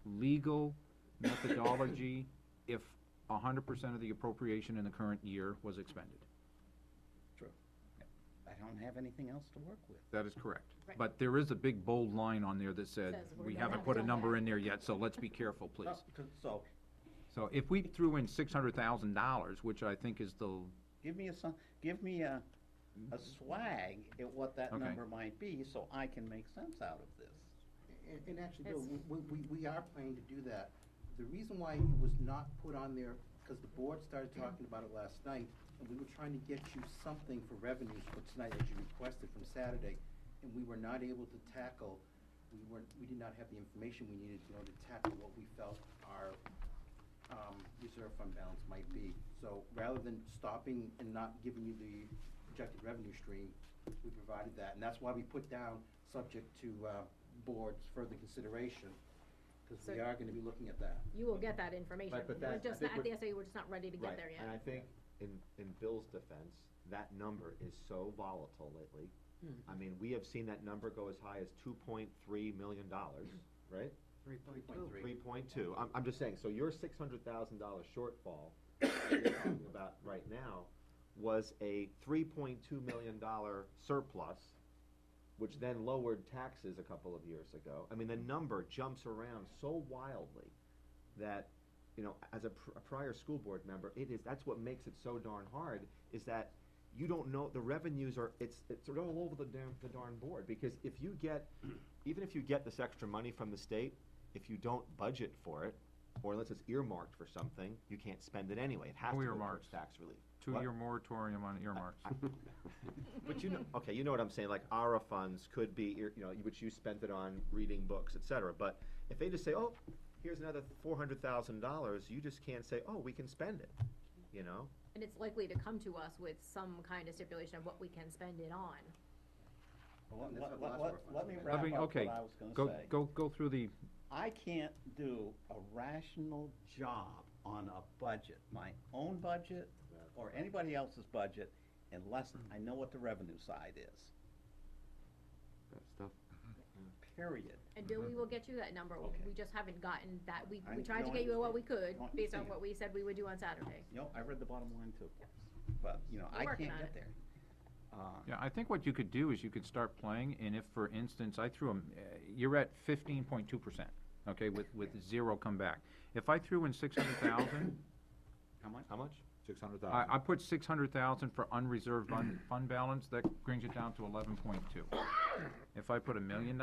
legal methodology if 100% of the appropriation in the current year was expended. True. I don't have anything else to work with. That is correct. Right. But there is a big bold line on there that said, Says we're we not haven't put a done number yet. in there yet, so let's be careful, please. So, So if we threw in $600,000, which I think is the, give me a swag at what that Okay. number might be, so I can make sense out of this. And actually, Bill, It's- we are planning to do that. The reason why it was not put on there, because the board started talking about it last night, and we were trying to get you something for revenues for tonight, as you requested from Saturday, and we were not able to tackle, we did not have the information we needed in order to tackle what we felt our reserve fund balance might be. So rather than stopping and not giving you the projected revenue stream, we provided that, and that's why we put down, subject to board's further consideration, because we So- are gonna be looking at that. You will get that information. Right, but We're that- I just think not, at the we're- SAU, we're just not ready to get Right, there yet. and I think in Bill's defense, that number is so volatile lately. I mean, we have seen that number go as high as $2.3 million, right? 3.2. 3.2. I'm just saying, so your $600,000 shortfall that you're talking about right now was a $3.2 million surplus, which then lowered taxes a couple of years ago. I mean, the number jumps around so wildly that, you know, as a prior school board member, that's what makes it so darn hard, is that you don't know, the revenues are, it's all over the darn board, because if you get, even if you get this extra money from the state, if you don't budget for it, or unless it's earmarked for something, you can't spend it anyway. It has to go towards earmarks. tax relief. two-year moratorium on earmarks. But you know, okay, you know what I'm saying, like ARA funds could be, you know, which you spent it on reading books, et cetera, but if they just say, oh, here's another $400,000, you just can't say, oh, we can spend it, you know? And it's likely to come to us with some kind of stipulation of what we can spend it on. Well, And that's what let lots of our me funds wrap Let me- up okay, what I was gonna say. Go through the I can't do a rational job on a budget, my own budget or anybody else's budget, unless I know what the revenue side is, That's tough. period. And Bill, we will get you that number, Okay. we just haven't gotten that, we I tried to don't get you what we understand. could, Don't based on understand. what we said we would do on Saturday. You know, I read the bottom line too. But, you know, We're I working can't on get it. there. Yeah, I think what you could do is you could start playing, and if, for instance, I threw 'em, you're at 15.2%, okay, with zero come back. If I threw in 600,000, How much? How much? 600,000. I put 600,000 for unreserved fund balance, that brings it down to 11.2. If I put $1 million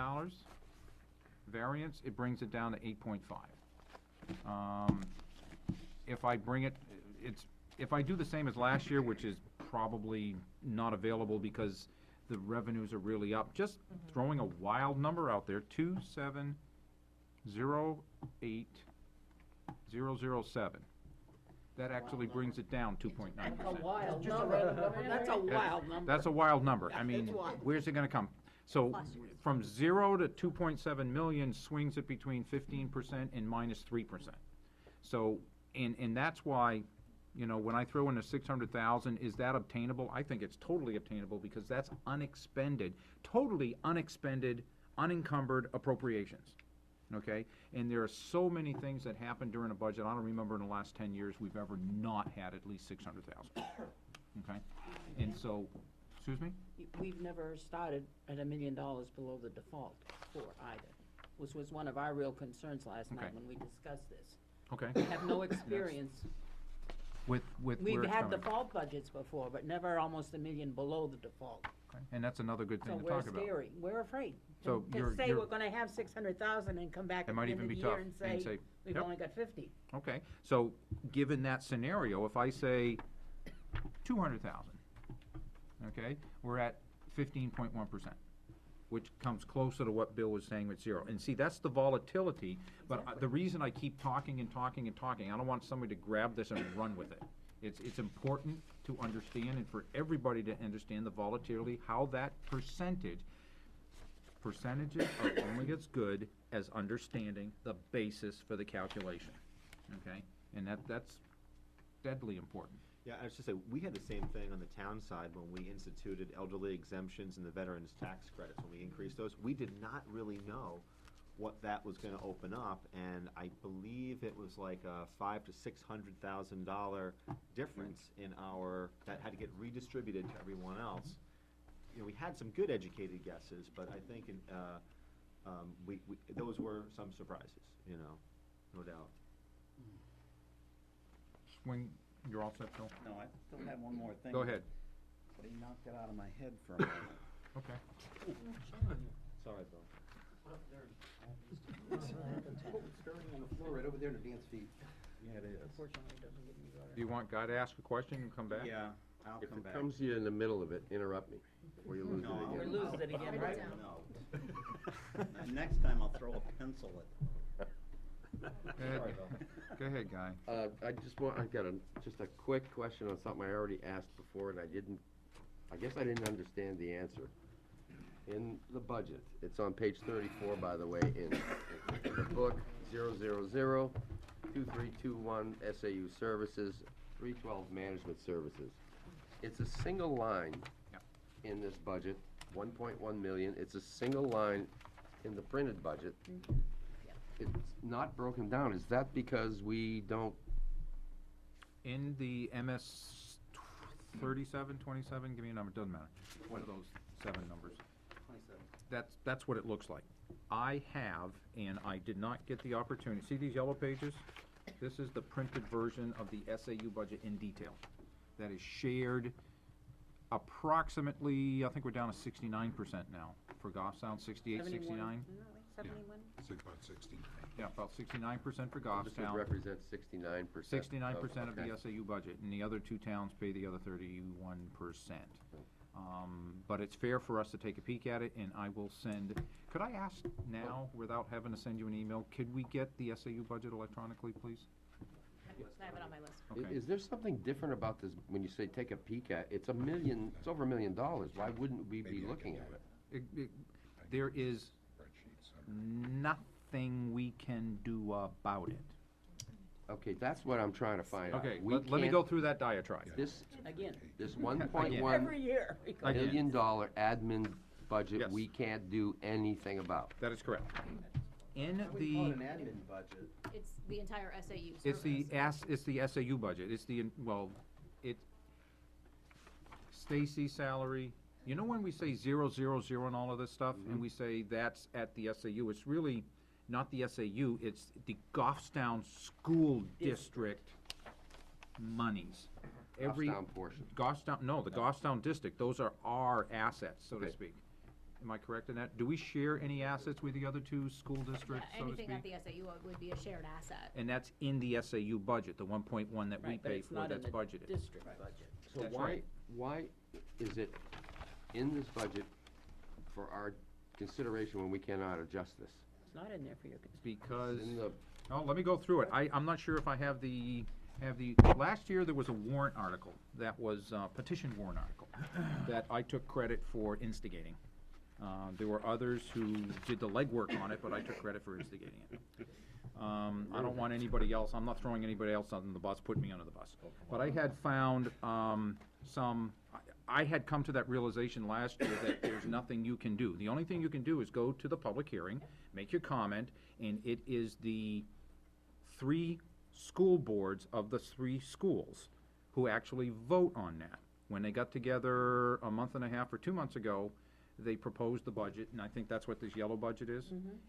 variance, it brings it down to 8.5. If I bring it, if I do the same as last year, which is probably not available because the revenues are really up, just throwing a wild number out there, 2708007. That actually brings it down 2.9%. That's a wild number. That's a wild number. That's a wild number. I Yeah, mean, it's wild. where's it gonna come? So, from 0 to 2.7 million swings it between 15% and -3%. So, and that's why, you know, when I throw in the 600,000, is that obtainable? I think it's totally obtainable, because that's unexpended, totally unexpended, unencumbered appropriations. Okay? And there are so many things that happen during a budget, I don't remember in the last 10 years we've ever not had at least 600,000. Okay? And so, excuse me? We've never started at $1 million below the default for either, which was one of our real concerns last night Okay. when we discussed this. Okay. We have no experience. With where We've it's had coming. default budgets before, but never almost $1 million below the default. Okay. And that's another good So thing to we're talk about. scary, we're afraid. So To you're- say you're- we're gonna have 600,000 and come back It at might the end even of the be year tough, and and say, say, we've yep. only got 50. Okay, so, given that scenario, if I say 200,000, okay, we're at 15.1%, which comes closer to what Bill was saying with zero. And see, that's the volatility, but the reason I keep talking and talking and talking, I don't want somebody to grab this and run with it. It's important to understand, and for everybody to understand the volatility, how that percentages are only as good as understanding the basis for the calculation, okay? And that's deadly important. Yeah, I was just say, we had the same thing on the town side when we instituted elderly exemptions and the veterans tax credits. When we increased those, we did not really know what that was gonna open up, and I believe it was like a $500,000 to $600,000 difference in our, that had to get redistributed to everyone else. You know, we had some good educated guesses, but I think those were some surprises, you know, no doubt. Swing, you're all set, Phil? No, I still had one more thing. Go ahead. But he knocked it out of my head for a moment. Okay. Sorry, Bill. On the floor, right over there under Dan's feet. Yeah, it is. Unfortunately, it doesn't give me water. Do you want Guy to ask a question and come back? Yeah, I'll If come it back. comes to you in the middle of it, interrupt me, or you lose it No, again. Or loses it again, right? No. Next time I'll throw a pencil at. Go ahead. Sorry, Bill. Go ahead, Guy. I got just a quick question on something I already asked before, and I guess I didn't understand the answer. In the budget, it's on page 34, by the way, in the book, 0002321 SAU Services, 312 Management Services. It's a single line in this budget, 1.1 million. It's a single line in the printed budget. It's not broken down. Is that because we don't? In the MS 37, 27, give me a number, doesn't matter. One of those 7 numbers. 27. That's what it looks like. I have, and I did not get the opportunity, see these yellow pages? This is the printed version of the SAU budget in detail. That is shared approximately, I think we're down to 69% now. For Goffstown, 68, 69? 71? About 60. Yeah, about 69% for This would Goffstown. represent 69%. 69% of okay. the SAU budget, and the other 2 towns pay the other 31%. But it's fair for us to take a peek at it, and I will send, could I ask now, without having to send you an email, could we get the SAU budget electronically, please? I have it on my list. Okay. Is there something different about this, when you say take a peek at, it's over $1 million, why wouldn't we be looking at it? There is anything we can do about it? Okay, that's what I'm trying to find out. Okay, We let me can't- go through that diatribe. This, Again. this Again. 1.1 Every year. we go- Again. million dollar admin budget, Yes. we can't do anything about. That is correct. In I wouldn't call the, it an admin budget. It's the entire SAU service. it's the SAU budget, it's the, well, it, Stacy's salary, you know when we say 0, 0, 0 and all of this stuff, and we say that's at the SAU, it's really not the SAU, it's the Goffstown School District monies. Every Goffstown portion. Goffstown, no, the Goffstown District, those are our assets, so to Okay. speak. Am I correct in that? Do we share any assets with the other two school districts, so to Anything speak? at the SAU would be a shared asset. And that's in the SAU budget, the 1.1 that we Right, but pay it's for, not in that's the budgeted. district budget. So That's why, right. why is it in this budget for our consideration when we cannot adjust this? It's not in there for your, Because, In the, oh, let me go through it. I'm not sure if I have the, last year there was a warrant article, that was a petition warrant article, that I took credit for instigating. There were others who did the legwork on it, but I took credit for instigating it. I don't want anybody else, I'm not throwing anybody else under the bus, putting me under the bus. But I had found, I had come to that realization last year that there's nothing you can do. The only thing you can do is go to the public hearing, make your comment, and it is the 3 school boards of the 3 schools who actually vote on that. When they got together a month and a half or 2 months ago, they proposed the budget, and I think that's what this yellow budget is.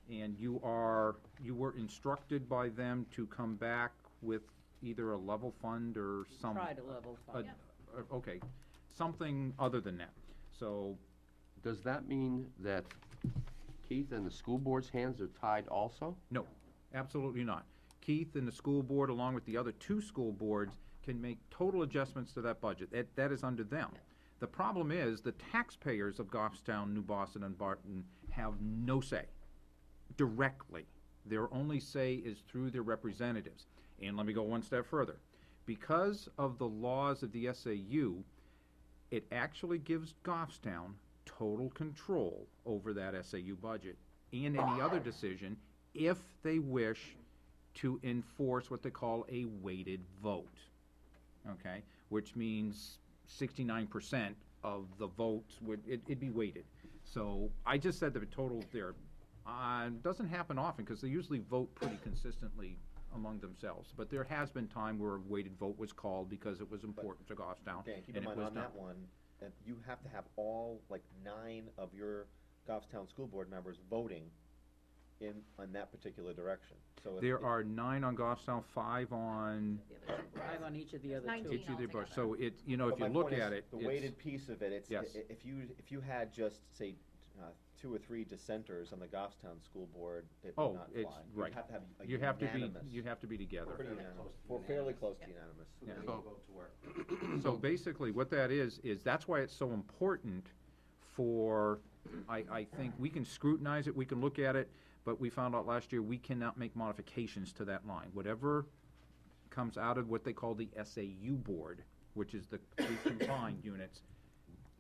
And you were instructed by them to come back with either a level fund or some. try to level fund. Okay, something other than that. So, does that mean that Keith and the school board's hands are tied also? no, absolutely not. Keith and the school board, along with the other 2 school boards, can make total adjustments to that budget. That is under them. The problem is, the taxpayers of Goffstown, New Boston, and Barton have no say directly. Their only say is through their representatives. And let me go one step further. Because of the laws of the SAU, it actually gives Goffstown total control over that SAU budget and any other decision if they wish to enforce what they call a weighted vote. Okay? Which means 69% of the votes it'd be weighted. So I just said the total there. Doesn't happen often because they usually vote pretty consistently among themselves. But there has been time where a weighted vote was called because it was important to Goffstown. Dan, keep and in it mind was on done. that one, that you have to have all, like, 9 of your Goffstown school board members voting on that particular direction. So if There it- are 9 on Goffstown, 5 on 5 on each of the other 2. each of the bush. So it, if But you my look point is, at it, the it's, weighted piece of it, it's, Yes. if you had just, say, 2 or 3 dissenters on the Goffstown school board, it oh, would not it's, fly. right. You'd have to have a You have to be, unanimous. you have to be together. Pretty unanimous. We're fairly close to unanimous. Yeah. Make the vote to work. So basically, what that is that's why it's so important for, I think, we can scrutinize it, we can look at it, but we found out last year, we cannot make modifications to that line. Whatever comes out of what they call the SAU board, which is the 3 combined units,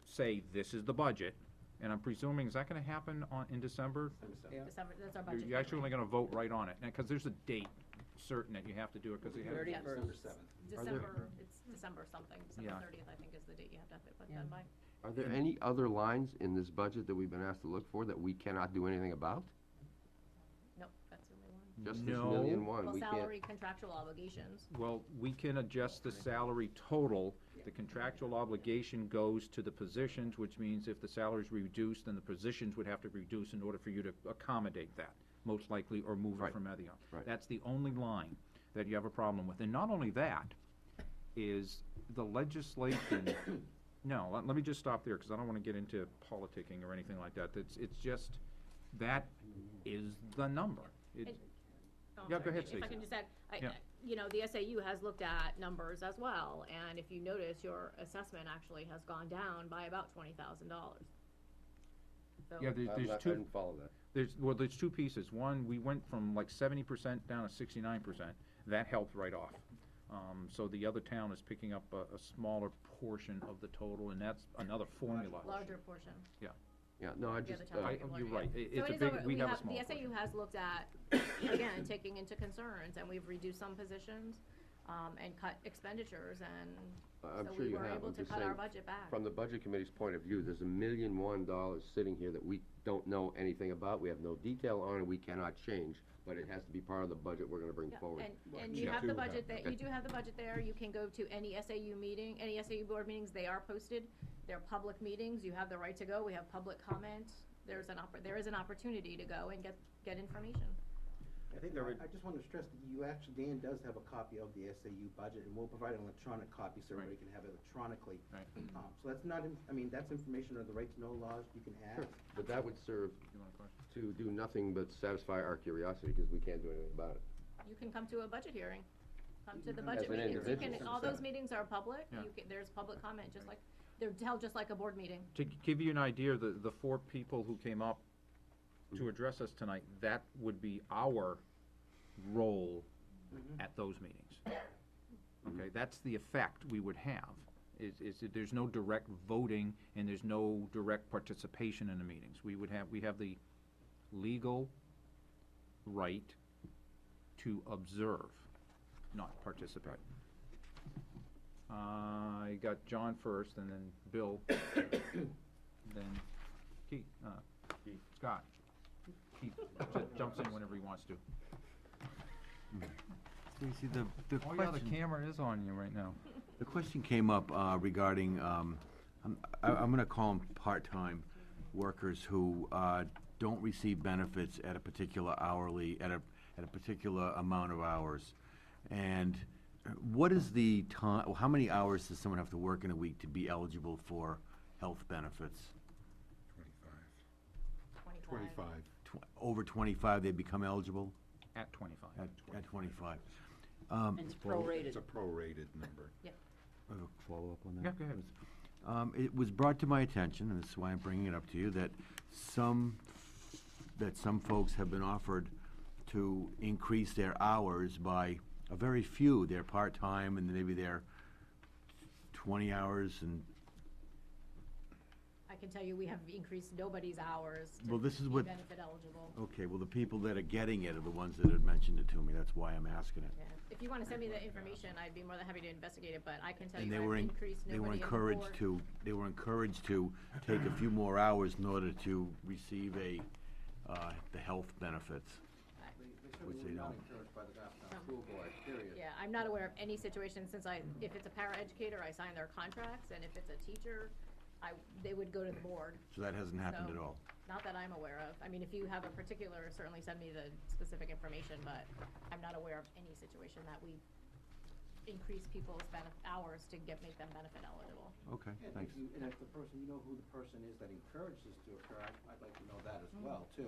say, this is the budget, and I'm presuming, is that gonna happen in December? Yeah. December, that's our You're budget. you're actually only gonna vote right on it, because there's a date certain that you have to do it, because they have. 31st. December, it's December something, December Yeah. 30th, I think, is the date you have to have it put Yeah. done by. Are there any other lines in this budget that we've been asked to look for that we cannot do anything about? Nope, that's the only one. Just this No. $1,000,001, Well, we can't. salary contractual obligations. Well, we can adjust the salary total. The contractual obligation goes to the positions, which means if the salary's reduced, then the positions would have to reduce in order for you to accommodate that, most likely, or move it Right. from Evian. Right. That's the only line that you have a problem with. And not only that, is the legislation, no, let me just stop there, because I don't want to get into politicking or anything like that. It's just, that is the number. It's- Oh, I'm Yeah, sorry, go ahead, If I Stacy. can just add, Yeah. you know, the SAU has looked at numbers as well, and if you notice, your assessment actually has gone down by about $20,000. So. Yeah, there's I two. didn't follow that. There's 2 pieces. One, we went from like 70% down to 69%. That helped right off. So the other town is picking up a smaller portion of the total, and that's another formula. Larger portion. Yeah. Yeah, no, I the just, other towns I- are people you're are right. getting. It's So a it is big- over- we have a small The SAU has looked at, again, taking into concerns, and we've reduced some positions, and cut expenditures, and I'm so sure we you were have, able I'm to just cut saying, our budget back. from the budget committee's point of view, there's $1.1 million sitting here that we don't know anything about, we have no detail on, and we cannot change, but it has to be part of the budget we're gonna bring Yeah, forward. And you have the budget that, you do have the budget there, you can go to any SAU meeting, any SAU board meetings, they are posted. They're public meetings, you have the right to go, we have public comment, there is an opportunity to go and get information. I think I just want to stress that you actually, Dan does have a copy of the SAU budget, and we'll provide an electronic copy so everybody can have it electronically. Right. So that's not, that's information or the right to know laws you can have. But that would serve You want a question? to do nothing but satisfy our curiosity, because we can't do anything about it. You can come to a budget hearing, come to the As budget an meetings, you can, individual. all those meetings are public, Yeah. there's public comment, just like, they're held just like a board meeting. To give you an idea, the four people who came up to address us tonight, that would be our role at those meetings. Okay, that's the effect we would have, is that there's no direct voting and there's no direct participation in the meetings. We have the legal right to observe, not participate. I got John first, and then Bill, then Keith, Scott. Keith jumps in whenever he wants to. Stacy, the Oh yeah, the question, camera is on you right now. the question came up regarding, I'm gonna call them part-time workers who don't receive benefits at a particular hourly, at a particular amount of hours. And what is the time, how many hours does someone have to work in a week to be eligible for health benefits? 25. Over 25, they become eligible? At 25. At 25. It's prorated. It's a prorated number. Yep. A follow-up on that? Yeah, go ahead. It was brought to my attention, and this is why I'm bringing it up to you, that some folks have been offered to increase their hours by a very few. They're part-time, and maybe they're 20 hours, and, I can tell you, we have increased nobody's hours Well, to this is be what- benefit eligible. okay, well, the people that are getting it are the ones that had mentioned it to me. That's why I'm asking it. Yeah. If you wanna send me the information, I'd be more than happy to investigate it, but I can tell And you they I've were, increased they were nobody on the encouraged board. to, they were encouraged to take a few more hours in order to receive the health benefits. They Which certainly they were not don't. encouraged by the Goffstown School Board, period. Yeah, I'm not aware of any situation since if it's a paraeducator, I sign their contracts, and if it's a teacher, they would go to the board. So that hasn't happened So, at all? Not that I'm aware of. I mean, if you have a particular, certainly send me the specific information, but I'm not aware of any situation that we increase people's hours to make them benefit eligible. Okay, And if thanks. and if the person, you know who the person is that encouraged this to occur, I'd like to know that as well, too.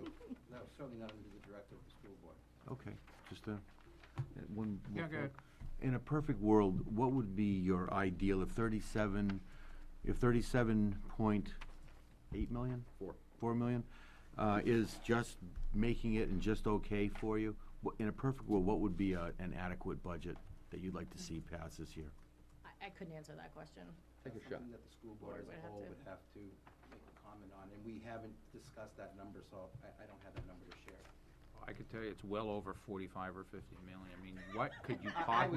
That was certainly not under the directive of the school board. Okay, just one. Yeah, more go ahead. thought. In a perfect world, what would be your ideal if 37.8 million? 4 million, is just making it and just okay for you? In a perfect world, what would be an adequate budget that you'd like to see pass this year? I couldn't answer that question. Take a That's shot. something that the school board as Board a would have whole to. would have to make a comment on, and we haven't discussed that number, so I don't have that number to share. I could tell you it's well over 45 or 50 million. I mean, what could you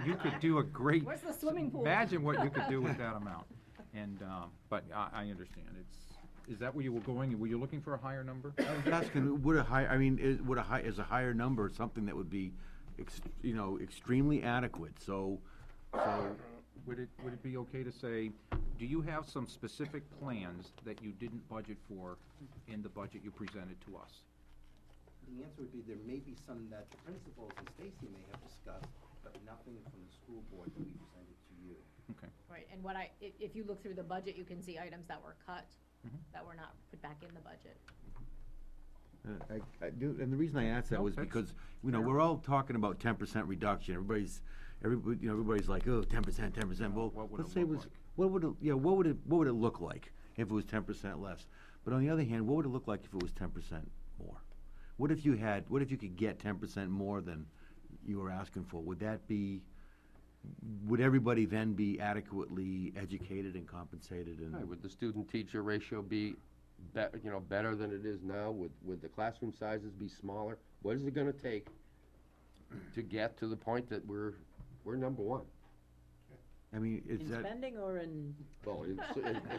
you could do a great. Where's the swimming pool? Imagine what you could do with that amount. And, but I understand. Is that where you were going? Were you looking for a higher number? I was asking, would a is a higher number something that would be, extremely adequate, so. Would it be okay to say, do you have some specific plans that you didn't budget for in the budget you presented to us? The answer would be there may be some that the principals and Stacy may have discussed, but nothing from the school board that we presented to you. Okay. Right, and if you look through the budget, you can see items that were cut, that were not put back in the budget. I do, and the reason I asked that No, was that's because, fair. we're all talking about 10% reduction. Everybody's like, oh, 10%. Well, What would let's it say it look was, like? what would it look like if it was 10% less? But on the other hand, what would it look like if it was 10% more? What if you could get 10% more than you were asking for? Would everybody then be adequately educated and compensated and? Right, would the student-teacher ratio be better than it is now? Would the classroom sizes be smaller? What is it gonna take to get to the point that we're number one? I mean, In spending or in? Well, of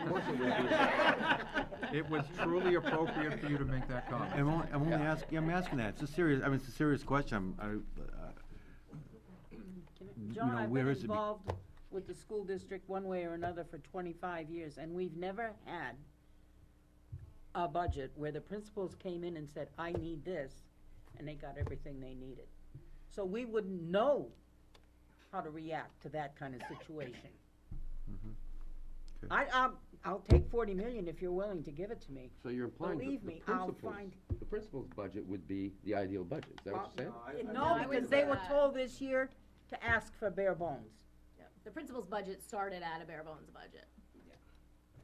course it would be. It was truly appropriate for you to make that comment. I'm only asking, I'm asking that, it's a serious, I mean, it's a serious question, John, I've been where is it? involved with the school district one way or another for 25 years, and we've never had a budget where the principals came in and said, I need this, and they got everything they needed. So we wouldn't know how to react to that kind of situation. I'll take 40 million if you're willing to give it to me. So you're implying Believe me, I'll find. the principal's budget would be the ideal budget, is that what you're saying? No, because they were told this year to ask for bare bones. Yeah. The principal's budget started at a bare bones budget.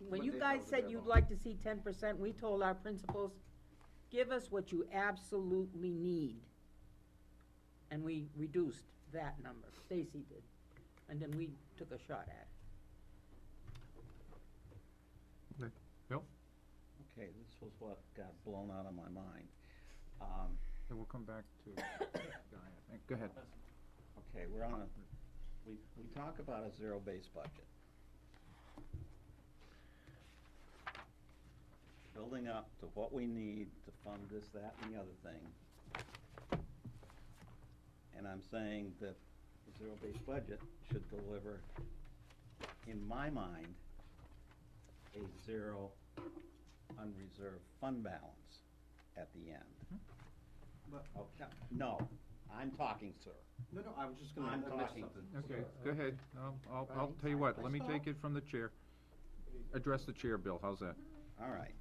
When you guys said you'd like to see 10%, we told our principals, give us what you absolutely need. And we reduced that number, Stacy did, and then we took a shot at it. Okay. Bill? Okay, this was what got blown out of my mind. And we'll come back to Guy, I think. Go ahead. Okay, we talk about a zero-based budget. Building up to what we need to fund this, that, and the other thing. And I'm saying that the zero-based budget should deliver, in my mind, a zero unreserved fund balance at the end. But, Okay, no, I'm talking, sir. No, I was just gonna, I'm I missed talking. something. Okay, go ahead. I'll tell you what, let me take it from the chair. Address the chair, Bill, how's that? All right.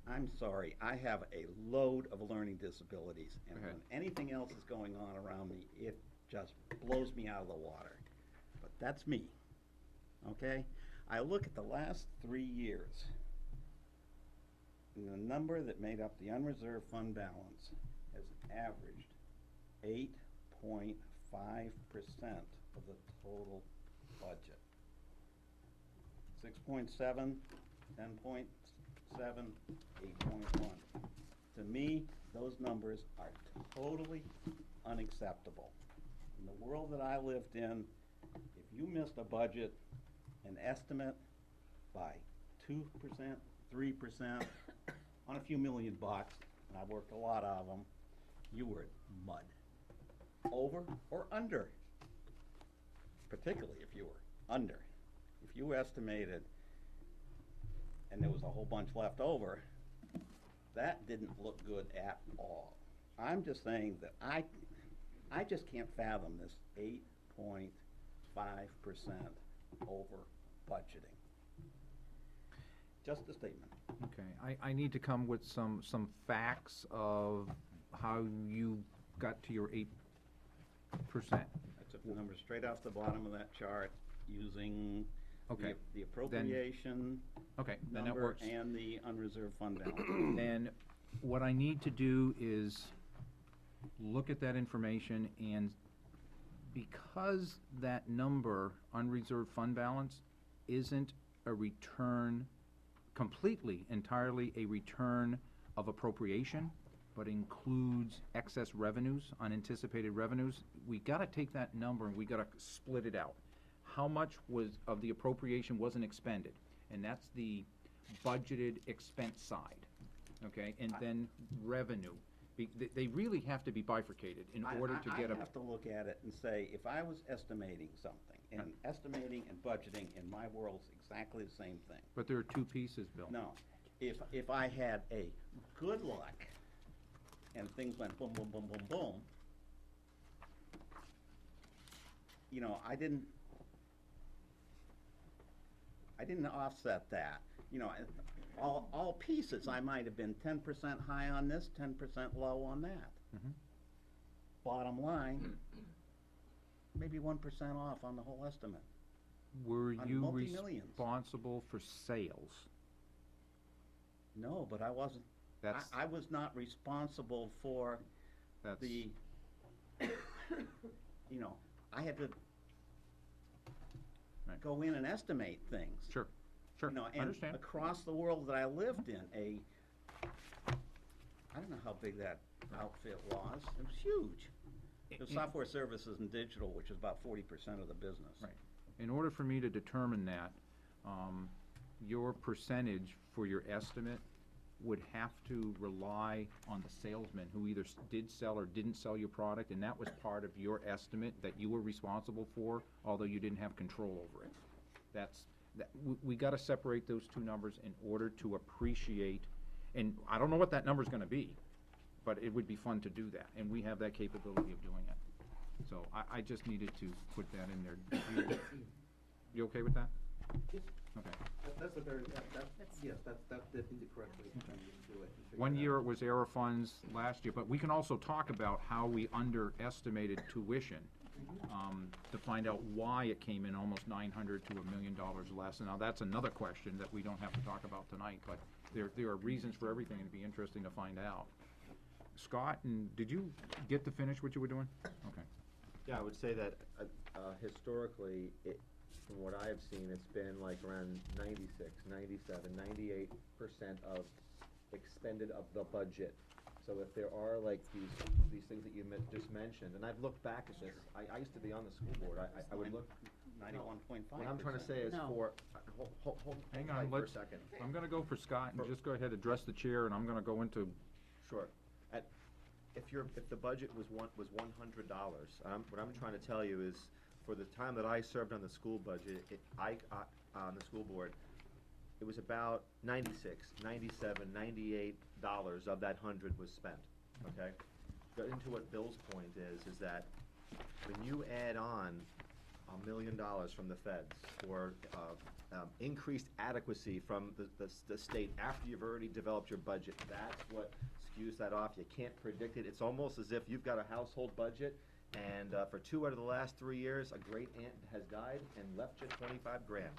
I'm sorry, I have a load of learning disabilities, and when anything else is going on around me, it just blows me out of the water. But that's me, okay? I look at the last 3 years, and the number that made up the unreserved fund balance has averaged 8.5% of the total budget. 6.7, 10.7, 8.1. To me, those numbers are totally unacceptable. In the world that I lived in, if you missed a budget, an estimate by 2%, 3%, on a few million bucks, and I've worked a lot of them, you were mud. Over or under, particularly if you were under. If you estimated and there was a whole bunch left over, that didn't look good at all. I'm just saying that I just can't fathom this 8.5% over budgeting. Just a statement. Okay, I need to come with some facts of how you got to your 8%. I took the numbers straight off the bottom of that chart using Okay. the appropriation Okay, then that number works. and the unreserved fund balance. And what I need to do is look at that information, and because that number, unreserved fund balance, isn't a return, completely, entirely a return of appropriation, but includes excess revenues, unanticipated revenues, we gotta take that number and we gotta split it out. How much of the appropriation wasn't expended? And that's the budgeted expense side, okay? And then revenue. They really have to be bifurcated in order to get a. I have to look at it and say, if I was estimating something, and estimating and budgeting in my world's exactly the same thing. But there are two pieces, Bill. No, if I had a good luck and things went boom, boom, boom, boom, boom, you know, I didn't offset that. You know, all pieces, I might have been 10% high on this, 10% low on that. Bottom line, maybe 1% off on the whole estimate. Were on you multi-millions. responsible for sales? No, but I wasn't. I was not responsible for the, you know, I had to go in and estimate things. Sure. Sure, You know, I and understand. across the world that I lived in, I don't know how big that outfit was, it was huge. It was software services and digital, which is about 40% of the business. Right. In order for me to determine that, your percentage for your estimate would have to rely on the salesman who either did sell or didn't sell your product, and that was part of your estimate that you were responsible for, although you didn't have control over it. We gotta separate those two numbers in order to appreciate, and I don't know what that number's gonna be, but it would be fun to do that, and we have that capability of doing it. So I just needed to put that in there. You okay with that? Okay. That's a very, yes, that's definitely the correct way to do it. and figure One it year out. it was error funds, last year, but we can also talk about how we underestimated tuition, to find out why it came in almost $900 to $1 million less. Now, that's another question that we don't have to talk about tonight, but there are reasons for everything, and it'd be interesting to find out. Scott, and did you get to finish what you were doing? Okay. Yeah, I would say that historically, from what I have seen, it's been like around 96, 97, 98% of expended of the budget. So if there are like these things that you just mentioned, and I've looked back at this, I used to be on the school board, I would look. 91.5%. What I'm trying to say is No. for, Hang tight on, for a let's, second. I'm gonna go for Scott, and just go ahead, address the chair, and I'm gonna go into, Sure. If the budget was $100, what I'm trying to tell you is, for the time that I served on the school budget, on the school board, it was about $96, $97, $98 of that 100 was spent, okay? Getting to what Bill's point is that when you add on $1 million from the feds for increased adequacy from the state after you've already developed your budget, that's what skews that off. You can't predict it. It's almost as if you've got a household budget, and for 2 out of the last 3 years, a great aunt has died and left you 25 grand.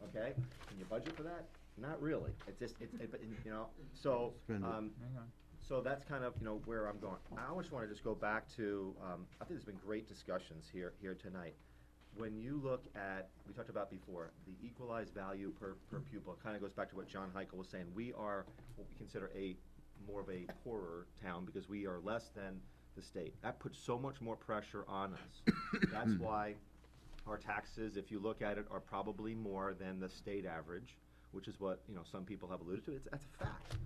Okay, can you budget for that? Not really. It's just you know. So Hang on. so that's kind of, you know, where I'm going. I always want to just go back to, I think there's been great discussions here tonight. When you look at, we talked about before, the equalized value per pupil, it kind of goes back to what John Heichel was saying. We are what we consider more of a poorer town because we are less than the state. That puts so much more pressure on us. That's why our taxes, if you look at it, are probably more than the state average, which is what, you know, some people have alluded to. That's a fact.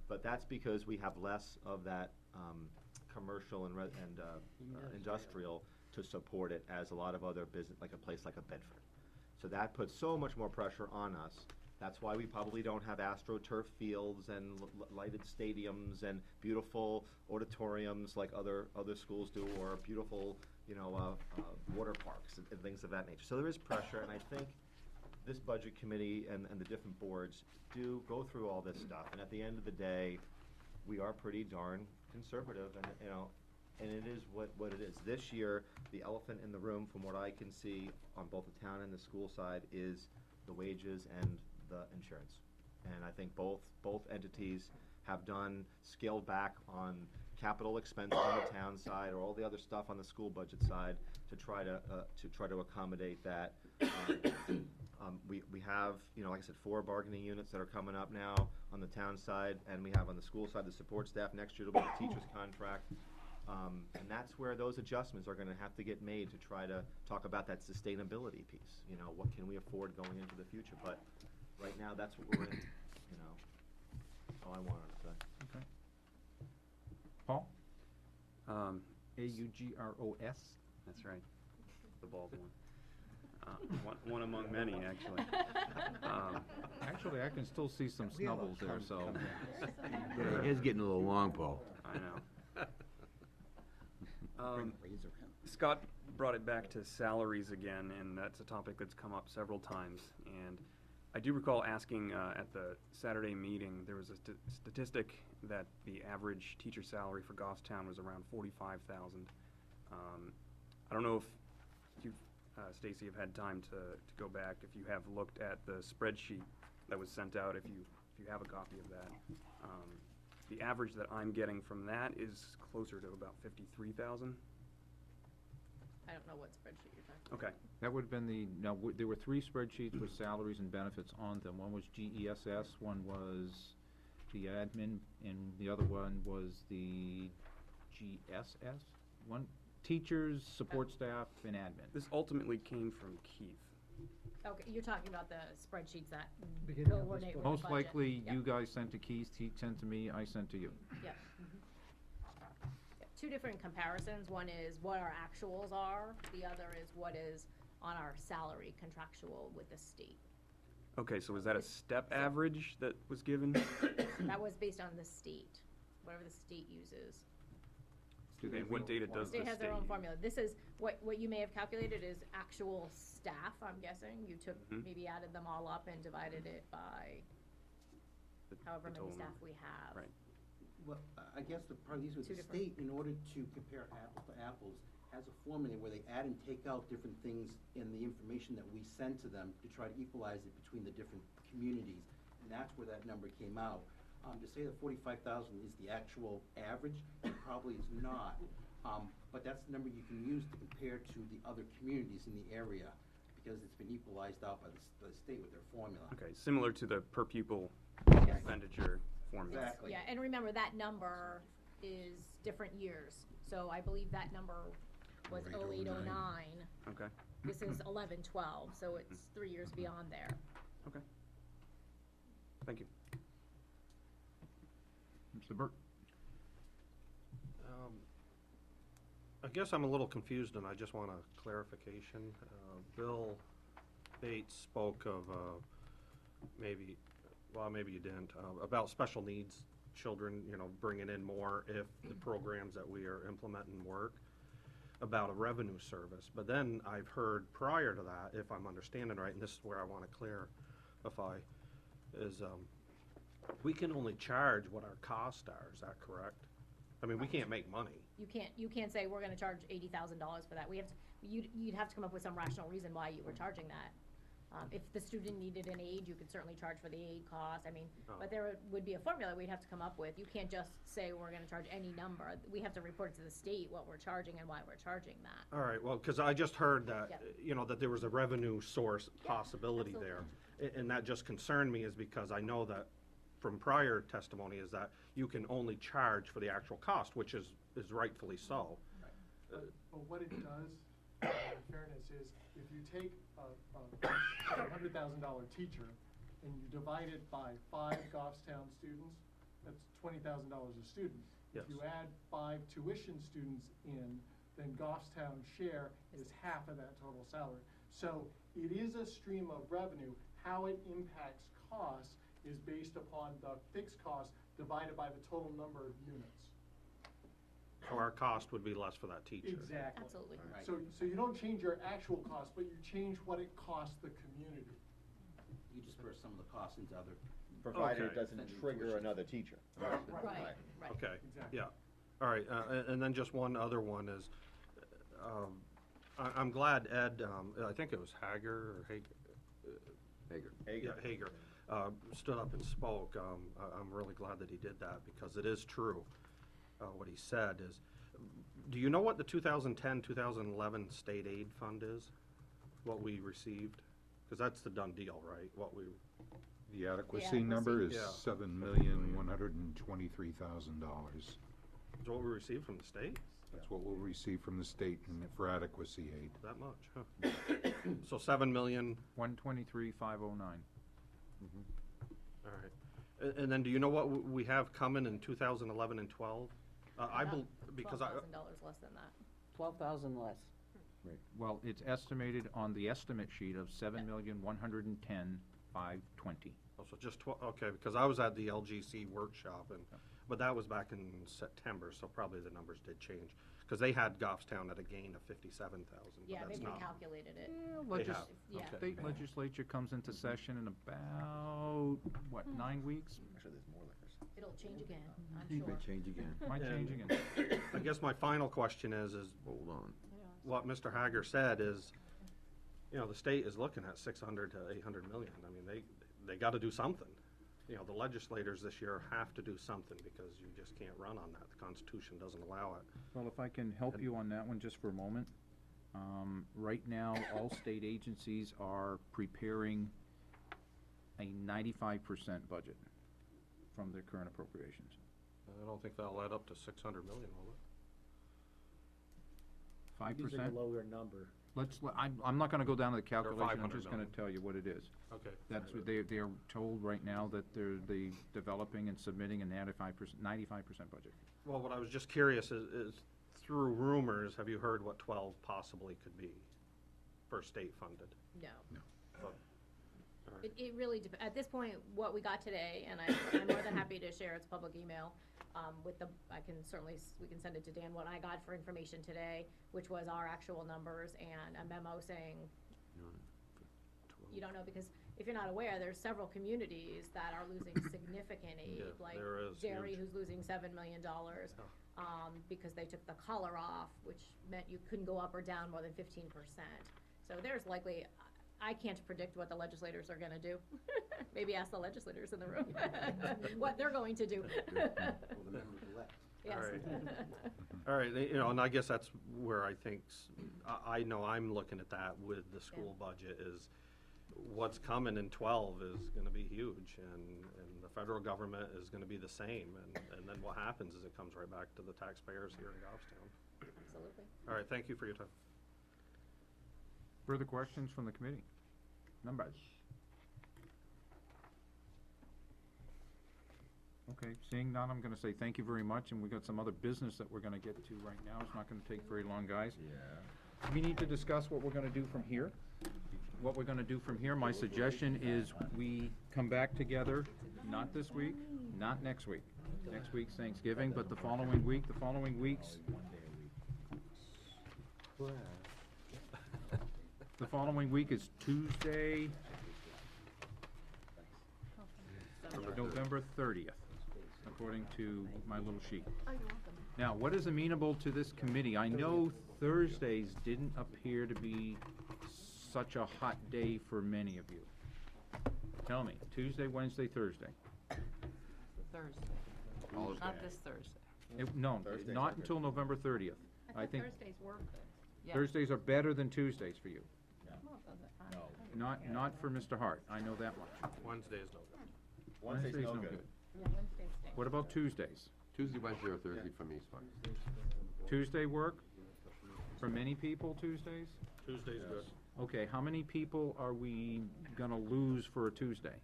But that's because we have less of that commercial and industrial to support it as a lot of other business, like a place like a Bedford. So that puts so much more pressure on us. That's why we probably don't have AstroTurf fields and lighted stadiums and beautiful auditoriums like other schools do, or beautiful, you know, water parks and things of that nature. So there is pressure, and I think this budget committee and the different boards do go through all this stuff. And at the end of the day, we are pretty darn conservative, and you know, and it is what it is. This year, the elephant in the room, from what I can see on both the town and the school side, is the wages and the insurance. And I think both entities have scaled back on capital expenses on the town side, or all the other stuff on the school budget side, to try to accommodate that. We have, you know, like I said, 4 bargaining units that are coming up now on the town side, and we have on the school side the support staff. Next year it'll be the teacher's contract. And that's where those adjustments are gonna have to get made to try to talk about that sustainability piece. You know, what can we afford going into the future? But right now, that's what we're in, you know. That's all I wanted to say. Okay. Paul? A-U-G-R-O-S? That's right, the bald one. One among many, actually. Actually, I can still see some snubbles there, so. Yeah, It's getting a little long, Paul. I know. Scott brought it back to salaries again, and that's a topic that's come up several times. And I do recall asking at the Saturday meeting, there was a statistic that the average teacher salary for Goffstown was around $45,000. I don't know if you, Stacy, have had time to go back, if you have looked at the spreadsheet that was sent out, if you have a copy of that. The average that I'm getting from that is closer to about 53,000. I don't know what spreadsheet you're talking about. Okay. That would've been there were 3 spreadsheets with salaries and benefits on them. One was GESS, one was the admin, and the other one was the GSS? One, teachers, support staff, and admin. This ultimately came from Keith. Okay, you're talking about the spreadsheets that Beginning of this coordinate with the Most budget. likely, Yep. you guys sent to Keith, he sent to me, I sent to you. Yep. Yeah, 2 different comparisons. One is what our actuals are, the other is what is on our salary contractual with the state. Okay, so was that a step average that was given? That was based on the state, whatever the state uses. And what data does the State has their own use? formula. This is, what you may have calculated is actual staff, I'm guessing. You took, Mhm. maybe added them all up and divided it by however many total staff number. we have. Right. Well, I guess the part of these with Two the different- state, in order to compare apples to apples, has a formula where they add and take out different things in the information that we send to them to try to equalize it between the different communities. And that's where that number came out. To say that 45,000 is the actual average, it probably is not. But that's the number you can use to compare to the other communities in the area, because it's been equalized out by the state with their formula. Okay, similar to the per pupil expenditure formula. Exactly. Yeah, and remember, that number is different years. So I believe that number was 08, 09. Okay. This is 11, 12, so it's 3 years beyond there. Okay. Thank you. Mr. Burt? I guess I'm a little confused, and I just want a clarification. Bill Bates spoke of, maybe you didn't, about special needs children, bringing in more if the programs that we are implementing work, about a revenue service. But then I've heard prior to that, if I'm understanding right, and this is where I want to clarify, is we can only charge what our costs are, is that correct? I mean, we can't make money. You can't say, we're gonna charge $80,000 for that. You'd have to come up with some rational reason why you were charging that. If the student needed an aid, you could certainly charge for the aid cost, but there would be a formula we'd have to come up with. You can't just say, we're gonna charge any number. We have to report to the state what we're charging and why we're charging that. All right, well, because I just heard that, Yeah. that there was a revenue source possibility there. And that just concerned me, is because I know that from prior testimony is that you can only charge for the actual cost, which is rightfully so. But what it does, in fairness, is if you take a $100,000 teacher and you divide it by 5 Goffstown students, that's $20,000 a student. Yes. If you add 5 tuition students in, then Goffstown's share is half of that total salary. So it is a stream of revenue. How it impacts costs is based upon the fixed cost divided by the total number of units. So our cost would be less for that teacher. Exactly. Absolutely. Right. So you don't change your actual cost, but you change what it costs the community. You disperse some of the costs into other. Provided it Okay. doesn't trigger another teacher. Right. Okay, Exactly. yeah. All right, and then just one other one is, I'm glad Ed, I think it was Hager or Hager. Yeah, Hager, stood up and spoke. I'm really glad that he did that, because it is true. What he said is, do you know what the 2010, 2011 state aid fund is? What we received? Because that's the done deal, right? The adequacy number is Yeah. $7,123,000. Is what we received from the state? That's what we'll receive from the state for adequacy aid. That much, huh? So 7 million, 123,509. all right. And then do you know what we have coming in 2011 and 12? Because $12,000 less than that. 12,000 less. Right. Well, it's estimated on the estimate sheet of 7,110,520. Oh, so just okay, because I was at the LGC workshop, but that was back in September, so probably the numbers did change. Because they had Goffstown at a gain of 57,000, but Yeah, that's maybe not. they calculated it. Yeah. State legislature comes into session in about, 9 weeks? Actually, there's more liquors. It'll change again, I'm It sure. may change again. Might change And again. I guess my final question is Hold on. what Mr. Hager said is, the state is looking at 600 to 800 million. I mean, they gotta do something. The legislators this year have to do something, because you just can't run on that. The Constitution doesn't allow it. Well, if I can help you on that one just for a moment. Right now, all state agencies are preparing a 95% budget from their current appropriations. I don't think that'll add up to 600 million, will it? 5%? Using a lower number. I'm not gonna go down to the calculation, I'm 500 just gonna million. tell you what it is. Okay. That's what they are told right now, that they're developing and submitting a 95% budget. Well, what I was just curious is through rumors, have you heard what 12 possibly could be for state funded? No. But- all right. It really at this point, what we got today, and I'm more than happy to share, it's public email, with we can send it to Dan, what I got for information today, which was our actual numbers and a memo saying, you don't know, because if you're not aware, there's several communities that are losing significant aid, Yeah, like there is, Derry, huge. who's losing $7 million, because they took the color off, which meant you couldn't go up or down more than 15%. So there's likely, I can't predict what the legislators are gonna do. Maybe ask the legislators in the room what they're going to do. Yes. All right. All right, and I guess that's where I think, I know I'm looking at that with the school budget is, what's coming in 12 is gonna be huge, and the federal government is gonna be the same, and then what happens is it comes right back to the taxpayers here in Goffstown. Absolutely. All right, thank you for your time. Further questions from the committee? Numbers? Okay, seeing none, I'm gonna say thank you very much, and we got some other business that we're gonna get to right now. It's not gonna take very long, guys. Yeah. We need to discuss what we're gonna do from here. What we're gonna do from here, my suggestion is we come back together, not this week, not next week. Next week's Thanksgiving, but the following week, the following weeks. The following week is Tuesday, November 30th, according to my little sheet. Now, what is amenable to this committee? I know Thursdays didn't appear to be such a hot day for many of you. Tell me, Tuesday, Wednesday, Thursday? Thursday. Not this Thursday. No, not until November 30th. I think Thursdays work good. Yeah. Thursdays are better than Tuesdays for you. No. Not for Mr. Hart, I know that much. Wednesday is no good. Wednesday's no good. Yeah, Wednesdays stay. What about Tuesdays? Tuesday, Wednesday, or Thursday for me is fine. Tuesday work? For many people, Tuesdays? Tuesday's good. Okay, how many people are we gonna lose for a Tuesday?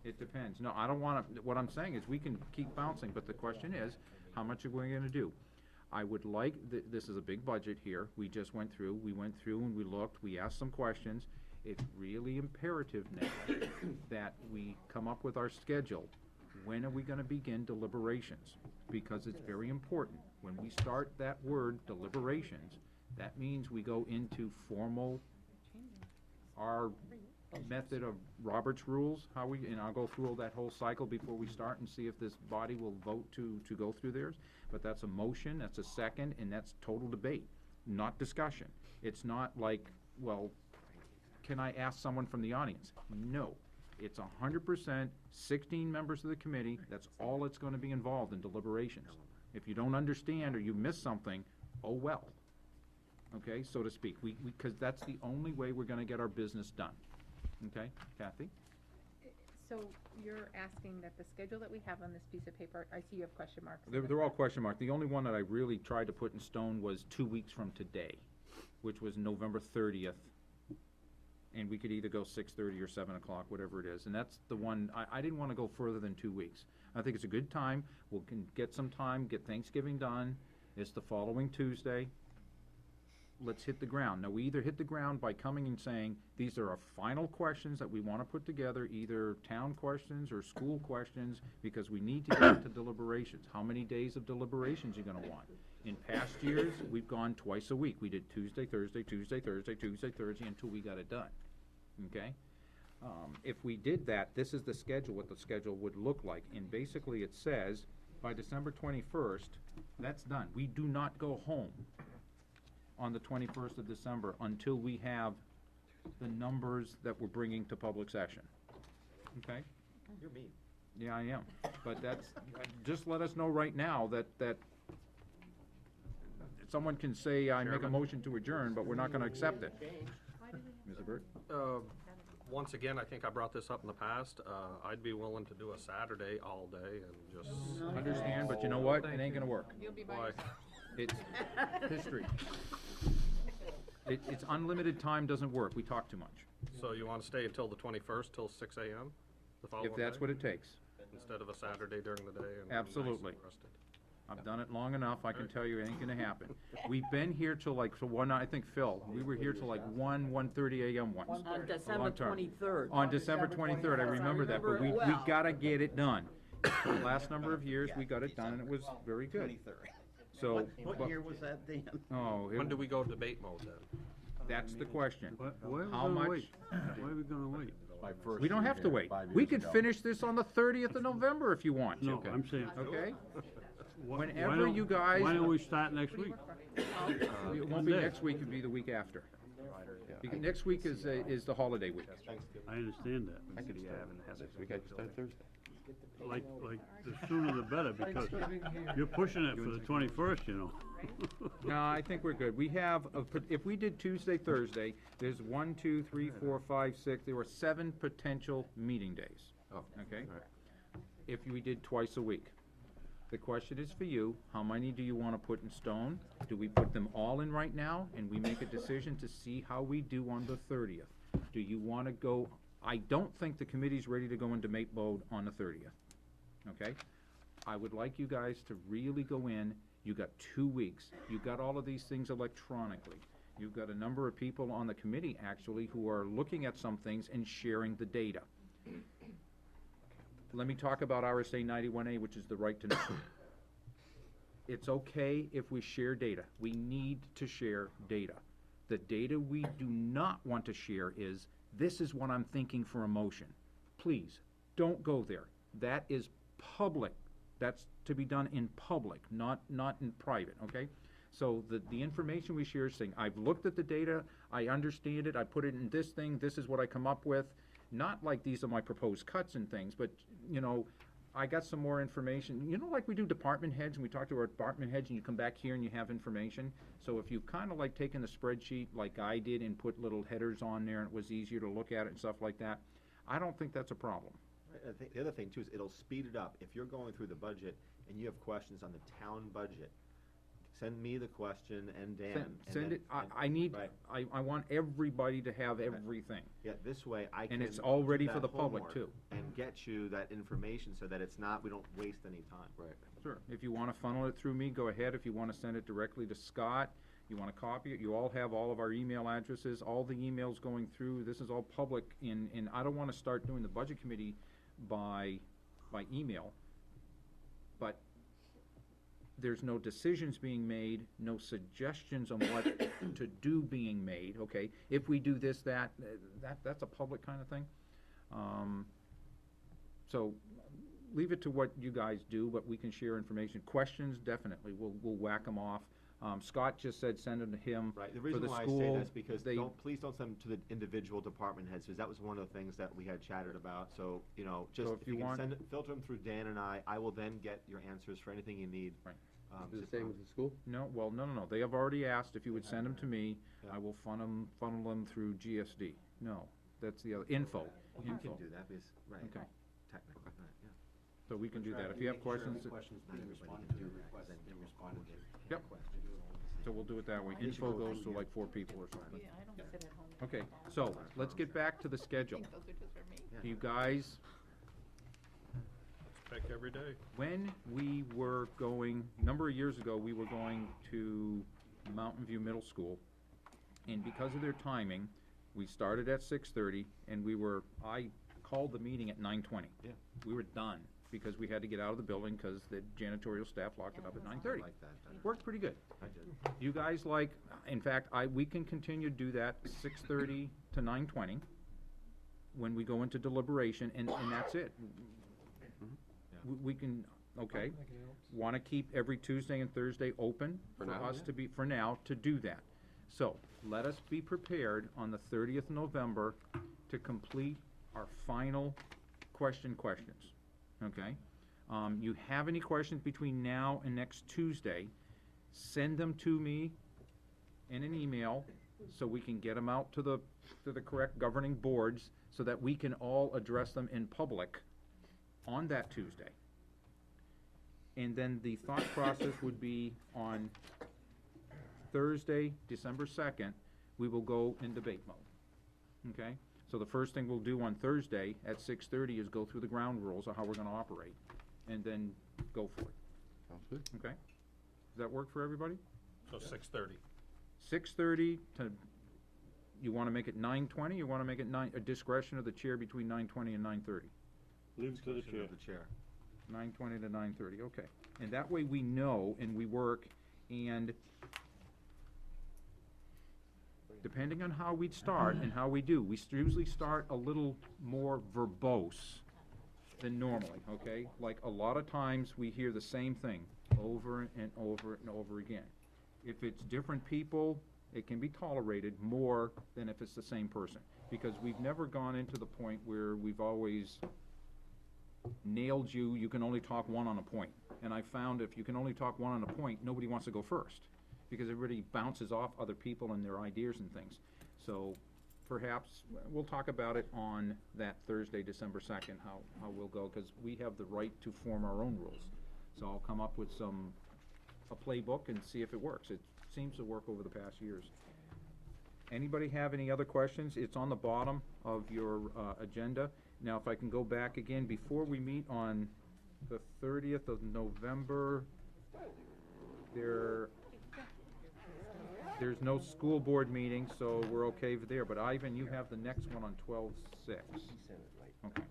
It depends. No, I don't wanna, what I'm saying is, we can keep bouncing, but the question is, how much are we gonna do? I would like, this is a big budget here, we just went through and we looked, we asked some questions. It's really imperative now that we come up with our schedule. When are we gonna begin deliberations? Because it's very important. When we start that word deliberations, that means we go into formal, our method of Robert's rules, and I'll go through that whole cycle before we start and see if this body will vote to go through theirs. But that's a motion, that's a second, and that's total debate, not discussion. It's not like, well, can I ask someone from the audience? No. It's 100%, 16 members of the committee, that's all that's gonna be involved in deliberations. If you don't understand or you miss something, oh well. Okay, so to speak, because that's the only way we're gonna get our business done. Okay, Kathy? So you're asking that the schedule that we have on this piece of paper, I see you have question marks. They're all question mark. The only one that I really tried to put in stone was 2 weeks from today, which was November 30th. And we could either go 6:30 or 7 o'clock, whatever it is. And that's the one, I didn't want to go further than 2 weeks. I think it's a good time. We can get some time, get Thanksgiving done. It's the following Tuesday. Let's hit the ground. Now, we either hit the ground by coming and saying, these are our final questions that we want to put together, either town questions or school questions, because we need to get to deliberations. How many days of deliberations are you gonna want? In past years, we've gone twice a week. We did Tuesday, Thursday, Tuesday, Thursday, Tuesday, Thursday, until we got it done, okay? If we did that, this is the schedule, what the schedule would look like, and basically it says, by December 21st, that's done. We do not go home on the 21st of December until we have the numbers that we're bringing to public session. Okay? You're mean. Yeah, I am. But that's, just let us know right now that someone can say, I make a motion to adjourn, but we're not gonna accept it. Mr. Burt? Once again, I think I brought this up in the past, I'd be willing to do a Saturday all day and just. Understand, but you know what? It ain't gonna work. You'll be by Why? It's history. It's unlimited time doesn't work. We talk too much. So you wanna stay until the 21st, till 6 AM, the following If that's day? what it takes. Instead of a Saturday during the day and. nice and Absolutely. rested. I've done it long enough, I can tell you it ain't gonna happen. We've been here till like, so one, I think Phil, we were here till like 1:30 AM once. On A December long time. 23rd. On December 23rd, I remember that, but we gotta get it done. The last number of years, we got it done, and it was very good. 23rd. So. What year was that, Dan? Oh, When do we go debate mode then? that's the question. Why are we How gonna much? wait? Why are we gonna wait? We don't have to wait. We could finish this on the 30th of November if you want. No, I'm saying. Okay? why Whenever don't- you guys. Why don't we start next week? It won't be next week, it'll be the week after. Because next week is the holiday week. I understand that. I could start next week, I could start Thursday. Like, the sooner the better, because you're pushing it for the 21st, you know. No, I think we're good. We have, if we did Tuesday, Thursday, there's 1, 2, 3, 4, 5, 6, there were 7 potential meeting days. Oh, Okay? all right. If we did twice a week. The question is for you, how many do you wanna put in stone? Do we put them all in right now, and we make a decision to see how we do on the 30th? Do you wanna go, I don't think the committee's ready to go into debate mode on the 30th, okay? I would like you guys to really go in, you got 2 weeks, you got all of these things electronically. You've got a number of people on the committee, actually, who are looking at some things and sharing the data. Let me talk about RSA 91A, which is the right to know. It's okay if we share data. We need to share data. The data we do not want to share is, this is what I'm thinking for a motion. Please, don't go there. That is public. That's to be done in public, not in private, okay? So the information we share is saying, I've looked at the data, I understand it, I put it in this thing, this is what I come up with. Not like these are my proposed cuts and things, but, you know, I got some more information. You know, like we do department heads, and we talk to our department heads, and you come back here and you have information. So if you've kind of like taken the spreadsheet like I did and put little headers on there, and it was easier to look at it and stuff like that, I don't think that's a problem. I think the other thing too is it'll speed it up. If you're going through the budget and you have questions on the town budget, send me the question and Dan. Send it, I need, I want everybody to have everything. Yeah, this way I can. And it's all do ready that for the public, homework too. And get you that information so that it's not, we don't waste any time. Right. Sure. If you want to funnel it through me, go ahead. If you want to send it directly to Scott, you want to copy it, you all have all of our email addresses, all the emails going through. This is all public, and I don't want to start doing the budget committee by email. But there's no decisions being made, no suggestions on what to do being made, okay? If we do this, that's a public kind of thing. So leave it to what you guys do, but we can share information. Questions, definitely, we'll whack them off. Scott just said send them to him Right, the for reason the why I school. say that's because They- please don't send them to the individual department heads, because that was one of the things that we had chatted about, so, you know, just, if if you you can want- send it, filter them through Dan and I will then get your answers for anything you need. Right. Is it the same with the school? No, well, no, they have already asked if you would send them to me, I will funnel them through GSD. No, that's the other, info. You Info. can do that, because, right, Okay. technically, right, yeah. So we can do that. If you have questions. Not everybody can do that, 'cause then you respond to Yep. So we'll do it that way. Info goes to like 4 people or something. Yeah, I don't sit at home. Okay, so let's get back to the schedule. Those are just for me. You guys, Pick every day. when we were going, a number of years ago, we were going to Mountain View Middle School, and because of their timing, we started at 6:30, and I called the meeting at 9:20. Yeah. We were done, because we had to get out of the building, because the janitorial staff locked it up at 9:30. I like that. Worked pretty good. I did. You guys in fact, we can continue to do that 6:30 to 9:20 when we go into deliberation, and that's it. We can, okay, wanna keep every Tuesday and Thursday open For for now, us yeah. to be, for now, to do that. So, let us be prepared on the 30th of November to complete our final questions, okay? You have any questions between now and next Tuesday, send them to me in an email so we can get them out to the correct governing boards so that we can all address them in public on that Tuesday. And then the thought process would be on Thursday, December 2nd, we will go in debate mode, okay? So the first thing we'll do on Thursday at 6:30 is go through the ground rules of how we're gonna operate, and then go for it. Sounds good. Okay? Does that work for everybody? So 6:30. 6:30 to, you wanna make it 9:20, you wanna make it a discretion of the chair between 9:20 and 9:30? Leave it to the Discretion chair. of the chair. 9:20 to 9:30, okay. And that way we know and we work, and depending on how we start and how we do, we usually start a little more verbose than normally, okay? Like, a lot of times, we hear the same thing over and over and over again. If it's different people, it can be tolerated more than if it's the same person. Because we've never gone into the point where we've always nailed you, you can only talk one on a point. And I found if you can only talk one on a point, nobody wants to go first, because everybody bounces off other people and their ideas and things. So perhaps we'll talk about it on that Thursday, December 2nd, how we'll go, because we have the right to form our own rules. So I'll come up with a playbook and see if it works. It seems to work over the past years. Anybody have any other questions? It's on the bottom of your agenda. Now, if I can go back again, before we meet on the 30th of November, there's no school board meeting, so we're okay there. But Ivan, you have the next one on 12/6. Okay.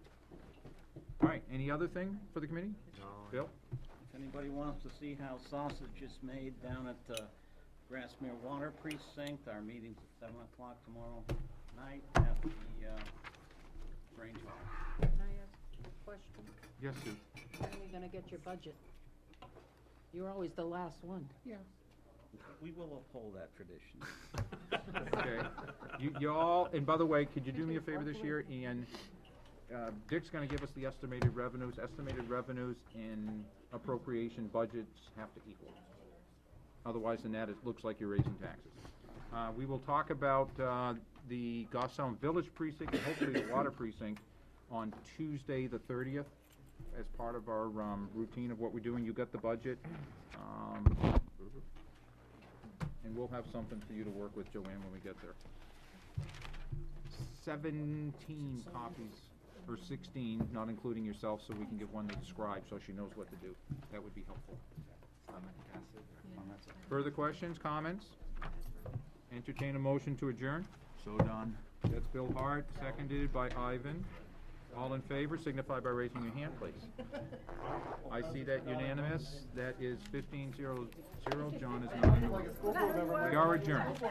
All right, any other thing for the committee? No. Bill? If anybody wants to see how sausage is made down at the Grassmere Water Precinct, our meeting's at 7 o'clock tomorrow night at the Grange Hall. Can I ask a question? Yes, Sue. When are you gonna get your budget? You're always the last one. Yeah. We will uphold that tradition. Okay. You all, and by the way, could you do me a favor this year? And Dick's gonna give us the estimated revenues. Estimated revenues and appropriation budgets have to equal. Otherwise than that, it looks like you're raising taxes. We will talk about the Goffstown Village precinct and hopefully the water precinct on Tuesday, the 30th, as part of our routine of what we're doing. You got the budget. And we'll have something for you to work with, Joanne, when we get there. 17 copies, or 16, not including yourself, so we can give one to the scribe so she knows what to do. That would be helpful. Further questions, comments? Entertain a motion to adjourn? So done. That's Bill Hart, seconded by Ivan. All in favor, signify by raising your hand, please. I see that unanimous. That is 15-0-0. John is not in the room. We are adjourned.